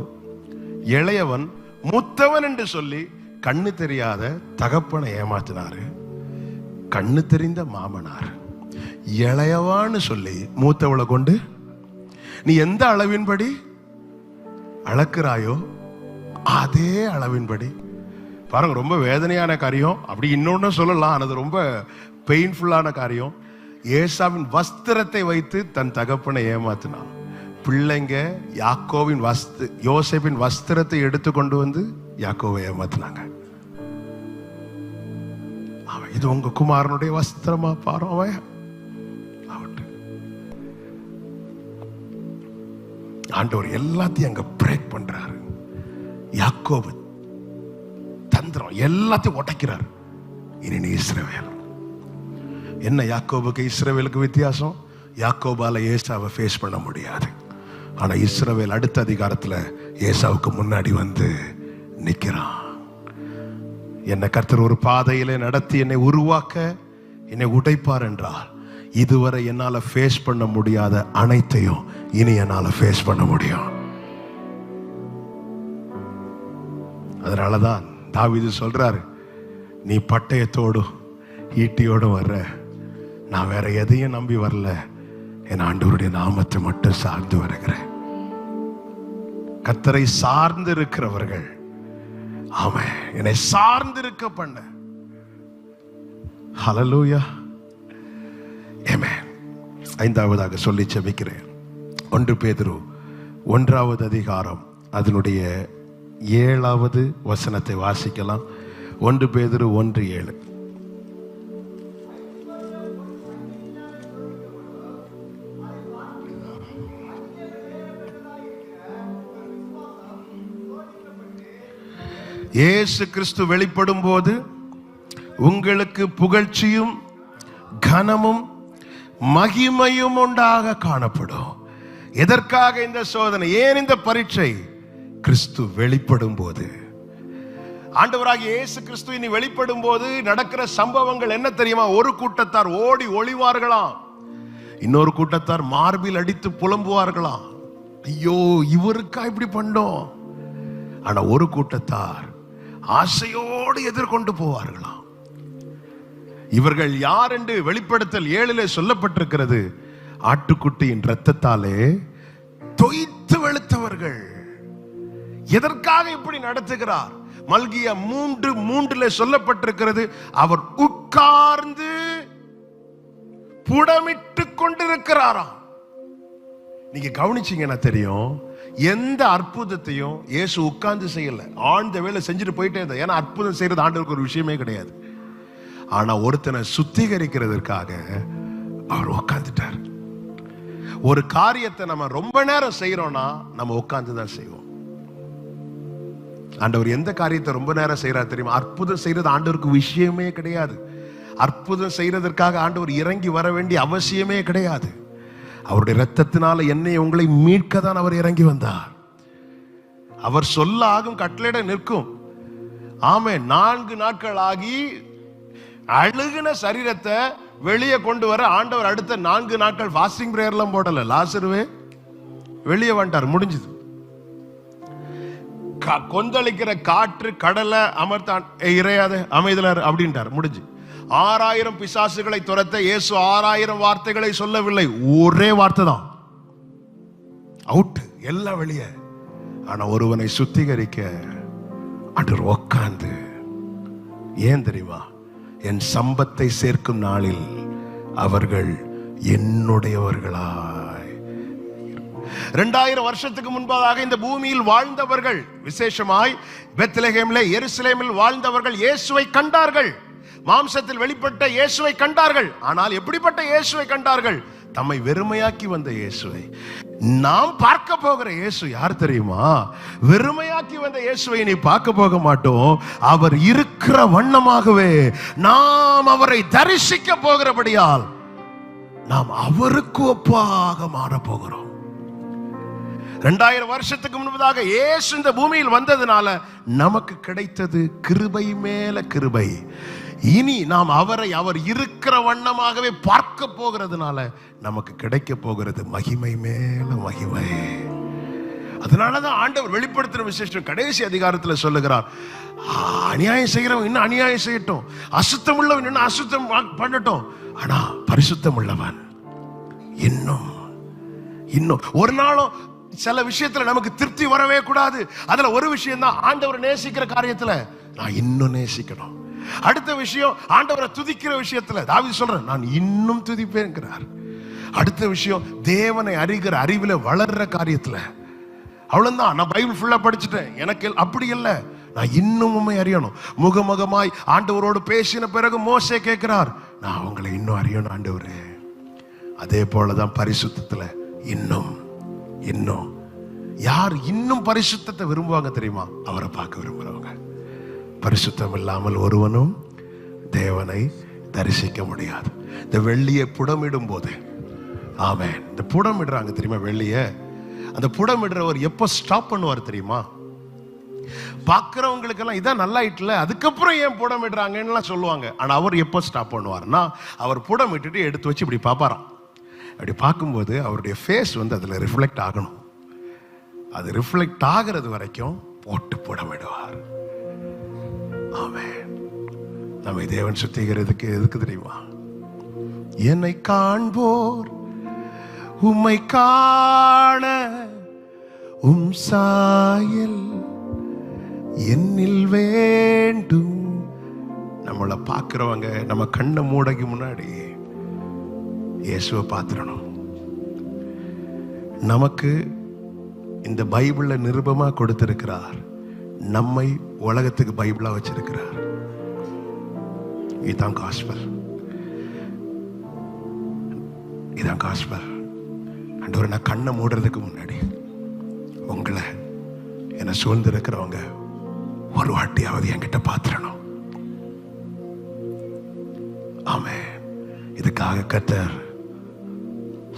இளையவன் மூத்தவன் என்று சொல்லி கண்ணு தெரியாத தகப்பனை ஏமாத்தினாரு. கண்ணு தெரிந்த மாமனார் இளையவான்னு சொல்லி மூத்தவளை கொண்டு நீ எந்த அளவின்படி அளக்கிறாயோ அதே அளவின்படி. பாருங்க, ரொம்ப வேதனையான காரியம். அப்படி இன்னொன்னு சொல்லலாம், அது ரொம்ப பெயின்ஃபுல்லான காரியம். ஏசாவின் வஸ்திரத்தை வைத்து தன் தகப்பனை ஏமாத்தினான். பிள்ளைங்க யோசேப்பின் வஸ்திரத்தை எடுத்து கொண்டு வந்து யாக்கோவை ஏமாத்தினாங்க. அவன், இது உங்க குமாரனுடைய வஸ்திரமா பாரு. அவன் ஆண்டவர் எல்லாத்தையும் அங்க பிரேக் பண்றாரு. யாக்கோபு தந்திரம் எல்லாத்தையும் உடைக்கிறார். இனி நீ இஸ்ரவேல். என்ன யாக்கோபுக்கு இஸ்ரவேலுக்கு வித்தியாசம்? யாக்கோபால ஏசாவை ஃபேஸ் பண்ண முடியாது. ஆனா இஸ்ரவேல் அடுத்த அதிகாரத்துல ஏசாவுக்கு முன்னாடி வந்து நிக்கிறான். என்னை கர்த்தர் ஒரு பாதையில நடத்தி என்னை உருவாக்க என்னை உடைப்பார் என்றால், இதுவரை என்னால ஃபேஸ் பண்ண முடியாத அனைத்தையும் இனி என்னால ஃபேஸ் பண்ண முடியும். அதனாலதான் தாவீது சொல்றாரு, நீ பட்டயத்தோடும் ஈட்டியோடும் வர்ற, நான் வேற எதையும் நம்பி வரல, என் ஆண்டவருடைய நாமத்தை மட்டும் சார்ந்து வருகிறேன். கர்த்தரை சார்ந்து இருக்கிறவர்கள், ஆமென், என்னை சார்ந்து இருக்க பண்ண. ஹல்லேலூயா, ஆமென். ஐந்தாவதாக சொல்லி செபிக்கிறேன். 1 பேதுரு 1வது அதிகாரம் அதனுடைய 7வது வசனத்தை வாசிக்கலாம். 1 பேதுரு 1:7. இயேசு கிறிஸ்து வெளிப்படும் போது உங்களுக்கு புகழ்ச்சியும் கனமும் மகிமையும் உண்டாக காணப்படும். எதற்காக இந்த சோதனை? ஏன் இந்த பரீட்சை? கிறிஸ்து வெளிப்படும் போது, ஆண்டவராகிய இயேசு கிறிஸ்து இனி வெளிப்படும் போது நடக்கிற சம்பவங்கள் என்ன தெரியுமா? ஒரு கூட்டத்தார் ஓடி ஒளிவார்களாம், இன்னொரு கூட்டத்தார் மார்பில் அடித்து புலம்புவார்களாம், ஐயோ இவருக்கா இப்படி பண்ணோம். ஆனா ஒரு கூட்டத்தார் ஆசையோடு எதிர்கொண்டு போவார்களாம். இவர்கள் யார் என்று வெளிப்படுத்தல் 7 சொல்லப்பட்டிருக்கிறது. ஆட்டுக்குட்டியின் இரத்தத்தாலே தொய்த்து வெளுத்தவர்கள். எதற்காக இப்படி நடத்துகிறார்? மல்கியா 3:3 சொல்லப்பட்டிருக்கிறது, அவர் உட்கார்ந்து புடமிட்டு கொண்டிருக்கிறாராம். நீங்க கவனிச்சீங்கன்னா தெரியும், எந்த அற்புதத்தையும் இயேசு உட்கார்ந்து செய்யல, ஆழ்ந்த வேலை செஞ்சுட்டு போயிட்டே இருந்தார். ஏன்னா அற்புதம் செய்யறது ஆண்டவருக்கு ஒரு விஷயமே கிடையாது. ஆனா ஒருத்தனை சுத்திகரிக்கிறதுக்காக அவர் உட்கார்ந்துட்டார். ஒரு காரியத்தை நம்ம ரொம்ப நேரம் செய்யறோம்னா நம்ம உட்கார்ந்து தான் செய்வோம். ஆண்டவர் எந்த காரியத்தை ரொம்ப நேரம் செய்யறாரு தெரியுமா? அற்புதம் செய்யறது ஆண்டவருக்கு விஷயமே கிடையாது. அற்புதம் செய்யறதற்காக ஆண்டவர் இறங்கி வர வேண்டிய அவசியமே கிடையாது. அவருடைய இரத்தத்தினால என்னை உங்களை மீட்க தான் அவர் இறங்கி வந்தார். அவர் சொல்ல ஆகும், கட்டளையிட நிற்கும். ஆமே, 4 நாட்கள் ஆகி அழுகின சரீரத்தை வெளியே கொண்டு வர ஆண்டவர் அடுத்த 4 நாட்கள் ஃபாஸ்டிங் பிரேயர் எல்லாம் போடல. லாசருவே வெளியே வந்துட்டார், முடிஞ்சது. கொந்தளிக்கிற காற்று கடலை அமர்த்தான், இறையாத அமைதலர் அப்படின்ட்டார், முடிஞ்சு. 6000 பிசாசுகளை துரத்த இயேசு 6000 வார்த்தைகளை சொல்லவில்லை, ஒரே வார்த்தை தான், அவுட், எல்லாம் வெளியே. ஆனா ஒருவனை சுத்திகரிக்க ஆண்டவர் உட்கார்ந்து, ஏன் தெரியுமா? என் சம்பத்தை சேர்க்கும் நாளில் அவர்கள் என்னுடையவர்களாய். 2000 வருஷத்துக்கு முன்பதாக இந்த பூமியில் வாழ்ந்தவர்கள், விசேஷமாய் பெத்லகேமிலே எருசலேமில் வாழ்ந்தவர்கள் இயேசுவை கண்டார்கள். மாம்சத்தில் வெளிப்பட்ட இயேசுவை கண்டார்கள். ஆனால் எப்படிப்பட்ட இயேசுவை கண்டார்கள்? தம்மை வெறுமையாக்கி வந்த இயேசுவை. நாம் பார்க்க போகிற இயேசு யார் தெரியுமா? வெறுமையாக்கி வந்த இயேசுவை நீ பார்க்க போக மாட்டோம். அவர் இருக்கிற வண்ணமாகவே நாம் அவரை தரிசிக்க போகிறபடியால் நாம் அவருக்கு ஒப்பாக மாற போகிறோம். 2000 வருஷத்துக்கு முன்பதாக இயேசு இந்த பூமியில் வந்ததுனால நமக்கு கிடைத்தது கிருபை மேல கிருபை. இனி நாம் அவரை அவர் இருக்கிற வண்ணமாகவே பார்க்க போகிறதுனால நமக்கு கிடைக்க போகிறது மகிமை மேல மகிமை. அதனாலதான் ஆண்டவர் வெளிப்படுத்துற விசேஷம் கடைசி அதிகாரத்துல சொல்லுகிறார், அநியாயம் செய்கிறவன் இன்னும் அநியாயம் செய்யட்டும், அசுத்தம் உள்ளவன் இன்னும் அசுத்தம் பண்ணட்டும், ஆனா பரிசுத்தம் உள்ளவன் இன்னும் இன்னும் ஒரு நாளும் சில விஷயத்துல நமக்கு திருப்தி வரவே கூடாது. அதுல ஒரு விஷயம் தான், ஆண்டவரை நேசிக்கிற காரியத்துல நான் இன்னும் நேசிக்கணும். அடுத்த விஷயம், ஆண்டவரை துதிக்கிற விஷயத்துல தாவீது சொல்றேன், நான் இன்னும் துதிப்பேன்கிறார். அடுத்த விஷயம், தேவனை அறிகிற அறிவில வளர்ற காரியத்துல அவ்வளவுதான். நான் பைபிள் ஃபுல்லா படிச்சுட்டேன், எனக்கு அப்படி இல்லை, நான் இன்னும் உண்மை அறியணும். முகமுகமாய் ஆண்டவரோடு பேசின பிறகு மோசே கேட்கிறார், நான் உங்களை இன்னும் அறியணும் ஆண்டவரே. அதே போலதான் பரிசுத்தத்துல இன்னும் இன்னும். யார் இன்னும் பரிசுத்தத்தை விரும்புவாங்க தெரியுமா? அவரை பார்க்க விரும்புறவங்க. பரிசுத்தம் இல்லாமல் ஒருவனும் தேவனை தரிசிக்க முடியாது. இந்த வெள்ளியை புடமிடும் போது, ஆமென், இந்த புடமிடுறாங்க தெரியுமா வெள்ளிய, அந்த புடமிடுறவர் எப்போ ஸ்டாப் பண்ணுவார் தெரியுமா? பார்க்கிறவங்களுக்கு எல்லாம் இதான் நல்லா இட்ல, அதுக்கப்புறம் ஏன் புடமிடுறாங்கன்னு சொல்லுவாங்க. ஆனா அவர் எப்போ ஸ்டாப் பண்ணுவார்னா, அவர் புடமிட்டுட்டு எடுத்து வச்சு இப்படி பார்ப்பாராம். அப்படி பார்க்கும்போது அவருடைய ஃபேஸ் அதுல ரிஃப்ளெக்ட் ஆகணும். அது ரிஃப்ளெக்ட் ஆகிறது வரைக்கும் போட்டு புடமிடுவார். ஆமென். நம்மை தேவன் சுத்திகிறதுக்கு எதுக்கு தெரியுமா? என்னை காண்போர் உம்மை காண உம் சாயல் என்னில் வேண்டும். நம்மளை பார்க்கிறவங்க நம்ம கண்ணை மூடக்கு முன்னாடி இயேசுவை பார்த்துடணும். நமக்கு இந்த பைபிள்ல நிருபமா கொடுத்திருக்கிறார், நம்மை உலகத்துக்கு பைபிளா வச்சிருக்கிறார். இதுதான் காஸ்பல், இதுதான் காஸ்பல். ஆண்டவரே, நான் கண்ணை மூடுறதுக்கு முன்னாடி உங்களை என்னை சூழ்ந்து இருக்கிறவங்க ஒரு வாட்டியாவது என்கிட்ட பார்த்துடணும். ஆமென். இதுக்காக கர்த்தர்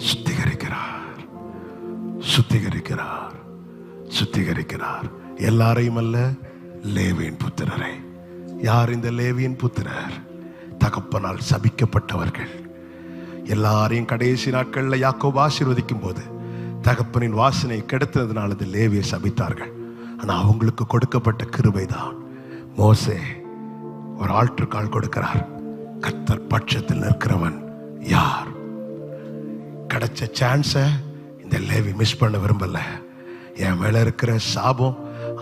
சுத்திகரிக்கிறார், சுத்திகரிக்கிறார், சுத்திகரிக்கிறார். எல்லாரையும் அல்ல, லேவியின் புத்திரரை. யார் இந்த லேவியின் புத்திரர்? தகப்பனால் சபிக்கப்பட்டவர்கள். எல்லாரையும் கடைசி நாட்கள்ல யாக்கோபு ஆசீர்வதிக்கும் போது தகப்பனின் வாசனை கெடுத்ததுனால இந்த லேவியை சபித்தார்கள். ஆனா அவங்களுக்கு கொடுக்கப்பட்ட கிருபைதான். மோசே ஒரு ஆல்டர் கால் கொடுக்கிறார், கர்த்தர் பட்சத்தில் நிற்கிறவன் யார்? கிடைச்ச சான்ஸ இந்த லேவி மிஸ் பண்ண விரும்பல. என் மேல இருக்கிற சாபம்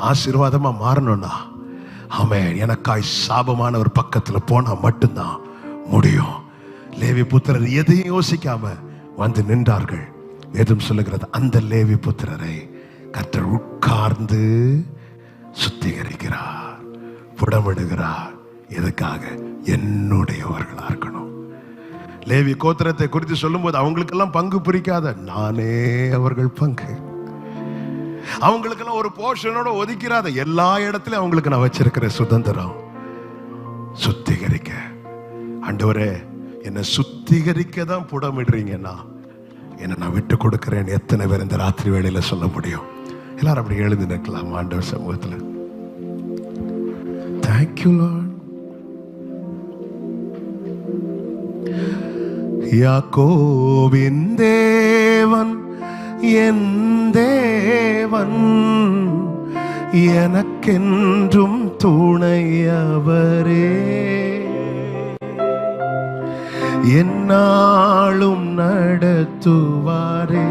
ஆசீர்வாதமா மாறணும்னா, அவன் எனக்காய் சாபமான ஒரு பக்கத்துல போனா மட்டும்தான் முடியும். லேவி புத்திரர் எதையும் யோசிக்காம வந்து நின்றார்கள். வேதம் சொல்லுகிறது, அந்த லேவி புத்திரரை கர்த்தர் உட்கார்ந்து சுத்திகரிக்கிறார், புடமிடுகிறார். எதுக்காக? என்னுடையவர்களா இருக்கணும். லேவி கோத்திரத்தை குறித்து சொல்லும் போது அவங்களுக்கெல்லாம் பங்கு பிரிக்காத, நானே அவர்கள் பங்கு. அவங்களுக்கெல்லாம் ஒரு போர்ஷனோட ஒதுக்கிறாத, எல்லா இடத்துலயும் அவங்களுக்கு நான் வச்சிருக்கிற சுதந்திரம். சுத்திகரிக்க, ஆண்டவரே என்னை சுத்திகரிக்க தான் புடமிடுறீங்கன்னா என்ன நான் விட்டு கொடுக்கிறேன். எத்தனை பேர் இந்த ராத்திரி வேளையில சொல்ல முடியும்? எல்லாரும் அப்படி எழுதி நிற்கலாம் ஆண்டவர் சமூகத்துல. Thank you Lord. யாக்கோபின் தேவன் என் தேவன், எனக்கென்றும் துணையவரே, என்னாலும் நடத்துவாரே.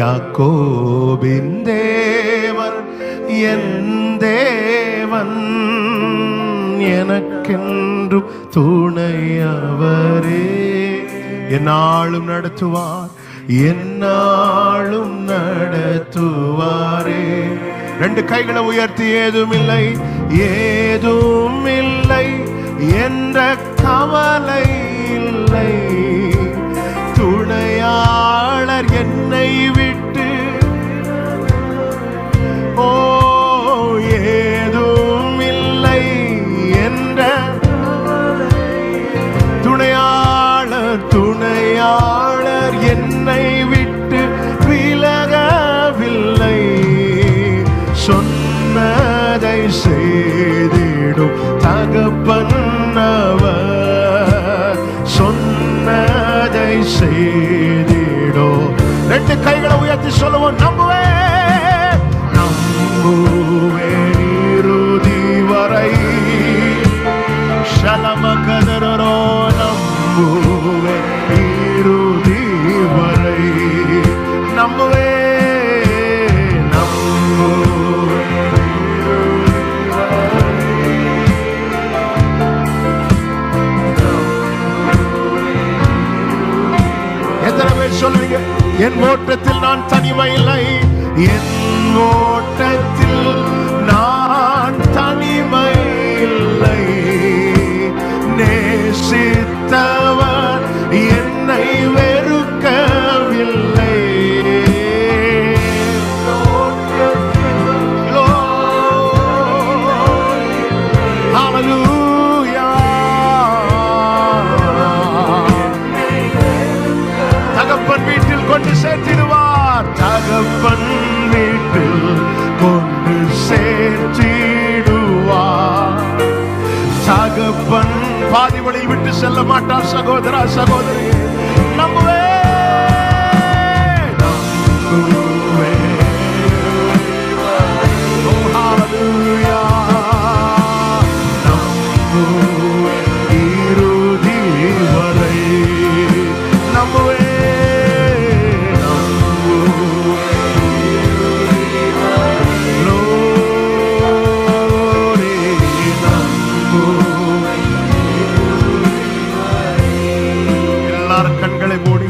யாக்கோபின் தேவன் என் தேவன், எனக்கென்றும் துணையவரே, என்னாலும் நடத்துவார், என்னாலும் நடத்துவாரே. ரெண்டு கைகளை உயர்த்தி, ஏதும் இல்லை ஏதும் இல்லை என்ற கவலை இல்லை, துணையாளர் என்னை விட்டு, ஓ ஏதும் இல்லை என்ற துணையாளர் என்னை விட்டு விலகவில்லை, சொன்னதை செய்து செய்திடோ. ரெண்டு கைகளை உயர்த்தி சொல்லுவோம், நம்புவேன் நம்புவேன் இறுதி வரை. ஷலமகதரோ நம்புவேன் இறுதி வரை. நம்புவேன் நம்புவேன். எத்தனை பேர் சொல்லுவீங்க, என் ஓட்டத்தில் நான் தனிமை இல்லை, என் ஓட்டத்தில் நான் தனிமை இல்லை, நேசித்தவர் என்னை வெறுக்கவில்லை. ஹல்லேலூயா. தகப்பன் வீட்டில் கொண்டு சேர்த்திடுவார், தகப்பன் வீட்டில் கொண்டு சேர்த்திடுவார். தகப்பன் பாதி வழியில் விட்டு செல்ல மாட்டார். சகோதரா சகோதரி, நம்புவேன் நம்புவேன். ஓ ஹல்லேலூயா. நம்புவேன் இறுதி வரை. நம்புவேன் கண்களை மூடி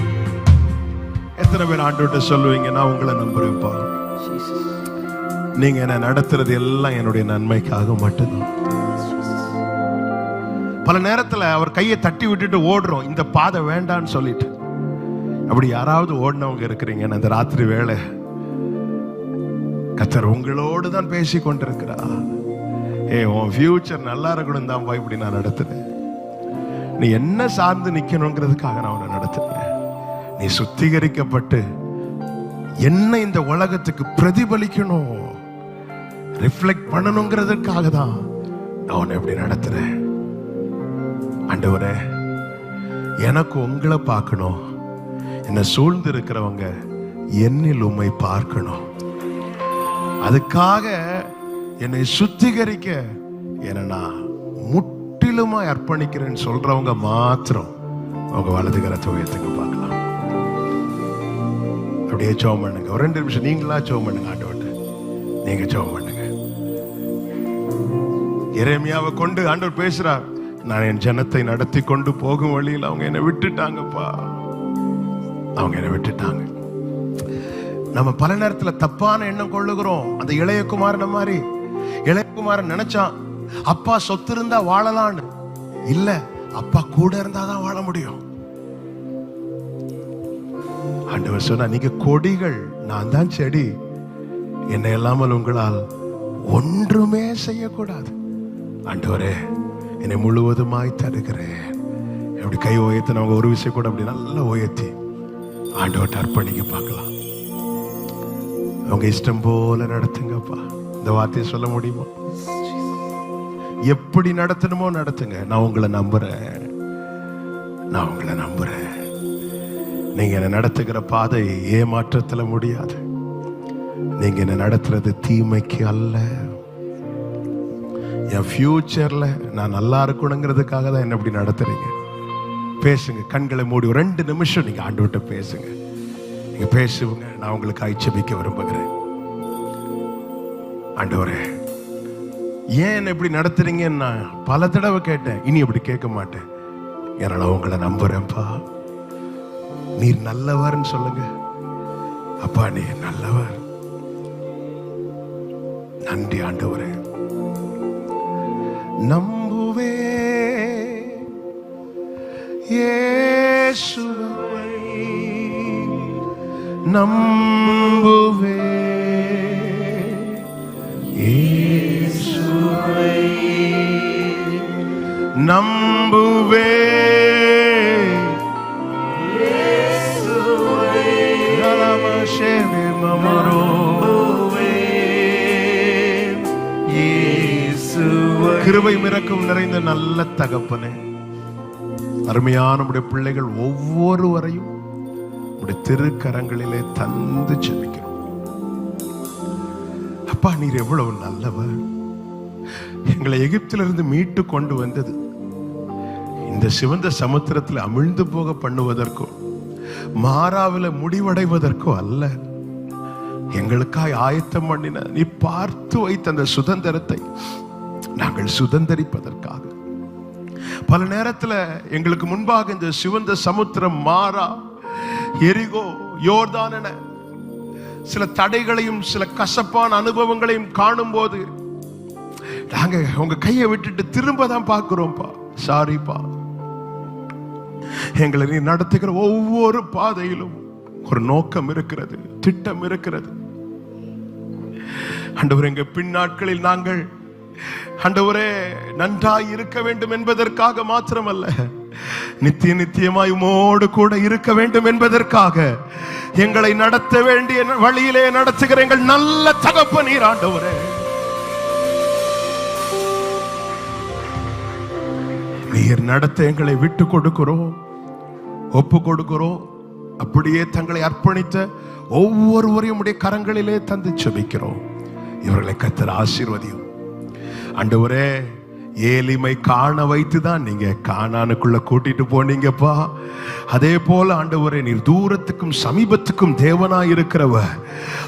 எத்தனை பேர் ஆண்டவர்கிட்ட சொல்லுவீங்க, நான் உங்களை நம்புறேன்ப்பா, நீங்க என்ன நடத்துறது எல்லாம் என்னுடைய நன்மைக்காக மட்டும்தான். பல நேரத்துல அவர் கையை தட்டி விட்டுட்டு ஓடுறோம், இந்த பாதை வேண்டான்னு சொல்லிட்டு. அப்படி யாராவது ஓடினவங்க இருக்கிறீங்க அந்த ராத்திரி வேளை, கர்த்தர் உங்களோடு தான் பேசி கொண்டிருக்கிறா. உன் ஃபியூச்சர் நல்லா இருக்கணும் தான் இப்படி நான் நடத்துறேன். நீ என்ன சார்ந்து நிக்கணுங்கிறதுக்காக நான் உன்னை நடத்துறேன். நீ சுத்திகரிக்கப்பட்டு என்ன இந்த உலகத்துக்கு பிரதிபலிக்கணும், ரிஃப்ளெக்ட் பண்ணணுங்கிறதுக்காக தான் நான் உன்னை எப்படி நடத்துறேன். ஆண்டவரே, எனக்கு உங்களை பார்க்கணும், என்னை சூழ்ந்து இருக்கிறவங்க என்னில் உம்மை பார்க்கணும். அதுக்காக என்னை சுத்திகரிக்க என்னை நான் முற்றிலுமா அர்ப்பணிக்கிறேன்னு சொல்றவங்க மாத்திரம் அவங்க வலது கரத்தை உயர்த்துங்க பார்க்கலாம். அப்படியே ஜெபம் பண்ணுங்க. ஒரு 2 நிமிஷம் நீங்களா ஜெபம் பண்ணுங்க. ஆண்டவர்கிட்ட நீங்க ஜெபம் பண்ணுங்க. எரேமியாவை கொண்டு ஆண்டவர் பேசுறார், நான் என் ஜனத்தை நடத்தி கொண்டு போகும் வழியில் அவங்க என்னை விட்டுட்டாங்கப்பா, அவங்க என்னை விட்டுட்டாங்க. நம்ம பல நேரத்துல தப்பான எண்ணம் கொள்ளுகிறோம். அந்த இளையகுமாரன் மாதிரி, இளையகுமாரன் நினைச்சான் அப்பா சொத்து இருந்தா வாழலான்னு. இல்ல, அப்பா கூட இருந்தாதான் வாழ முடியும். ஆண்டவர் சொன்னா, நீங்க கொடிகள், நான் தான் செடி, என்னை இல்லாமல் உங்களால் ஒன்றுமே செய்யக்கூடாது. ஆண்டவரே, என்னை முழுவதுமாய் தருகிறேன். எப்படி கை உயர்த்தினவங்க ஒரு விஷயம் கூட அப்படி நல்லா உயர்த்தி ஆண்டவர்கிட்ட அர்ப்பணிக்க பார்க்கலாம். அவங்க இஷ்டம் போல நடத்துங்கப்பா. இந்த வார்த்தையை சொல்ல முடியுமா? எப்படி நடத்தணுமோ நடத்துங்க, நான் உங்களை நம்புறேன், நான் உங்களை நம்புறேன். நீங்க என்ன நடத்துகிற பாதை ஏமாற்றத்துல முடியாது. நீங்க என்ன நடத்துறது தீமைக்கு அல்ல. என் ஃபியூச்சர்ல நான் நல்லா இருக்கணுங்கிறதுக்காக தான் என்ன இப்படி நடத்துறீங்க. பேசுங்க, கண்களை மூடி 2 நிமிஷம் நீங்க ஆண்டவர்கிட்ட பேசுங்க. நீங்க பேசுவீங்க, நான் உங்களுக்கு ஐச்சபிக்க விரும்புகிறேன். ஆண்டவரே, ஏன் எப்படி நடத்துறீங்கன்னு நான் பல தடவை கேட்டேன், இனி அப்படி கேட்க மாட்டேன். என்னால உங்களை நம்புறேன்ப்பா, நீர் நல்லவர்னு சொல்லுங்க. அப்பா, நீர் நல்லவர். நன்றி ஆண்டவரே. நம்புவே இயேசுவை, நம்புவே இயேசுவை, நம்புவே இயேசுவை, நலமஷேவே மமரோவே இயேசுவை. கிருபை இரக்கம் நிறைந்த நல்ல தகப்பனே, அருமையான நம்முடைய பிள்ளைகள் ஒவ்வொருவரையும் உடைய திருக்கரங்களிலே தந்து ஜெபிக்கிறோம். அப்பா, நீர் எவ்வளவு நல்லவர். எங்களை எகிப்திலிருந்து மீட்டு கொண்டு வந்தது இந்த சிவந்த சமுத்திரத்தில் அமிழ்ந்து போக பண்ணுவதற்கோ மாறாவில முடிவடைவதற்கோ அல்ல. எங்களுக்காய் ஆயத்தம் பண்ணின நீ பார்த்து வைத்த அந்த சுதந்திரத்தை நாங்கள் சுதந்திரிப்பதற்காக. பல நேரத்தில் எங்களுக்கு முன்பாக இந்த சிவந்த சமுத்திரம், மாறா, எரிகோ, யோர்தான் என சில தடைகளையும் சில கசப்பான அனுபவங்களையும் காணும் போது நாங்க உங்க கையை விட்டுட்டு திரும்ப தான் பார்க்கிறோம்ப்பா. சாரிப்பா. எங்களை நீ நடத்துகிற ஒவ்வொரு பாதையிலும் ஒரு நோக்கம் இருக்கிறது, திட்டம் இருக்கிறது. ஆண்டவரே, எங்க பின்னாட்களில் நாங்கள் ஆண்டவரே நன்றாய் இருக்க வேண்டும் என்பதற்காக மாத்திரமல்ல, நித்திய நித்தியமாய் உம்மோடு கூட இருக்க வேண்டும் என்பதற்காக எங்களை நடத்த வேண்டிய வழியிலே நடத்துகிற எங்கள் நல்ல தகப்பனீர் ஆண்டவரே. நீர் நடத்த எங்களை விட்டு கொடுக்கிறோம், ஒப்பு கொடுக்கிறோம். அப்படியே தங்களை அர்ப்பணித்த ஒவ்வொருவரையும் உடைய கரங்களிலே தந்து ஜெபிக்கிறோம். இவர்களை கர்த்தர் ஆசீர்வதியும். ஆண்டவரே, ஏலிமை காண வைத்துதான் நீங்க கானானுக்குள்ள கூட்டிட்டு போனீங்கப்பா. அதே போல ஆண்டவரே, நீர் தூரத்துக்கும் சமீபத்துக்கும் தேவனாய் இருக்கிறவர்.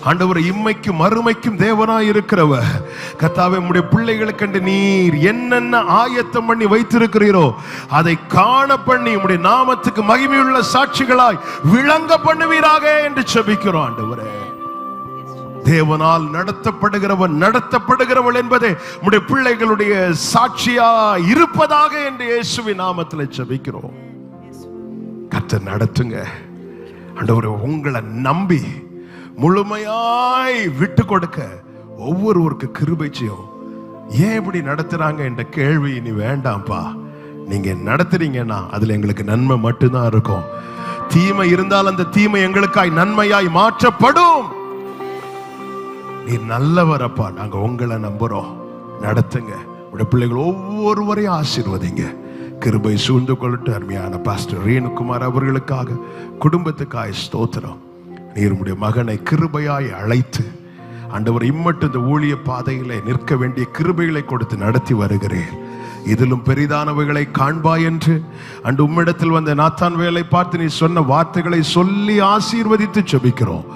ஆண்டவரே, இம்மைக்கும் மறுமைக்கும் தேவனாய் இருக்கிறவர். கர்த்தாவே, உம்முடைய பிள்ளைகளுக்கு நீர் என்னென்ன ஆயத்தம் பண்ணி வைத்திருக்கிறீரோ அதை காண பண்ணி உம்முடைய நாமத்துக்கு மகிமையுள்ள சாட்சிகளாய் விளங்க பண்ணுவீராக என்று ஜெபிக்கிறோம். ஆண்டவரே, தேவனால் நடத்தப்படுகிறவன் நடத்தப்படுகிறவள் என்பதே உம்முடைய பிள்ளைகளுடைய சாட்சியா இருப்பதாக என்று இயேசுவின் நாமத்தில் ஜெபிக்கிறோம். கர்த்தர் நடத்துங்க. ஆண்டவரே, உங்களை நம்பி முழுமையாய் விட்டு கொடுக்க ஒவ்வொருவருக்கு கிருபை செய்யும். ஏன் இப்படி நடத்துறாங்க என்ற கேள்வி இனி வேண்டாம்ப்பா. நீங்க நடத்துறீங்கன்னா அதுல எங்களுக்கு நன்மை மட்டும்தான் இருக்கும். தீமை இருந்தால் அந்த தீமை எங்களுக்காய் நன்மையாய் மாற்றப்படும். நீ நல்லவரப்பா, நாங்க உங்களை நம்புறோம். நடத்துங்க. உடைய பிள்ளைகள் ஒவ்வொருவரையும் ஆசீர்வதிங்க. கிருபை சூழ்ந்து கொள்ளட்டு. அருமையான பாஸ்டர் ரேணுகுமார் அவர்களுக்காக, குடும்பத்துக்காய் ஸ்தோத்திரம். நீர் உடைய மகனை கிருபையாய் அழைத்து ஆண்டவர் இம்மட்டு இந்த ஊழிய பாதையிலே நிற்க வேண்டிய கிருபைகளை கொடுத்து நடத்தி வருகிறேன். இதிலும் பெரிதானவைகளை காண்பாய் என்று அன்று உம்மிடத்தில் வந்த நாத்தான் வேலை பார்த்து நீ சொன்ன வார்த்தைகளை சொல்லி ஆசீர்வதித்து ஜெபிக்கிறோம்.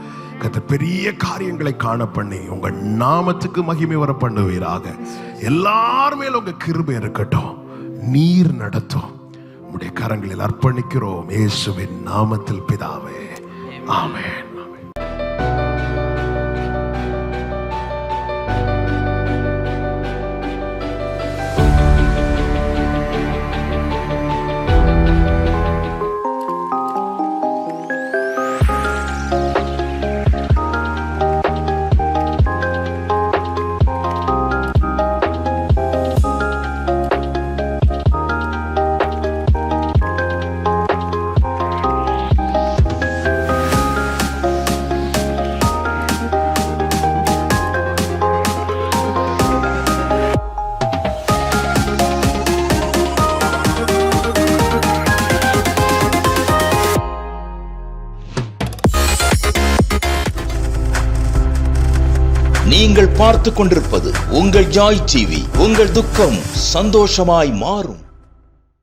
கர்த்தர் பெரிய காரியங்களை காண பண்ணி உங்க நாமத்துக்கு மகிமை வர பண்ணுவீராக. எல்லார் மேலும் உங்க கிருபை இருக்கட்டும். நீர் நடத்தும். உம்முடைய கரங்களில் அர்ப்பணிக்கிறோம். இயேசுவின் நாமத்தில் பிதாவே, ஆமென். நீங்கள் பார்த்து கொண்டிருப்பது உங்கள் ஜாய் டிவி. உங்கள் துக்கம் சந்தோஷமாய் மாறும்.